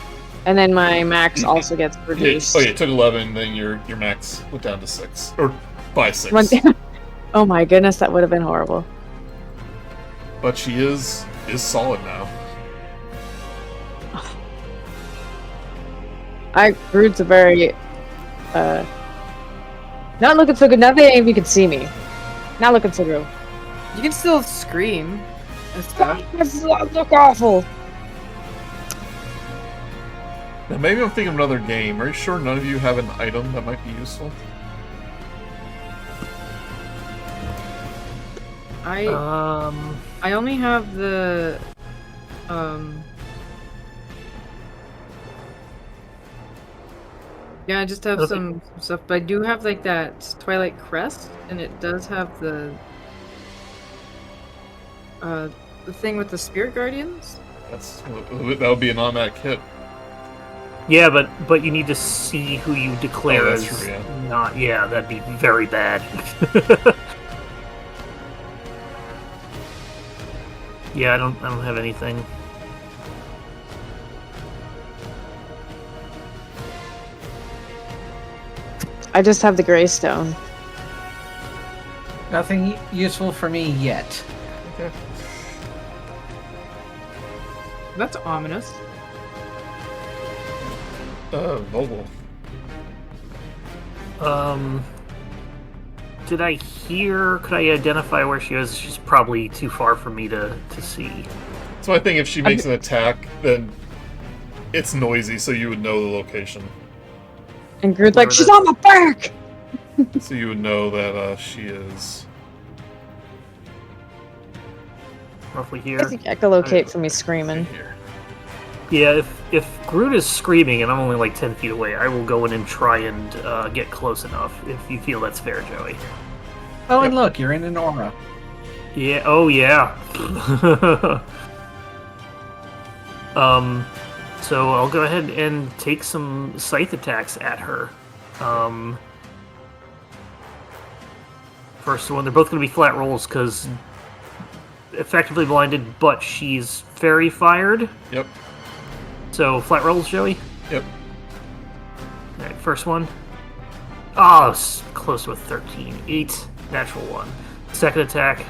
and then my max also gets reduced. Oh yeah, it took 11, then your max went down to 6. Or by 6. Oh my goodness, that would have been horrible. But she is solid now. Grude's a very not looking so good. Now they ain't even can see me. Not looking so good. You can still scream and stuff. That look awful. Now maybe I'm thinking of another game. Are you sure none of you have an item that might be useful? I Um, only have the Yeah, I just have Okay. some stuff, but I do have like that Twilight Crest, and it does have the thing with the Spirit Guardians. That would be an automatic hit. Yeah, but you need to see who you declare Oh, that's as true, yeah. not. Yeah, that'd be very bad. Yeah, I don't have anything. I just have the Greystone. Nothing useful for me yet. Okay. That's ominous. Vogel. Did I hear? Could I identify where she is? She's probably too far for me to see. So I think if she makes an attack, then it's noisy, so you would know the location. And Grude's like, Where she's that- on my back! So you would know that she is. Roughly I here. think echolocate for me screaming. Here. Yeah, if Grude is screaming and I'm only like 10 feet away, I will go in and try and get close enough. If you feel that's fair, Joey. Oh, and look, you're in an aura. Yeah. Oh yeah. So I'll go ahead and take some scythe attacks at her. First one, they're both going to be flat rolls because effectively blinded, but she's fairy fired. Yep. So flat rolls, Joey. Yep. All right, first one. Oh, close to a 13. 8, natural 1. Second attack.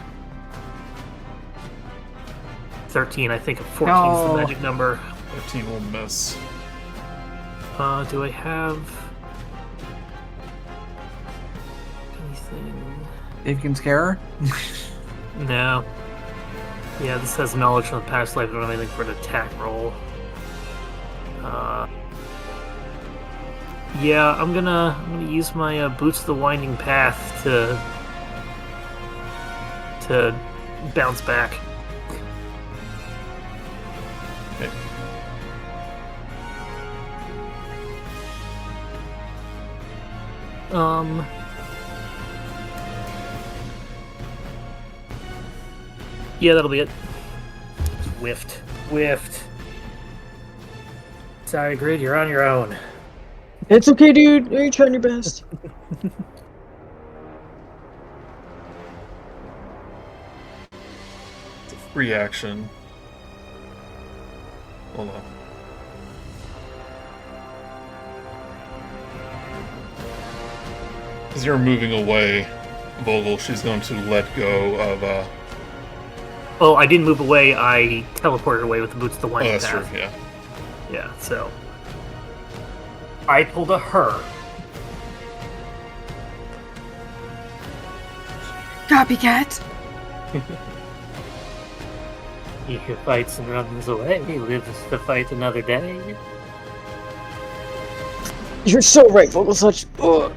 13, I think 14 is No. the magic number. 13 will miss. Do I have anything? If you can scare her. No. Yeah, this has knowledge from the past life. I don't have anything for an attack roll. Yeah, I'm gonna use my Boots of the Winding Path to bounce back. Okay. Yeah, that'll be it. Whiffed. Sorry, Grid, you're on your own. It's okay, dude. You're trying your best. It's a free action. Hold on. As you're moving away, Vogel, she's going to let go of. Oh, I didn't move away. I teleported away with the Boots of the Oh, Winding that's Path. true. Yeah. Yeah, so I pulled a her. Copycat. He who fights and runs away lives to fight another day. You're so right, Vogelsuch. Ugh.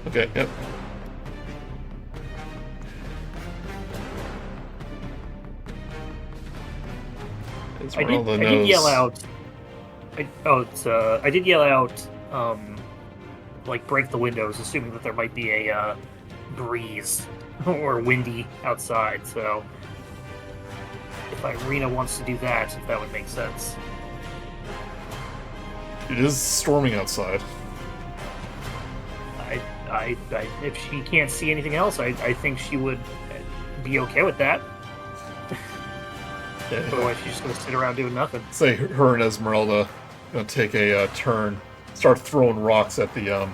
Okay. Yep. I did yell out. I did yell out. Like break the windows, assuming that there might be a breeze or windy outside. So, if Irina wants to do that, if that would make sense. It is storming outside. If she can't see anything else, I think she would be okay with that. Okay. Otherwise, she's just gonna sit around doing nothing. Say her and Esmeralda gonna take a turn, start throwing rocks at the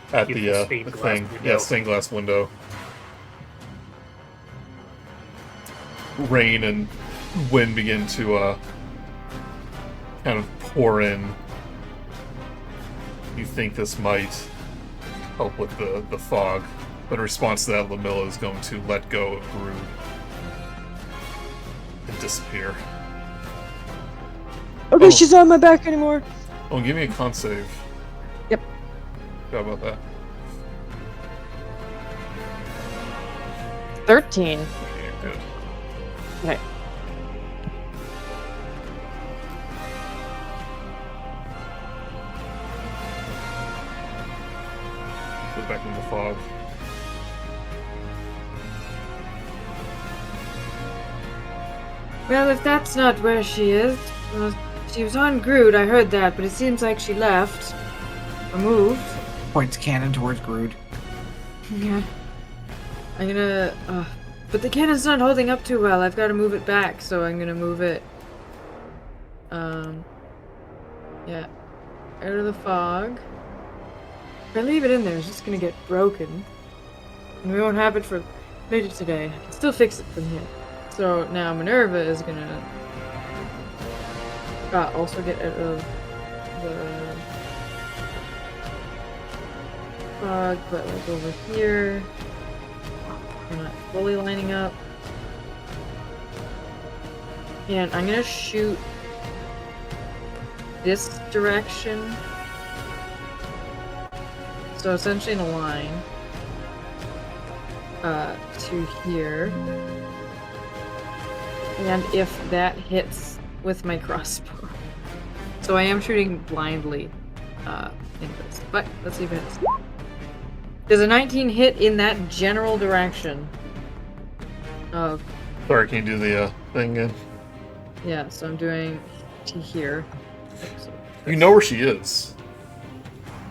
stained the glass thing. window. Yeah, stained glass window. Rain and wind begin to kind of pour in. You think this might help with the fog, but in response to that, Ludmilla is going to let go of Grude and disappear. Okay, Oh. she's not on my back anymore. Oh, give me a con save. Yep. Forgot about that. 13. Okay, good. Okay. the fog. Well, if that's not where she is, well, she was on Grude, I heard that, but it seems like she left. Or moved. Points cannon towards Grude. Yeah. I'm gonna... but the cannon's not holding up too well. I've got to move it back, so I'm gonna move it... Yeah. Out of the fog. If I leave it in there, it's just gonna get broken. And we won't have it for later today. I can still fix it from here. So now Minerva is gonna... also get out of the... fog, but like over here. We're not fully lining up. And I'm gonna shoot this direction. So essentially in a line. To here. And if that hits with my crossbow. So I am shooting blindly in this. But let's see if it hits. Does a 19 hit in that general direction? Oh. Sorry, can you do the thing again? Yeah, so I'm doing to here. So You know where she is.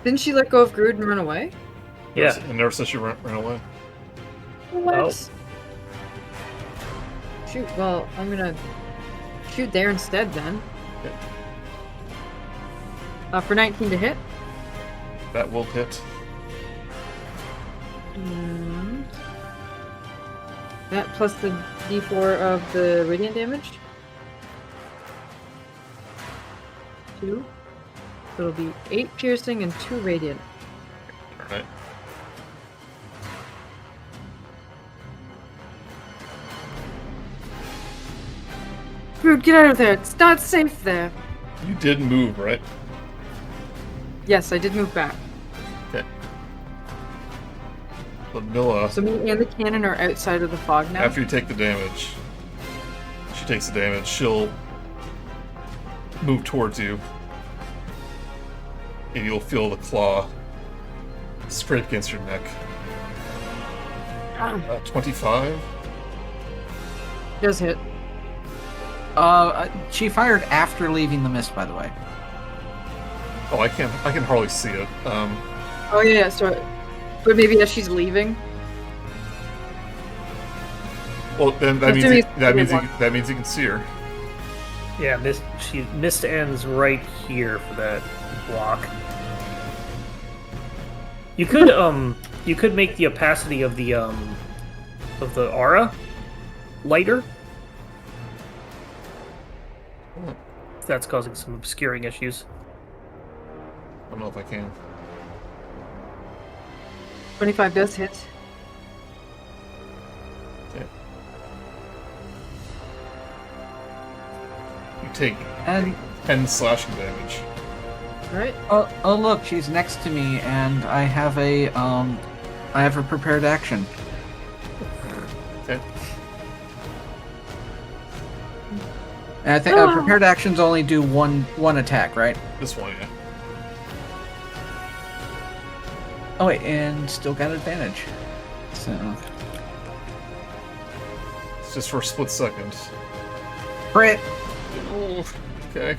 didn't she let go of Grude and run away? Yeah. And never said she ran away. What? Oh. Shoot, well, I'm gonna shoot there instead then. Okay. For 19 to hit. That will hit. And that plus the d4 of the radiant damage. 2. So it'll be 8 piercing and 2 radiant. Alright. Grude, get out of there! It's not safe there! You did move, right? Yes, I did move back. Okay. Ludmilla, So me and the cannon are outside of the fog now. after you take the damage, she takes the damage, she'll move towards you. And you'll feel the claw scrape against your neck. 25? Does hit. She fired after leaving the mist, by the way. Oh, I can hardly see it. Oh yeah, so but maybe as she's leaving. Well, then that Let's means do that means one. that means you can see her. Yeah, mist ends right here for that block. You could make the opacity of the aura lighter. If that's causing some obscuring issues. I don't know if I can. 25 does hit. Okay. You take And 10 slashing damage. Alright. oh look, she's next to me, and I have a prepared action. Okay. And I think prepared actions only do one attack, right? This one, yeah. Oh wait, and still got advantage. So It's just for a split second. crit. Oh, okay.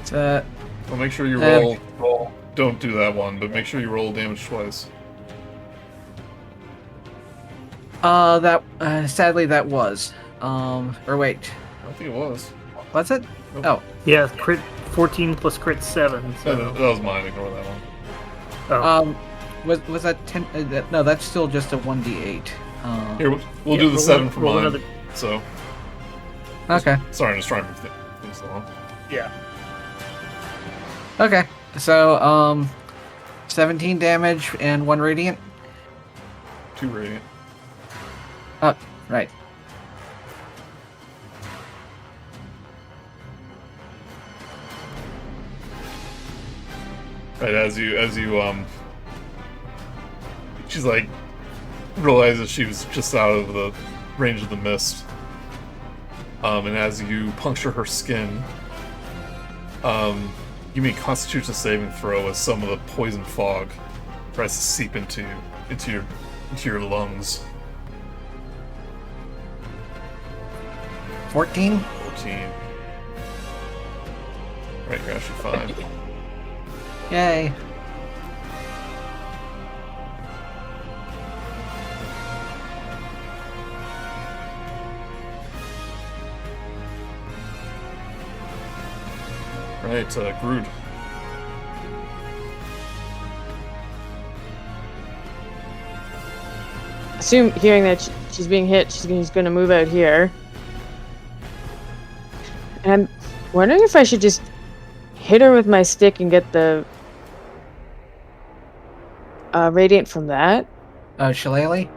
It's Well, make sure you roll. Don't do that one, but make sure you roll damage twice. sadly that was. Or wait, I don't think it was. what's it? Oh, Yeah, crit 14 plus crit 7. So. That was mine. Ignore that one. Oh. was that 10? No, that's still just a 1d8. Here, we'll Yeah, do the roll 7 for roll mine. another- So, Okay. sorry, I'm just trying to move things along. Yeah. Okay. So 17 damage and 1 radiant. 2 radiant. Oh, right. Right, as you she's like realizes she was just out of the range of the mist. And as you puncture her skin, you make Constitution saving throw as some of the poison fog tries to seep into your lungs. 14. 14. Right, you're actually fine. Yay. Right, Grude. Assume hearing that she's being hit, she's going to move out here. And I'm wondering if I should just hit her with my stick and get the radiant from that. Shillelagh?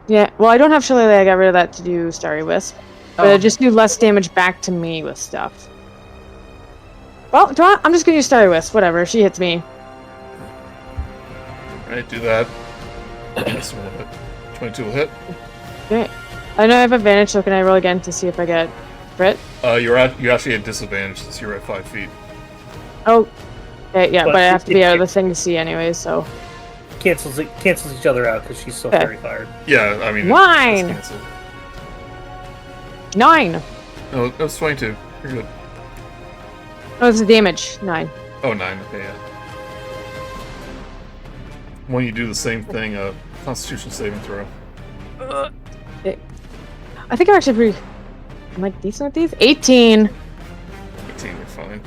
Yeah, well, I don't have Shillelagh. I got rid of that to do Starry Wisp. But I just do less damage back to me with stuff. Well, I'm just going to use Starry Wisp. Whatever, if she hits me. Right, do that. This one will hit. 22 will hit. Okay. I know I have advantage, so can I roll again to see if I get crit? You actually had disadvantage since you're at 5 feet. Oh, okay, yeah, But but I have to it- be out of it- the thing to see anyway, so... Cancels each other out because she's still Okay. very fired. Yeah, I mean... Nine! It's canceled. 9! No, it was 22. You're good. Oh, it's the damage. 9. Oh, 9. Okay, yeah. When you do the same thing, Constitution saving throw. I think I'm actually pretty... I'm like decent at these? 18! 18, you're fine.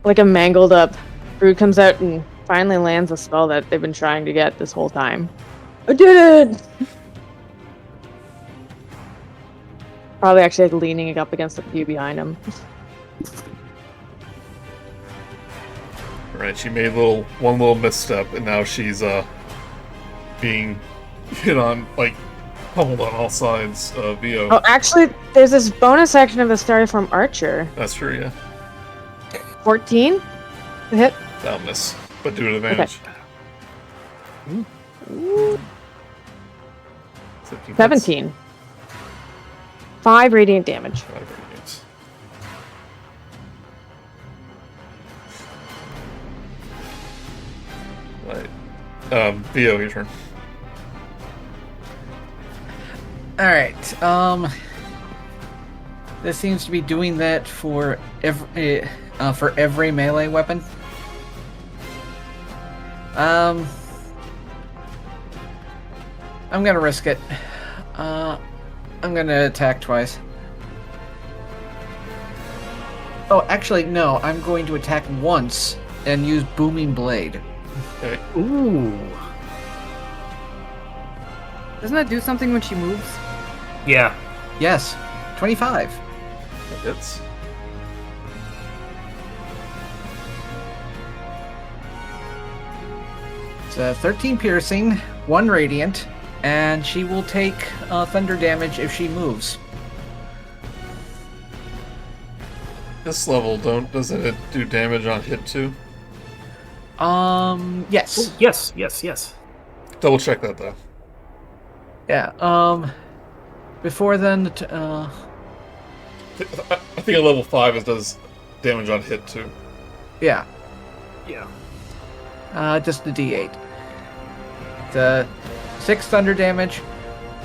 Like a mangled up Brood comes out and finally lands a spell that they've been trying to get this whole time. I did it! Probably actually like leaning up against the pew behind him. Right, she made one little misstep, and now she's being hit on, like, pummeled on all sides. VO. Oh, actually, there's this bonus action of the Starform Archer. That's true, yeah. 14? To hit? That'll miss, but do it advantage. 17. 5 radiant damage. 5 radiance. Right. VO, your turn. Alright, this seems to be doing that for every melee weapon. I'm gonna risk it. I'm gonna attack twice. Oh, actually, no, I'm going to attack once and use Booming Blade. Okay. Ooh. Doesn't that do something when she moves? Yeah. Yes, 25. That hits. It's 13 piercing, 1 radiant, and she will take thunder damage if she moves. This level, doesn't it do damage on hit too? Yes. Oh, yes. Double check that though. Yeah, before then, I think at level 5 it does damage on hit too. yeah, Yeah. just the D8. The 6 thunder damage,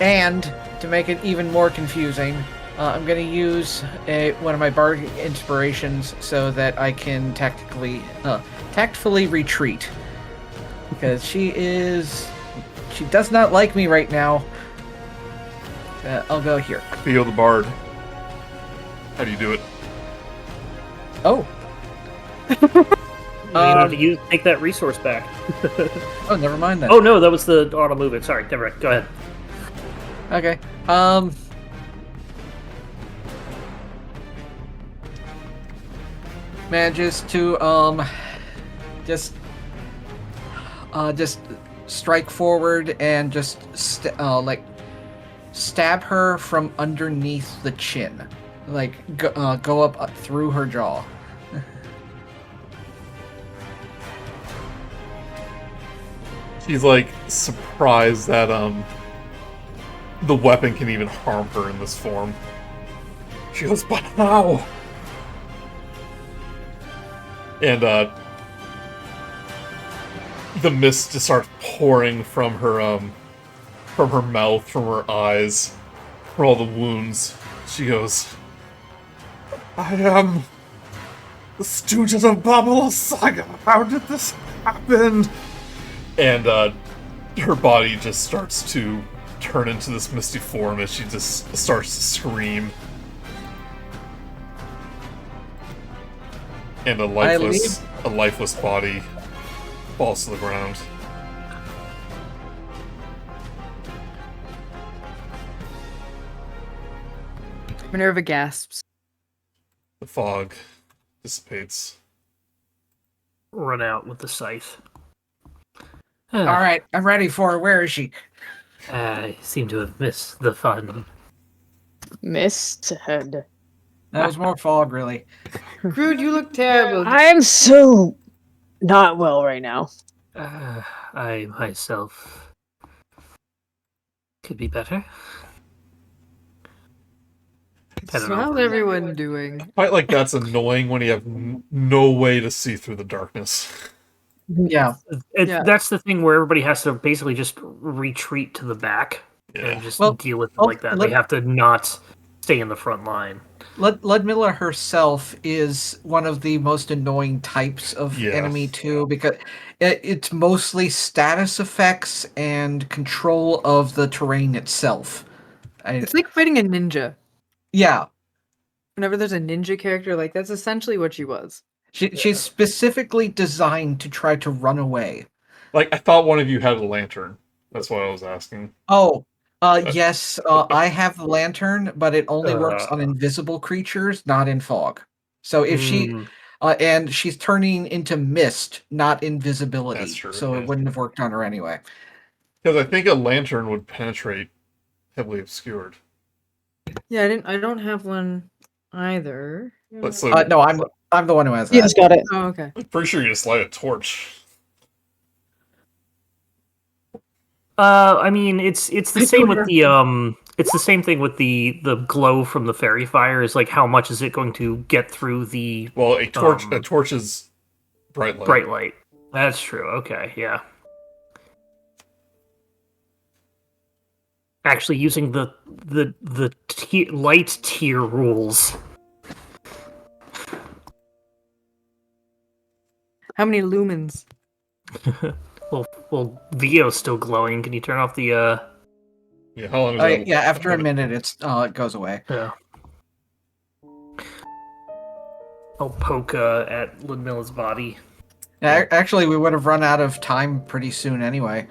and to make it even more confusing, I'm going to use one of my bard inspirations so that I can tactfully retreat. Because she does not like me right now. I'll go here. VO the Bard. How do you do it? Oh. You have to take that resource back. Oh, never mind then. Oh no, that was the auto movement. Sorry, never mind. Go ahead. Okay. Manages to just strike forward and just stab her from underneath the chin, like go up through her jaw. She's like surprised that the weapon can even harm her in this form. She goes, but how? And the mist just starts pouring from her mouth, from her eyes, from all the wounds. She goes, I am the student of Babylon Saga. How did this happen? And her body just starts to turn into this misty form as she just starts to scream. And a lifeless body falls to the ground. Minerva gasps. The fog dissipates. Run out with the scythe. All right, I'm ready for her. Where is she? I seem to have missed the fun. Missed head. That was more fog, really. Grude, you look terrible. I am so not well right now. I myself could be better. I don't know. How's everyone doing? Fight like that's annoying when you have no way to see through the darkness. Yeah. Yeah. That's the thing where everybody has to basically just retreat to the back and just deal with it like that. They have to not stay in the front line. Ludmilla herself is one of the most annoying types of enemy too, because it's mostly status effects and control of the terrain itself. It's like fighting a ninja. Yeah. Whenever there's a ninja character, like that's essentially what she was. She's specifically designed to try to run away. Like, I thought one of you had a lantern. That's why I was asking. Oh, yes, I have the lantern, but it only works on invisible creatures, not in fog. So if she... and she's turning into mist, not invisibility. That's true, so it wouldn't have worked on her anyway. Because I think a lantern would penetrate heavily obscured. Yeah, I don't have one either. But so, No, I'm the one who has that. You just got it. Oh, okay. I'm pretty sure you just light a torch. I mean, it's the same with the it's the same thing with the glow from the fairy fire. Is like how much is it going to get through the? Well, a torch is bright light. Bright light. That's true. Okay, yeah. Actually, using the light tier rules. How many lumens? Well, Vio's still glowing. Can you turn off the? Yeah, how long is that? Yeah, after a minute, it goes away. Yeah. I'll poke at Ludmilla's body. Yeah, actually, we would have run out of time pretty soon anyway.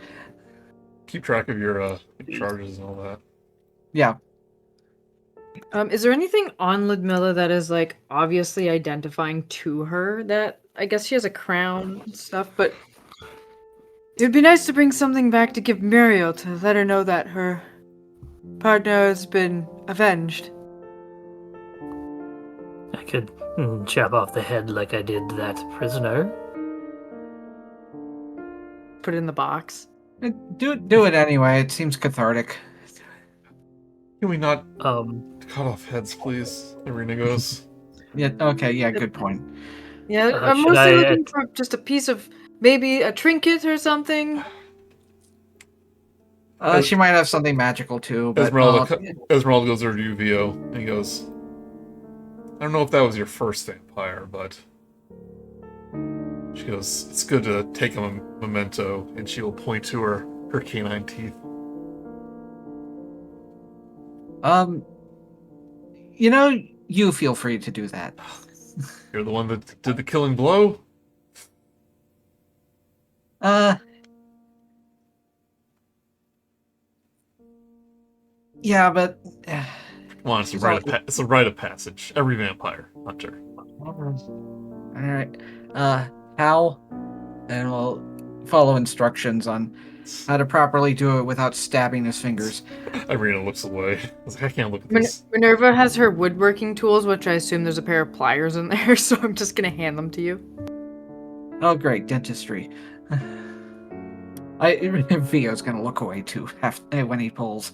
Keep track of your charges and all that. Yeah. Is there anything on Ludmilla that is like obviously identifying to her? That I guess she has a crown and stuff, but it would be nice to bring something back to give Muriel to let her know that her partner has been avenged. I could chop off the head like I did that prisoner. Put it in the box. Do it anyway. It seems cathartic. Can we not cut off heads, please? Arena goes. Yeah. Okay. Yeah. Good point. Yeah, I'm mostly looking for just a piece of maybe a trinket or something. She might have something magical too. But, Esmeralda goes over to Vio and he goes, I don't know if that was your first vampire, but she goes, it's good to take a memento, and she will point to her canine teeth. You feel free to do that. You're the one that did the killing blow? Yeah, but... Come on, it's a rite of passage. Every vampire hunter. Alright. How? And we'll follow instructions on how to properly do it without stabbing his fingers. Irina looks away. I was like, I can't look at this. Minerva has her woodworking tools, which I assume there's a pair of pliers in there, so I'm just gonna hand them to you. Oh, great. Dentistry. Vio's gonna look away too when he pulls.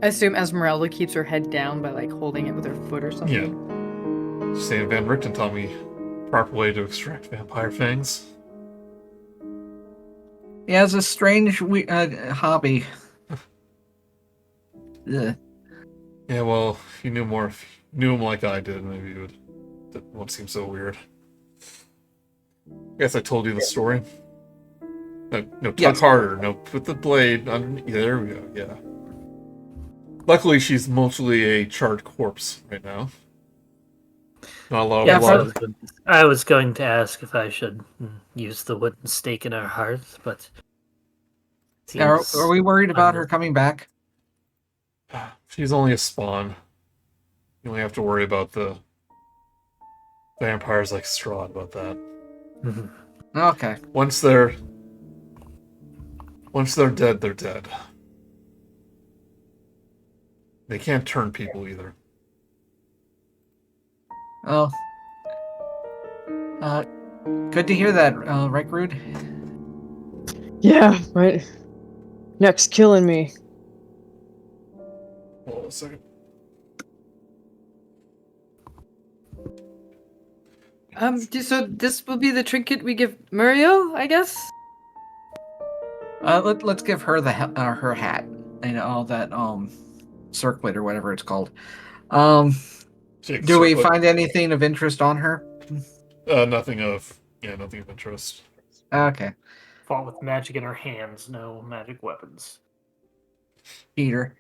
I assume Esmeralda keeps her head down by like holding it with her foot or something. Yeah. Saying Van Richten taught me proper way to extract vampire fangs. He has a strange hobby. Ugh. Yeah, well, if you knew him like I did, maybe it won't seem so weird. I guess I told you the story. No, tug Yes. harder. No, put the blade underneath. Yeah, there we go. Yeah. Luckily, she's mostly a charred corpse right now. Not a lot of Yeah, blood. I was going to ask if I should use the wooden stake in her heart, but Are seems we worried about her unnecessary. coming back? She's only a spawn. You only have to worry about the vampires like Strahd about that. Okay. Once they're dead, they're dead. They can't turn people either. Oh. Good to hear that, right, Grude? Yeah, right. Next, killing me. Hold on a second. So this will be the trinket we give Muriel, I guess. Let's give her her hat and all that circlet or whatever it's called. Take the Do we circlet. find anything of interest on her? Nothing of interest. Okay, Fought with magic in her hands, no magic weapons. Peter.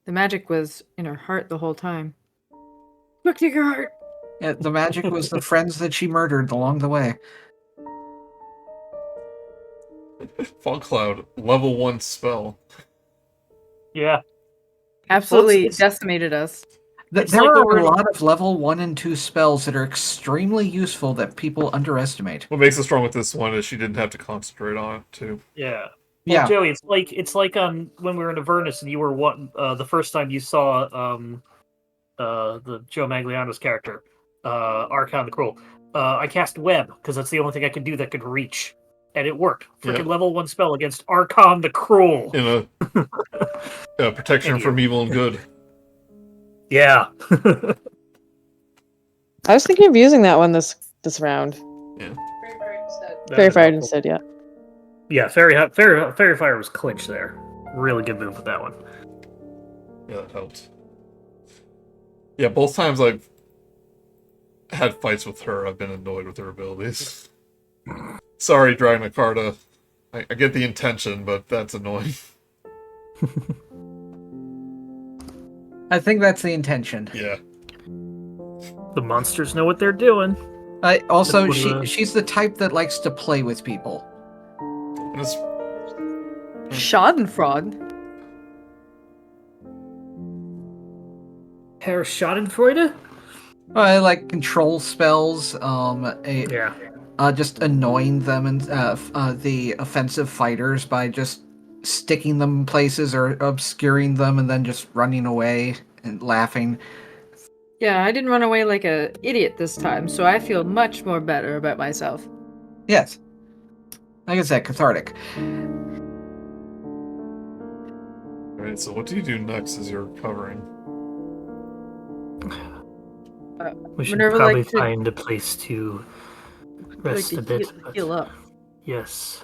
The magic was in her heart the whole time. Look at your heart. Yeah, the magic was the friends that she murdered along the way. Fog Cloud, level 1 spell. Yeah. Absolutely it's- decimated us. It's There like are when a we're- lot of level 1 and 2 spells that are extremely useful that people underestimate. What makes it strong with this one is she didn't have to concentrate on it too. Yeah. Well, Yeah, Joey, it's like when we were in Avernus and you were the first time you saw the Joe Magliano's character, Archon the Cruel. I cast Web because that's the only thing I could do that could reach, and it worked. Freaking Yeah. level 1 spell against Archon the Cruel. In a protection from evil and good. Yeah. I was thinking of using that one this round. Yeah. Fairy Fire instead, yeah. Yeah, Fairy Fire was clinched there. Really good move with that one. Yeah, that helped. Yeah, both times I've had fights with her, I've been annoyed with her abilities. Sorry, DragnaCarta. I get the intention, but that's annoying. I think that's the intention. Yeah. The monsters know what they're doing. Also, That's what, she's the type that likes to play with people. And it's, Schadenfreude. Herr Schadenfreude? I like control spells. Yeah. Just annoying them and the offensive fighters by just sticking them in places or obscuring them and then just running away and laughing. Yeah, I didn't run away like an idiot this time, so I feel much more better about myself. Yes. Like I said, cathartic. Alright, so what do you do next as you're recovering? We should Minerva probably like to- find a place to rest like a to bit. heal up. Yes.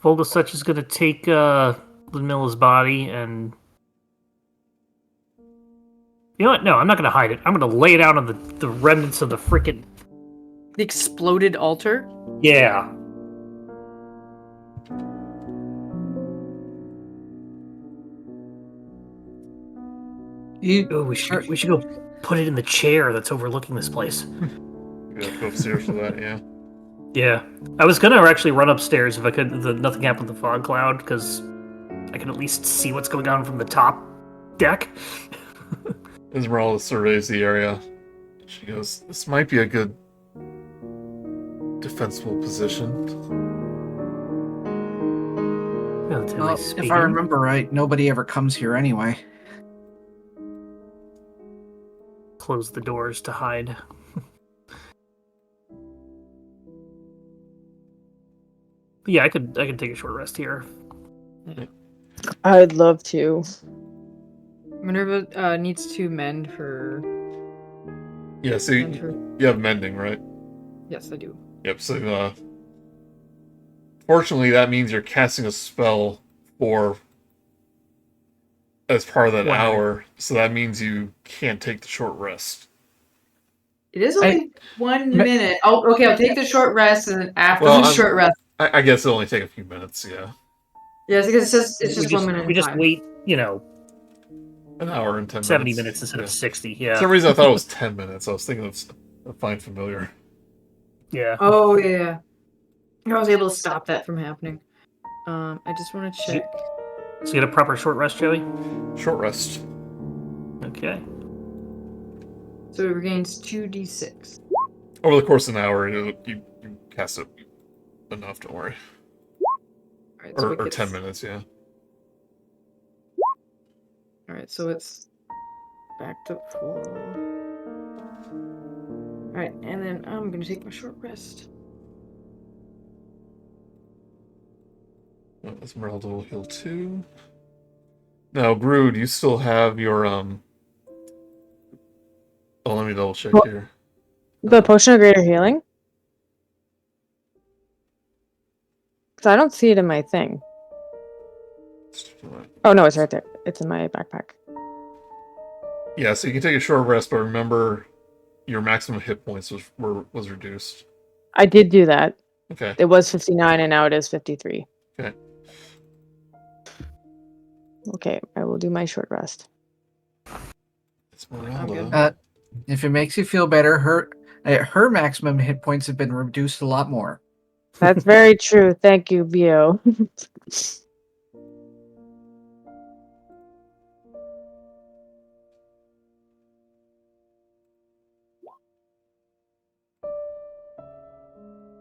Vogelsuch is going to take Ludmilla's body and... You know what? No, I'm not going to hide it. I'm going to lay it out on the remnants of the frickin'... The exploded altar. Yeah. Oh, we should go put it in the chair that's overlooking this place. You have to go upstairs for that, yeah. Yeah. I was going to actually run upstairs if I could. Nothing happened with the fog cloud, because I can at least see what's going on from the top deck. Esmeralda surveys the area. She goes, this might be a good defensible position. Relatively Well, speaking. if I remember right, nobody ever comes here anyway. Close the doors to hide. Yeah, I could take a short rest here. I'd love to. Minerva needs to mend her. Yeah, so Mend her. you have mending, right? Yes, I do. Yep, so fortunately that means you're casting a spell as part of that 1 minute. hour, so that means you can't take the short rest. It is only 1 minute. Oh, okay. I'll take the short rest, and then after Well, the short rest. I guess it'll only take a few minutes, yeah. Yes, because it's just 1 minute. We just time. wait, An hour and 10 70 minutes. minutes instead Yeah. of 60. For Yeah. some reason I thought it was 10 minutes. I was thinking of a fine familiar. Yeah. Oh yeah. I was able to stop that from happening. I just want to check. So you get a proper short rest, Joey? Short rest. Okay. So it regains 2d6. Over the course of an hour, you cast it enough, don't worry. Alright, so Or 10 minutes, yeah. Alright, so it's back to full. Alright, and then I'm gonna take my short rest. Esmeralda will heal 2. Now, Grude, you still have your, Oh, let me double check here. The potion of greater healing? Because I don't see it in my thing. Oh no, it's right there. It's in my backpack. Yeah, so you can take a short rest, but remember your maximum hit points was reduced. I did do that. Okay. It was 59 and now it is 53. Okay. Okay, I will do my short rest. Esmeralda. If it makes you feel better, her maximum hit points have been reduced a lot more. That's very true. Thank you, Bio.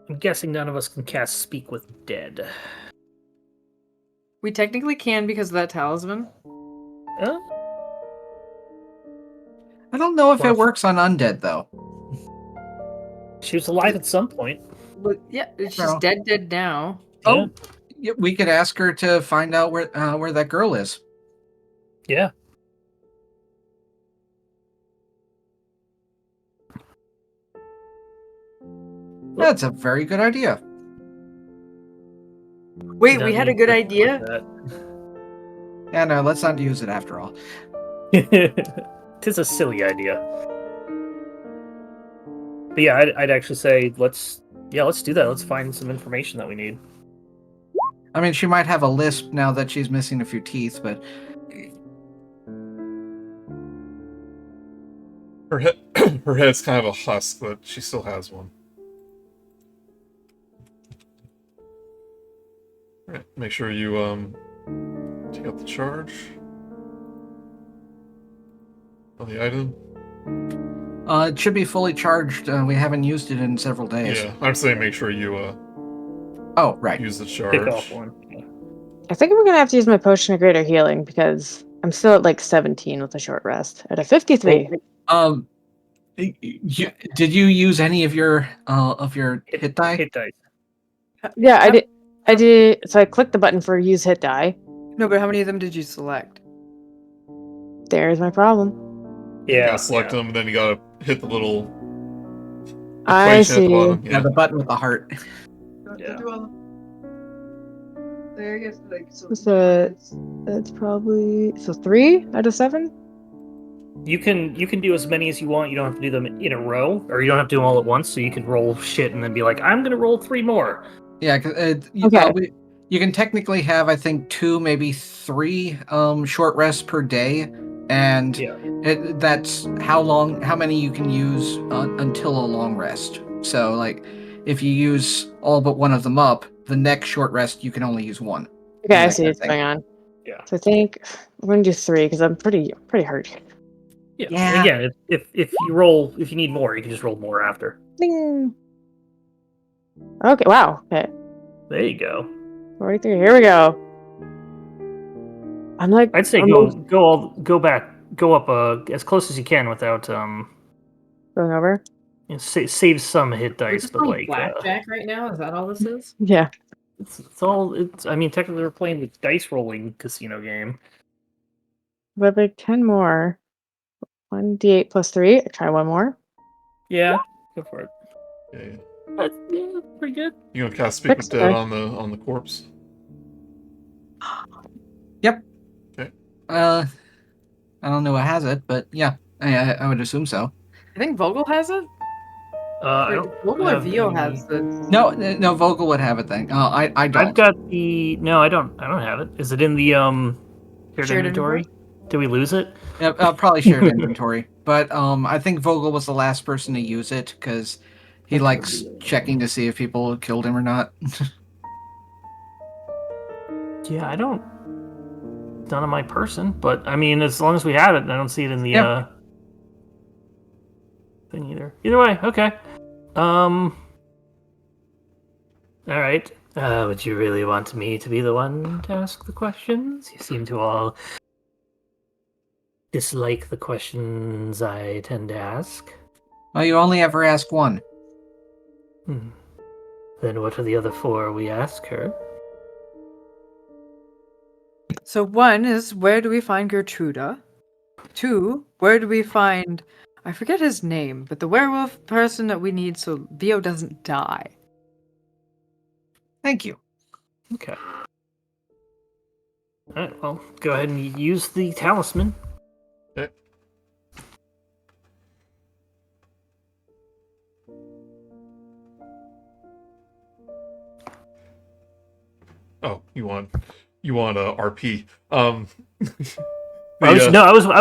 I'm guessing none of us can cast Speak with Dead. We technically can because of that talisman. I don't know if Well, it works on undead though. She was alive at some point. But yeah, she's No. dead now. Yeah. Yeah, we could ask her to find out where that girl is. Yeah. That's a very good idea. Wait, Not we had a being good like idea? that. Yeah, no, let's not use it after all. Tis a silly idea. But yeah, I'd actually say let's do that. Let's find some information that we need. I mean, she might have a lisp now that she's missing a few teeth, but Her head's kind of a husk, but she still has one. Alright, make sure you take out the charge on the item. it should be fully charged. We haven't used it in several days. Yeah, I'm saying make sure you Oh, right. use the Pick charge. off one. Yeah. I think I'm gonna have to use my potion of greater healing because I'm still at like 17 with a short rest. At a 53. Did you use any of your hit die? Hit dice. Yeah, I did. So I clicked the button for use hit die. No, but how many of them did you select? There's my problem. You Yeah. gotta select them, and then you gotta hit the little I equation at the see. bottom. Yeah, the button with the heart. Yeah. So that's probably 3 out of 7. You can do as many as you want. You don't have to do them in a row, or you don't have to do them all at once. So you could roll shit and then be like, "I'm gonna roll 3 more." Yeah, Okay. you can technically have, I think, 2, maybe 3 short rests per day, and Yeah. that's how many you can use until a long rest. So, like, if you use all but one of them up, the next short rest you can only use one. Okay, I That see kind of what's thing. going on. Yeah. So I think I'm gonna do 3 because I'm pretty hurt. Yeah. Yeah. And again, if you need more, you can just roll more after. Ding. Okay. Wow. Okay. There you go. 43. Here we go. I'm like. I'd say almost go up as close as you can without going over. save some hit We're dice, just but playing like blackjack right now. Is that all this is? Yeah. It's all. It's. I mean, technically, we're playing the dice rolling casino game. But like 10 more. 1d8 plus 3. I try one more. Yeah, go for it. Yeah. That's pretty good. You gonna cast Speak with Six, Dead okay. on the corpse? Yep. Okay. I don't know what has it, but yeah, I would assume so. I think Vogel has it. I Or don't Vogel or have Vio any- has it. No, Vogel would have it then. I don't. I've got the. No, I don't. I don't have it. Is it in the shared Shared inventory? Did we lose it? Probably shared inventory, but I think Vogel was the last person to use it because he likes checking to see if people killed him or not. Yeah, I don't. It's not on my person, but I mean, as long as we have it, I don't see it in the Yeah. thing either. Either way, okay. All right. Would you really want me to be the one to ask the questions? You seem to all dislike the questions I tend to ask. Well, you only ever ask one. Then what are the other 4 we ask her? So 1 is, where do we find Gertruda? 2, where do we find, I forget his name, but the werewolf person that we need so Vio doesn't die. Thank you. Okay. Alright, well, go ahead and use the talisman. Okay. Oh, you want RP? I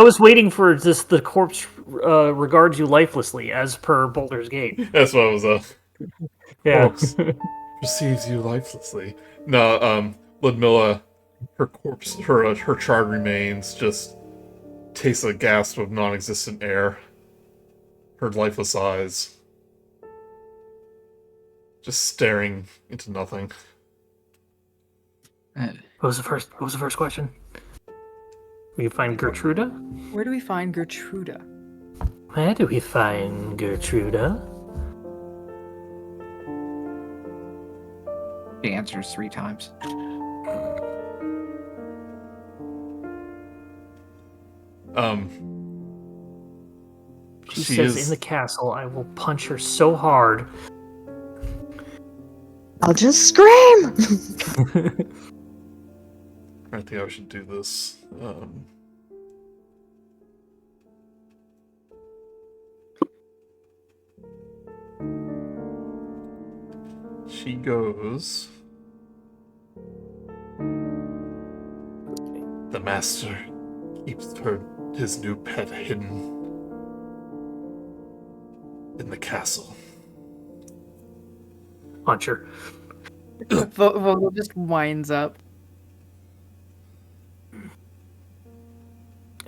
was waiting for just the corpse regards you lifelessly, as per Boulder's Gate. That's what I was. Yeah. Corpse receives you lifelessly. No, Ludmilla, her corpse, her charred remains just tastes a gasp of non-existent air. Her lifeless eyes just staring into nothing. What was the first question? We find Gertruda? Where do we find Gertruda? Where do we find Gertruda? She answers 3 times. She says in the castle, I will punch her so hard. I'll just scream! I think I should do this. She goes. The master keeps his new pet hidden in the castle. Punch her. Vogel just winds up.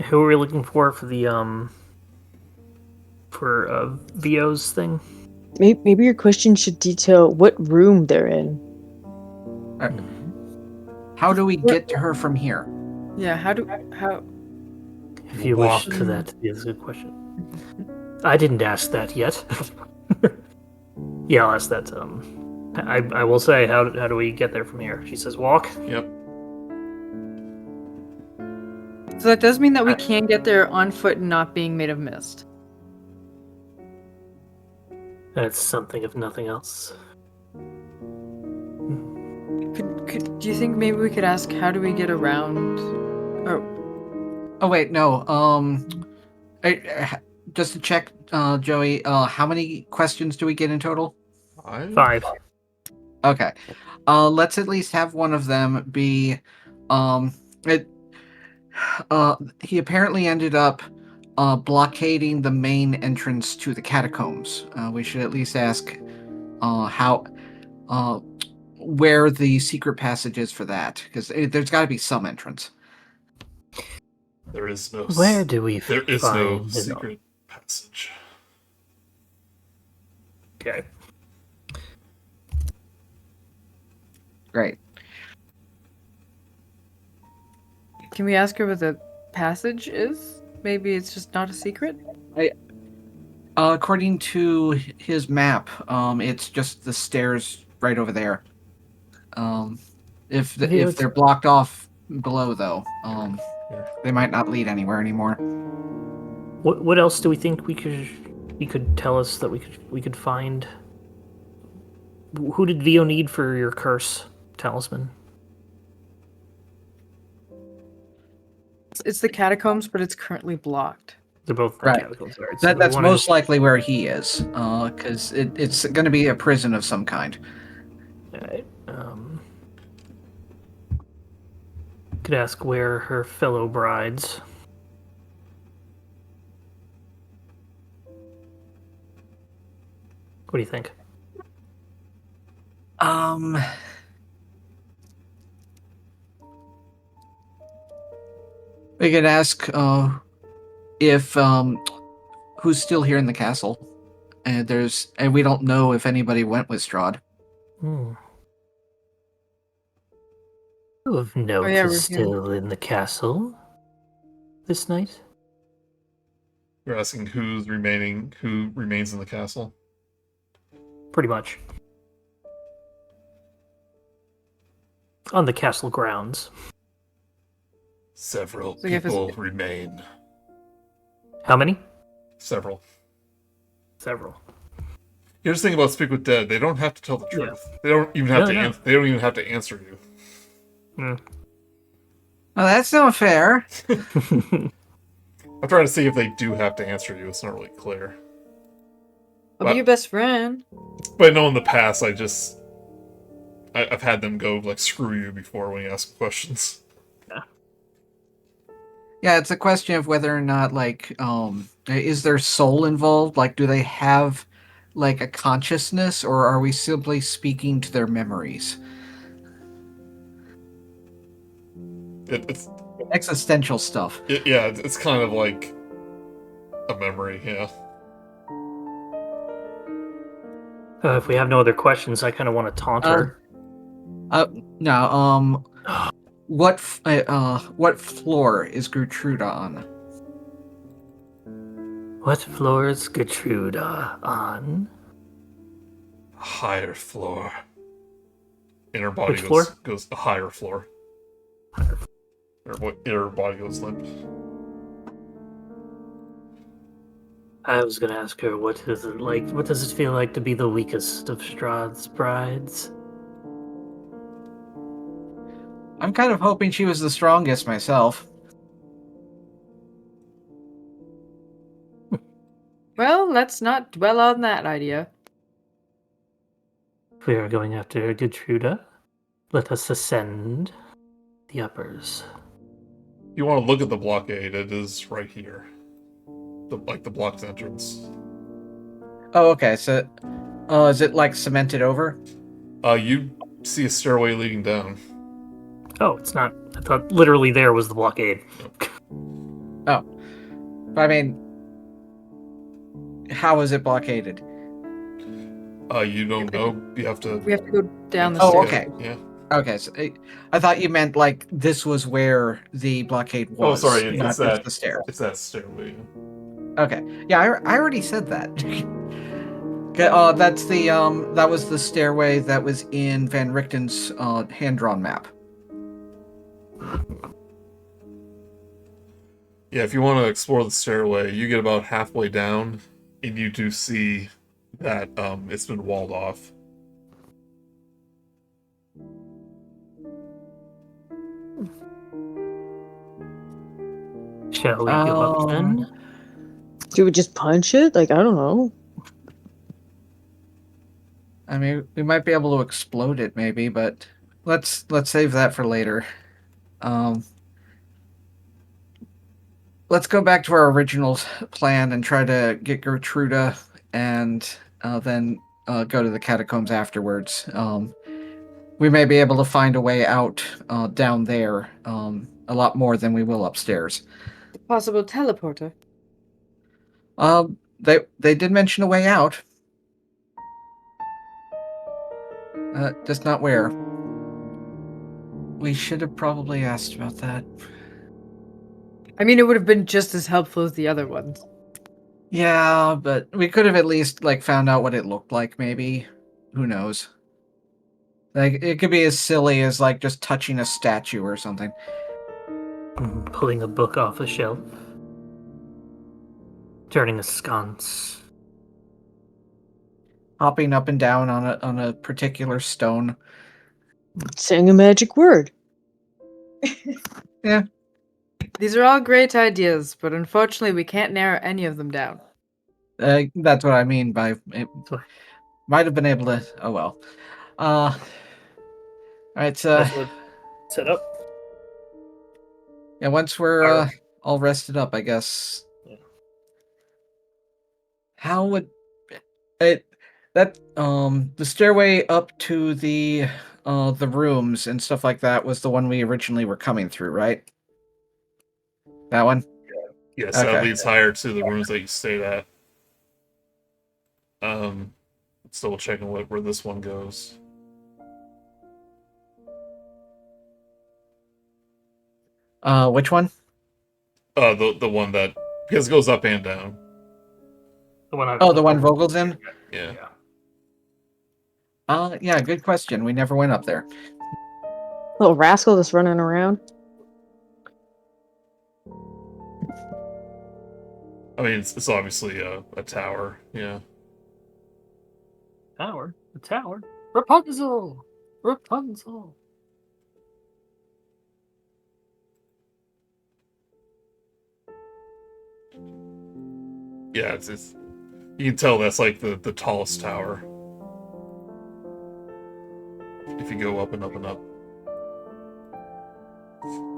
Who are we looking for the Vio's thing? Maybe your question should detail what room they're in. How do we get to her from here? Yeah, how? If you walk to that, is a good question. I didn't ask that yet. Yeah, I'll ask that. I will say, how do we get there from here? She says walk. Yep. So that does mean that we can get there on foot and not being made of mist. That's something if nothing else. Do you think maybe we could ask how do we get around? Oh wait, no. Just to check, Joey. How many questions do we get in total? 5. Okay. Let's at least have one of them be. He apparently ended up blockading the main entrance to the catacombs. We should at least ask where the secret passage is for that, because there's got to be some entrance. There is no. Where do we There is find no it? secret passage. Okay. Great. Can we ask her what the passage is? Maybe it's just not a secret? According to his map, it's just the stairs right over there. If Yeah, they're blocked off below, though, Yeah. they might not lead anywhere anymore. What else do we think you could tell us that we could find? Who did Vio need for your curse talisman? It's the catacombs, but it's currently blocked. They're both Right. catacombs, right? So That's we wanna most likely where he is, because it's going to be a prison of some kind. Alright, could ask where her fellow brides. What do you think? We could ask if who's still here in the castle, and we don't know if anybody went with Strahd. Who of note yeah, is we're here. still in the castle this night? You're asking who remains in the castle? Pretty much. On the castle grounds. Several So you have to- people remain. How many? Several. Several. Here's the thing about Speak with Dead: they don't have to tell the Yeah. truth. They don't even have No, no. They don't even have to answer you. Hmm. Well, that's not fair. I'm trying to see if they do have to answer you. It's not really clear. I'll be your best friend. But I know in the past, I've had them go like screw you before when you ask questions. Yeah, it's a question of whether or not, like, is their soul involved? Like, do they have, like, a consciousness, or are we simply speaking to their memories? It's Existential stuff. it's kind of like a memory. Yeah. If we have no other questions, I kind of want to taunt her. No. What floor is Gertrude on? What floor is Gertrude on? Higher floor. Inner body Which floor? goes a higher floor. Or what inner body goes limp. I was gonna ask her, what is it like? What does it feel like to be the weakest of Strahd's brides? I'm kind of hoping she was the strongest myself. Well, let's not dwell on that idea. If we are going after Gertrude, let us ascend the uppers. You want to look at the blockade? It is right here. The blocked entrance. Oh, okay. So, is it like cemented over? You see a stairway leading down. Oh, it's not. I thought literally there was the blockade. Oh, I mean, how is it blockaded? You don't know. You have to. We have to go down the Oh, stairs. okay. Yeah. Okay, so I thought you meant like this was where the blockade Oh, was. sorry. not It's just that. the stairs. It's that stairway. Okay, yeah, I already said that. That's the that was the stairway that was in Van Richten's hand-drawn map. Yeah, if you want to explore the stairway, you get about halfway down, and you do see that it's been walled off. Shall we go up then? Do we just punch it? Like, I don't know. I mean, we might be able to explode it, maybe, but let's save that for later. Let's go back to our original plan and try to get Gertrude and then go to the catacombs afterwards. We may be able to find a way out down there a lot more than we will upstairs. Possible teleporter. They did mention a way out. Just not where. We should have probably asked about that. I mean, it would have been just as helpful as the other ones. Yeah, but we could have at least like found out what it looked like, maybe. Who knows? Like it could be as silly as like just touching a statue or something. Pulling a book off a shelf. Turning a sconce. Hopping up and down on a particular stone. Saying a magic word. Yeah. These are all great ideas, but unfortunately we can't narrow any of them down. That's what I mean by it. Might have been able to. Oh well. All right. That's what set up. Yeah. Once we're Alright. all rested up, I guess. Yeah. How would it that the stairway up to the rooms and stuff like that was the one we originally were coming through, right? That one. Yes, that Okay. leads higher to the rooms that you stayed at. Still checking where this one goes. Which one? The one that, because it goes up and down. The one Oh, the one Vogel's in? Yeah. Yeah, good question. We never went up there. Little rascal just running around. I mean, it's obviously a tower. Yeah. Tower. The tower. Rapunzel! Rapunzel! Yeah, it's you can tell that's like the tallest tower. If you go up and up and up.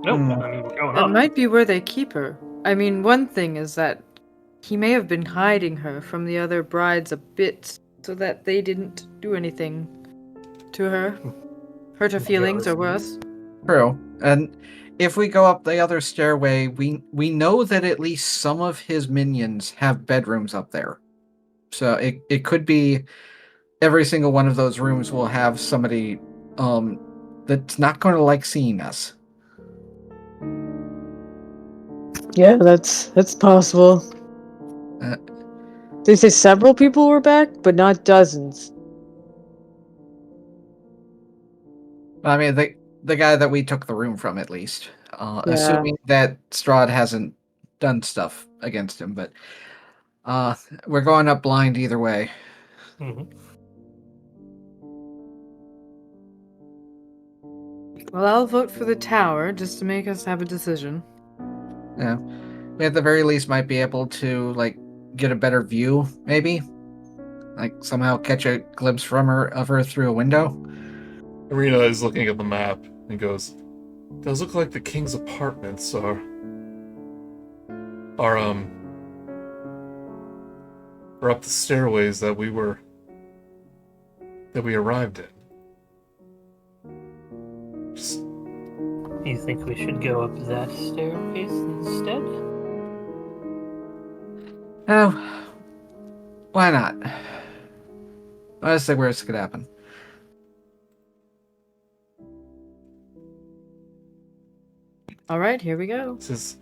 Nope, Hmm. I mean, we're going That up. might be where they keep her. I mean, one thing is that he may have been hiding her from the other brides a bit so that they didn't do anything to her. Hurt her feelings or worse. True. And if we go up the other stairway, we know that at least some of his minions have bedrooms up there. So it could be every single one of those rooms will have somebody that's not going to like seeing us. Yeah, that's possible. Uh, They say several people were back, but not dozens. I mean, the guy that we took the room from, at least. Yeah. Assuming that Strahd hasn't done stuff against him, but we're going up blind either way. Mhm. Well, I'll vote for the tower just to make us have a decision. Yeah. We at the very least might be able to like get a better view, maybe. Like somehow catch a glimpse from her of her through a window. Arena is looking at the map and goes, "Does look like the king's apartments are up the stairways that we arrived in." Just, You think we should go up that staircase instead? Oh, why not? Let's see where this could happen. All right, here we go. says,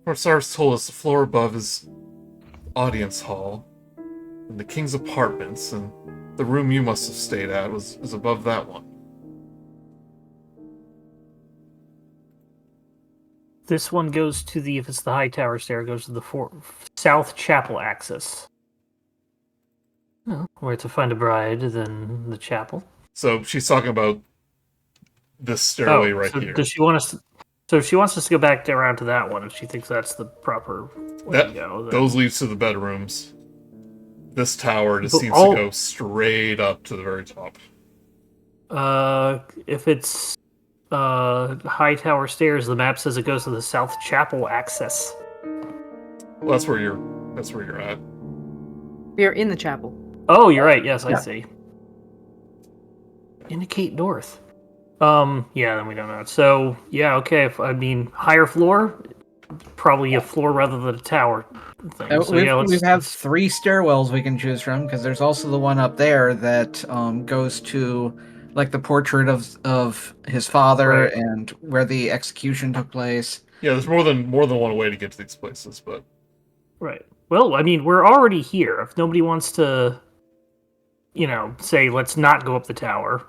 Sorcerer's told us the floor above is audience hall, and the king's apartments, and the room you must have stayed at is above that one. This one goes to the, if it's the high tower stair, it goes to the south chapel axis. Well, where to find a bride, then the chapel. So she's talking about this stairway right so here. Does she want us to, so if she wants us to go back around to that one, if she thinks that's the proper way to go, then... Those leads to the bedrooms. This tower just But seems to go straight up to the very top. If it's high tower stairs, the map says it goes to the south chapel access. Well, that's where you're at. We are in the chapel. Oh, you're right. Yes, I Yeah. see. Indicate north. Yeah, then we don't know. So, yeah, okay. I mean, higher floor, probably a floor rather than a tower thing. So, we have 3 stairwells we can choose from because there's also the one up there that goes to like the portrait of his father Right. and where the execution took place. Yeah, there's more than one way to get to these places, but Right. Well, I mean, we're already here. If nobody wants to say let's not go up the tower,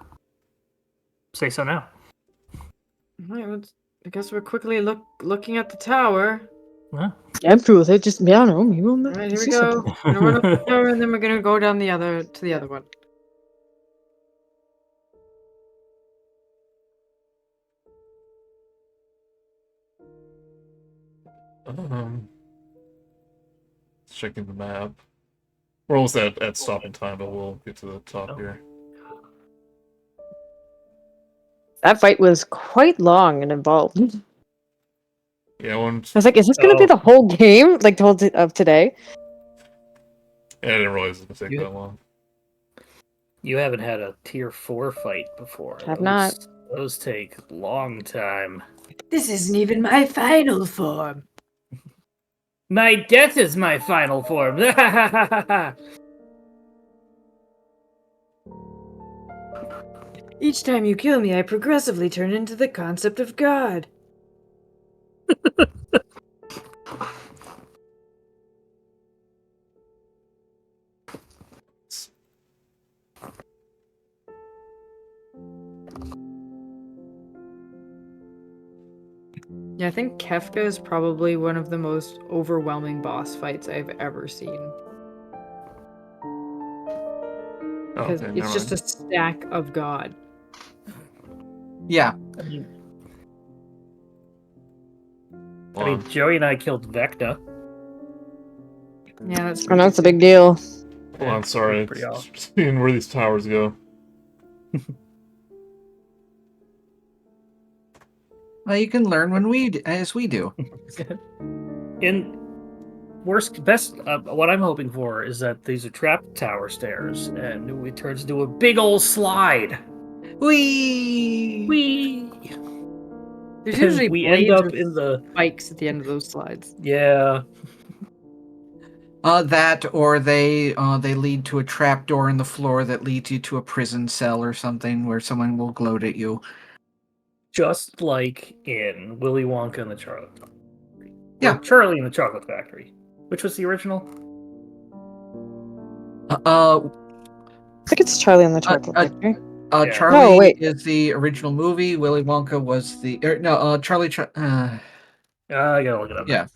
say so now. Alright, I guess we're quickly looking at the tower. Huh? I'm cool with it. Just, I don't know. Maybe we'll Alright, here we see go. something. We're gonna run up the tower, and then we're gonna go down to the other one. Checking the map. We're almost at stopping time, but we'll get to the top here. That fight was quite long and involved. Yeah, I was like, is this gonna be the whole game? Like the whole of today? I didn't realize it was gonna take that long. You haven't had a tier 4 fight before. Have not. Those take a long time. This isn't even my final form. My death is my final form. Each time you kill me, I progressively turn into the concept of God. Yeah, I think Kefka is probably one of the most overwhelming boss fights I've ever seen. Because it's just a stack of God. Yeah. I mean, Joey and I killed Vecna. Yeah, that's I know it's a big deal. Hold on, sorry. Pretty awesome. Seeing where these towers go. Well, you can learn as we do. In best, what I'm hoping for is that these are trap tower stairs, and it turns into a big old slide. Whee! Whee! There's usually we end blades up or in the spikes at the end of those slides. yeah. That, or they lead to a trapdoor in the floor that leads you to a prison cell or something where someone will gloat at you. Just like in Willy Wonka and the Chocolate Factory. Yeah. Or Charlie and the Chocolate Factory. Which was the original? I think it's Charlie and the Chocolate Factory. Yeah. Charlie No, wait. is the original movie. Willy Wonka was the Charlie. I gotta look it up. Yeah.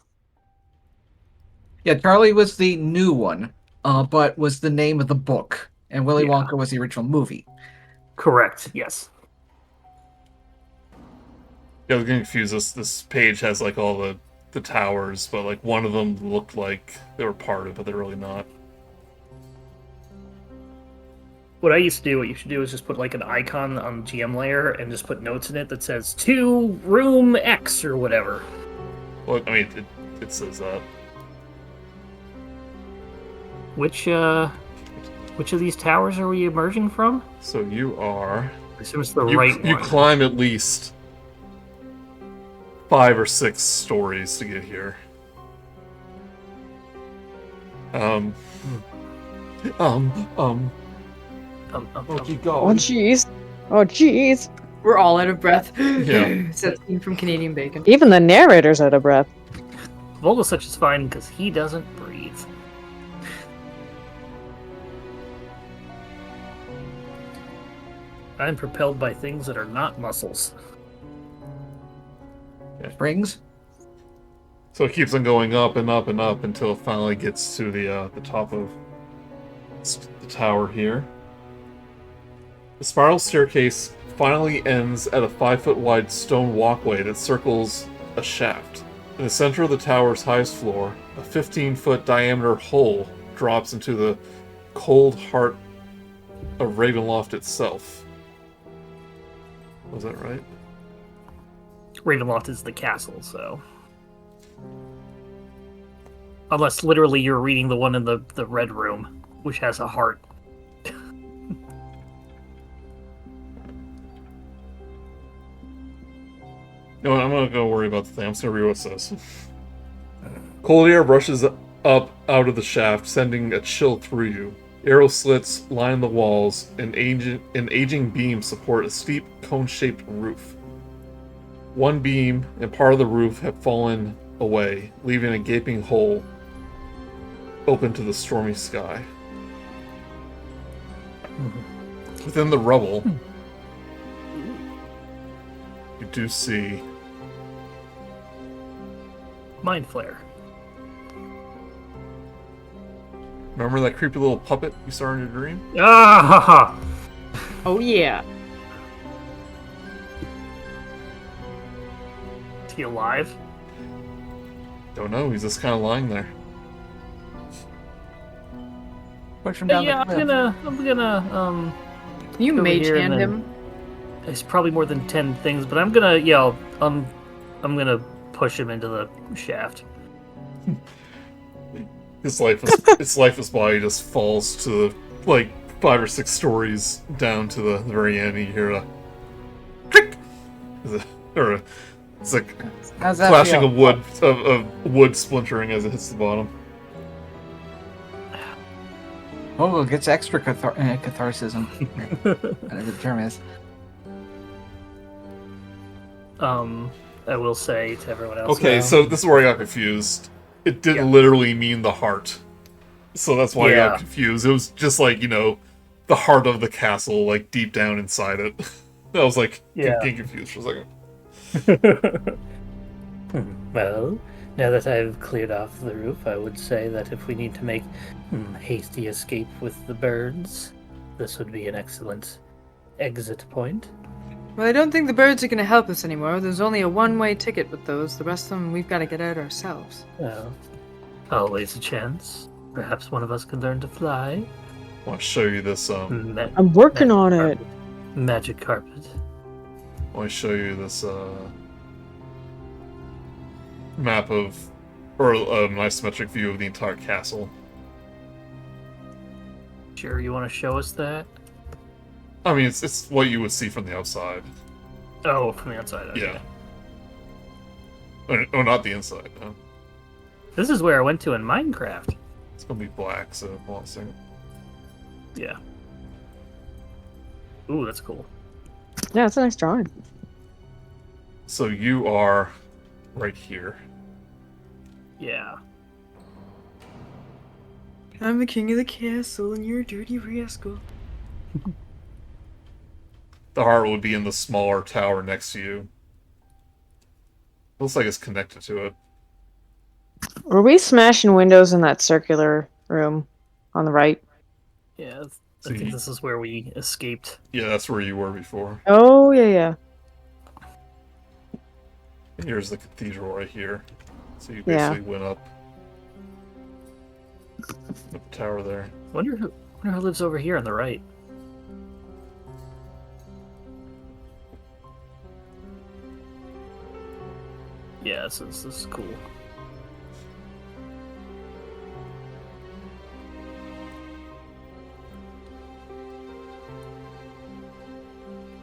Yeah, Charlie was the new one, but was the name of the book, and Willy Wonka was the original movie. Correct. Yes. Yeah, I was getting confused. This page has like all the towers, but like one of them looked like they were part of it, but they're really not. What I used to do, what you should do is just put like an icon on the GM layer and just put notes in it that says to room X or whatever. Well, I mean, it says that. Which of these towers are we emerging from? So you are. I assume it's the You right one. climb at least 5 or 6 stories to get here. Oh, keep Oh going. jeez. Oh jeez. We're all out of breath. Yeah. Set scene from Canadian Bacon. Even the narrator's out of breath. Vogelsuch is fine because he doesn't breathe. I'm propelled by things that are not muscles. Springs? So it keeps on going up and up and up until it finally gets to the top of the tower here. The spiral staircase finally ends at a 5-foot wide stone walkway that circles a shaft. In the center of the tower's highest floor, a 15-foot diameter hole drops into the cold heart of Ravenloft itself. Was that right? Ravenloft is the castle, so... Unless literally you're reading the one in the red room, which has a heart. No, I'm not gonna worry about the thing. I'm just gonna read what it says. Cold air rushes up out of the shaft, sending a chill through you. Arrow slits line the walls, and aging beams support a steep, cone-shaped roof. One beam and part of the roof have fallen away, leaving a gaping hole open to the stormy sky. Within the rubble, you do see Mind flare. remember that creepy little puppet you saw in your dream? Ah! Oh yeah. Is he alive? Don't know, he's just kind of lying there. Push him down Yeah, the cliff. I'm gonna You Over mage here and hand then- him. It's probably more than 10 things, but I'm gonna yell. I'm gonna push him into the shaft. His lifeless body just falls to like 5 or 6 stories down to the very end. And you hear a click, it's like How's that clashing feel? of wood splintering as it hits the bottom. Oh, it gets extra catharsism. Whatever the term is. I will say to everyone else. Okay, now, so this is where I got confused. It didn't Yeah. literally mean the heart, so that's why I Yeah. got confused. It was just like, the heart of the castle, like deep down inside it. I was like getting confused for a second. Well, now that I've cleared off the roof, I would say that if we need to make hasty escape with the birds, this would be an excellent exit point. Well, I don't think the birds are gonna help us anymore. There's only a one-way ticket with those. The rest of them, we've got to get out ourselves. Well, always a chance. Perhaps one of us can learn to fly. I want to show you this. I'm working on it. Magic carpet. I want to show you this map of, or an isometric view of the entire castle. Sure, you want to show us that? I mean, it's what you would see from the outside. Oh, from the outside. Okay. Yeah. Oh, not the inside. No. This is where I went to in Minecraft. It's gonna be black, so hold on a second. Yeah. Ooh, that's cool. Yeah, it's a nice drawing. So you are right here. Yeah. I'm the king of the castle, and you're a dirty rascal. The heart would be in the smaller tower next to you. Looks like it's connected to it. Were we smashing windows in that circular room on the right? Yeah, I See? think this is where we escaped. Yeah, that's where you were before. Oh, yeah. And here's the cathedral right here. So you Yeah. basically went up the tower there. Wonder who lives over here on the right. Yeah, this is cool.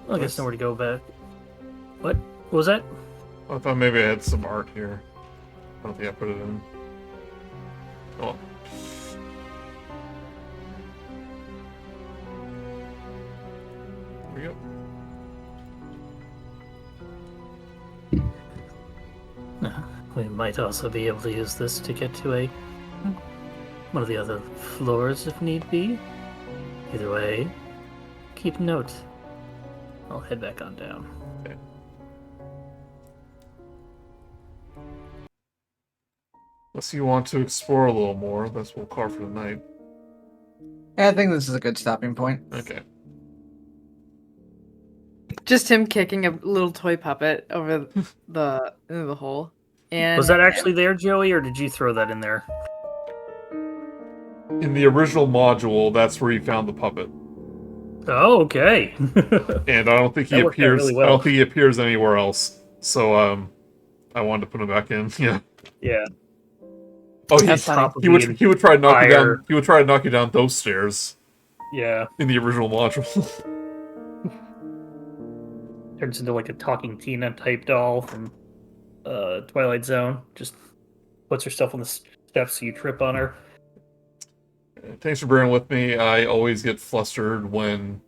Well, I guess nowhere to go back. What was that? I thought maybe I had some art here. I don't think I put it in. Oh. There we go. We might also be able to use this to get to one of the other floors if need be. Either way, keep note. I'll head back on down. Okay. Unless you want to explore a little more, that's what we'll call for tonight. Yeah, I think this is a good stopping point. Okay. Just him kicking a little toy puppet over the hole. And Was that actually there, Joey, or did you throw that in there? In the original module, that's where you found the puppet. Oh, okay. And I don't think he That worked out appears. really well. I don't think he appears anywhere else. So I wanted to put him back in. Yeah. Yeah. Oh, That's funny. he would try to knock you fire. down. He would try to knock you down those stairs Yeah. in the original module. Turns into like a talking Tina type doll from Twilight Zone. Just puts herself on the steps so you trip on her. Thanks for bearing with me. I always get flustered when,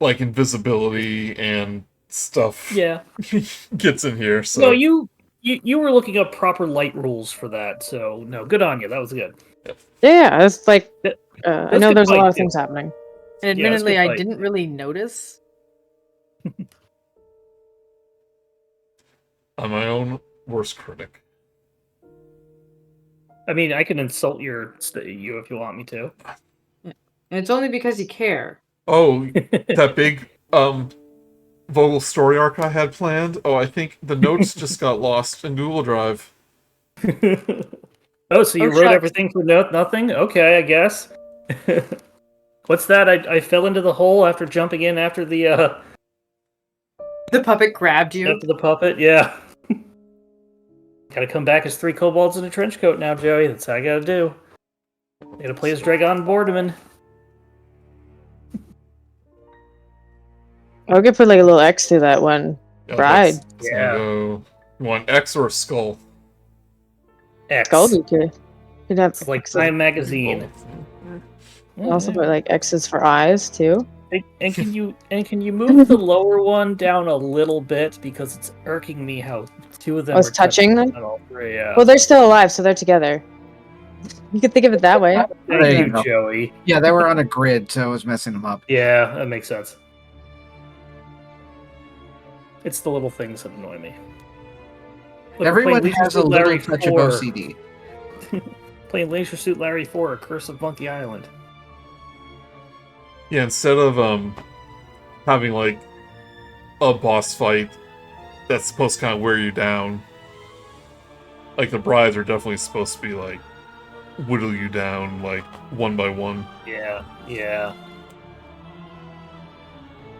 like, invisibility and stuff Yeah. gets in here. So No, you were looking up proper light rules for that, so no, good on you. That was good. Yeah, it's like, That- I that's know good there's a lot point, of things happening. Admittedly, good I fight. didn't really notice. I'm my own worst critic. I mean, I can insult you if you want me to. And it's only because you care. Oh, that big Vogel story arc I had planned. Oh, I think the notes just got lost in Google Drive. Oh, so you Oh, wrote shucks. everything for nothing? Okay, I guess. What's that? I fell into the hole after jumping in after the The puppet grabbed you. after the puppet. Yeah. Gotta come back as 3 kobolds in a trench coat now, Joey. That's how I gotta do. I gotta play as Dragon Boardman. I could put like a little X through that one. Yeah, Bride. that's gonna go. You want X or a skull? X. Gold, you could have It's like X's. Time Magazine. Also put like X's for eyes too. And can you move the lower one down a little bit because it's irking me how 2 of them I was are touching them? on all 3. Yeah. Well, they're still alive, so they're together. You could think of it that way. There Thank you you, go. Joey. Yeah, they were on a grid, so it was messing them up. Yeah, that makes sense. It's the little things that annoy me. Look, we're Everyone playing has a Leisure Suit little Larry touch of 4. OCD. Playing Leisure Suit Larry 4, Curse of Monkey Island. Yeah, instead of having like a boss fight that's supposed to kind of wear you down, like the brides are definitely supposed to be like whittle you down like one by one. Yeah, yeah.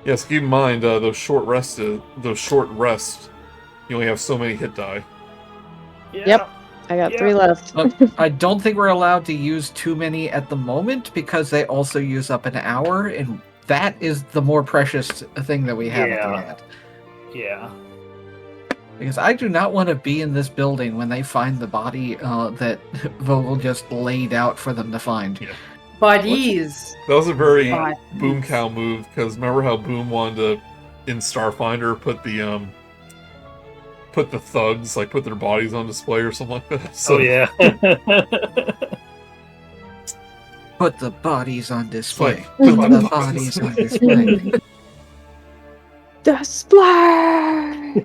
Yes, keep in mind those short rests. You only have so many hit die. Yeah. Yep. I got 3 left. Look, I don't think we're allowed to use too many at the moment because they also use up an hour, and that is the more precious thing that we have at the end. Yeah. Because I do not want to be in this building when they find the body that Vogel just laid out for them to find. Yeah. Bodies. That was a very Bodies. Boom Cow move, because remember how Boom wanted to, in Starfinder, put the thugs, like put their bodies on display or something like that. So, Oh yeah. Put the bodies on display. Put Put the the bodies on display. The splash!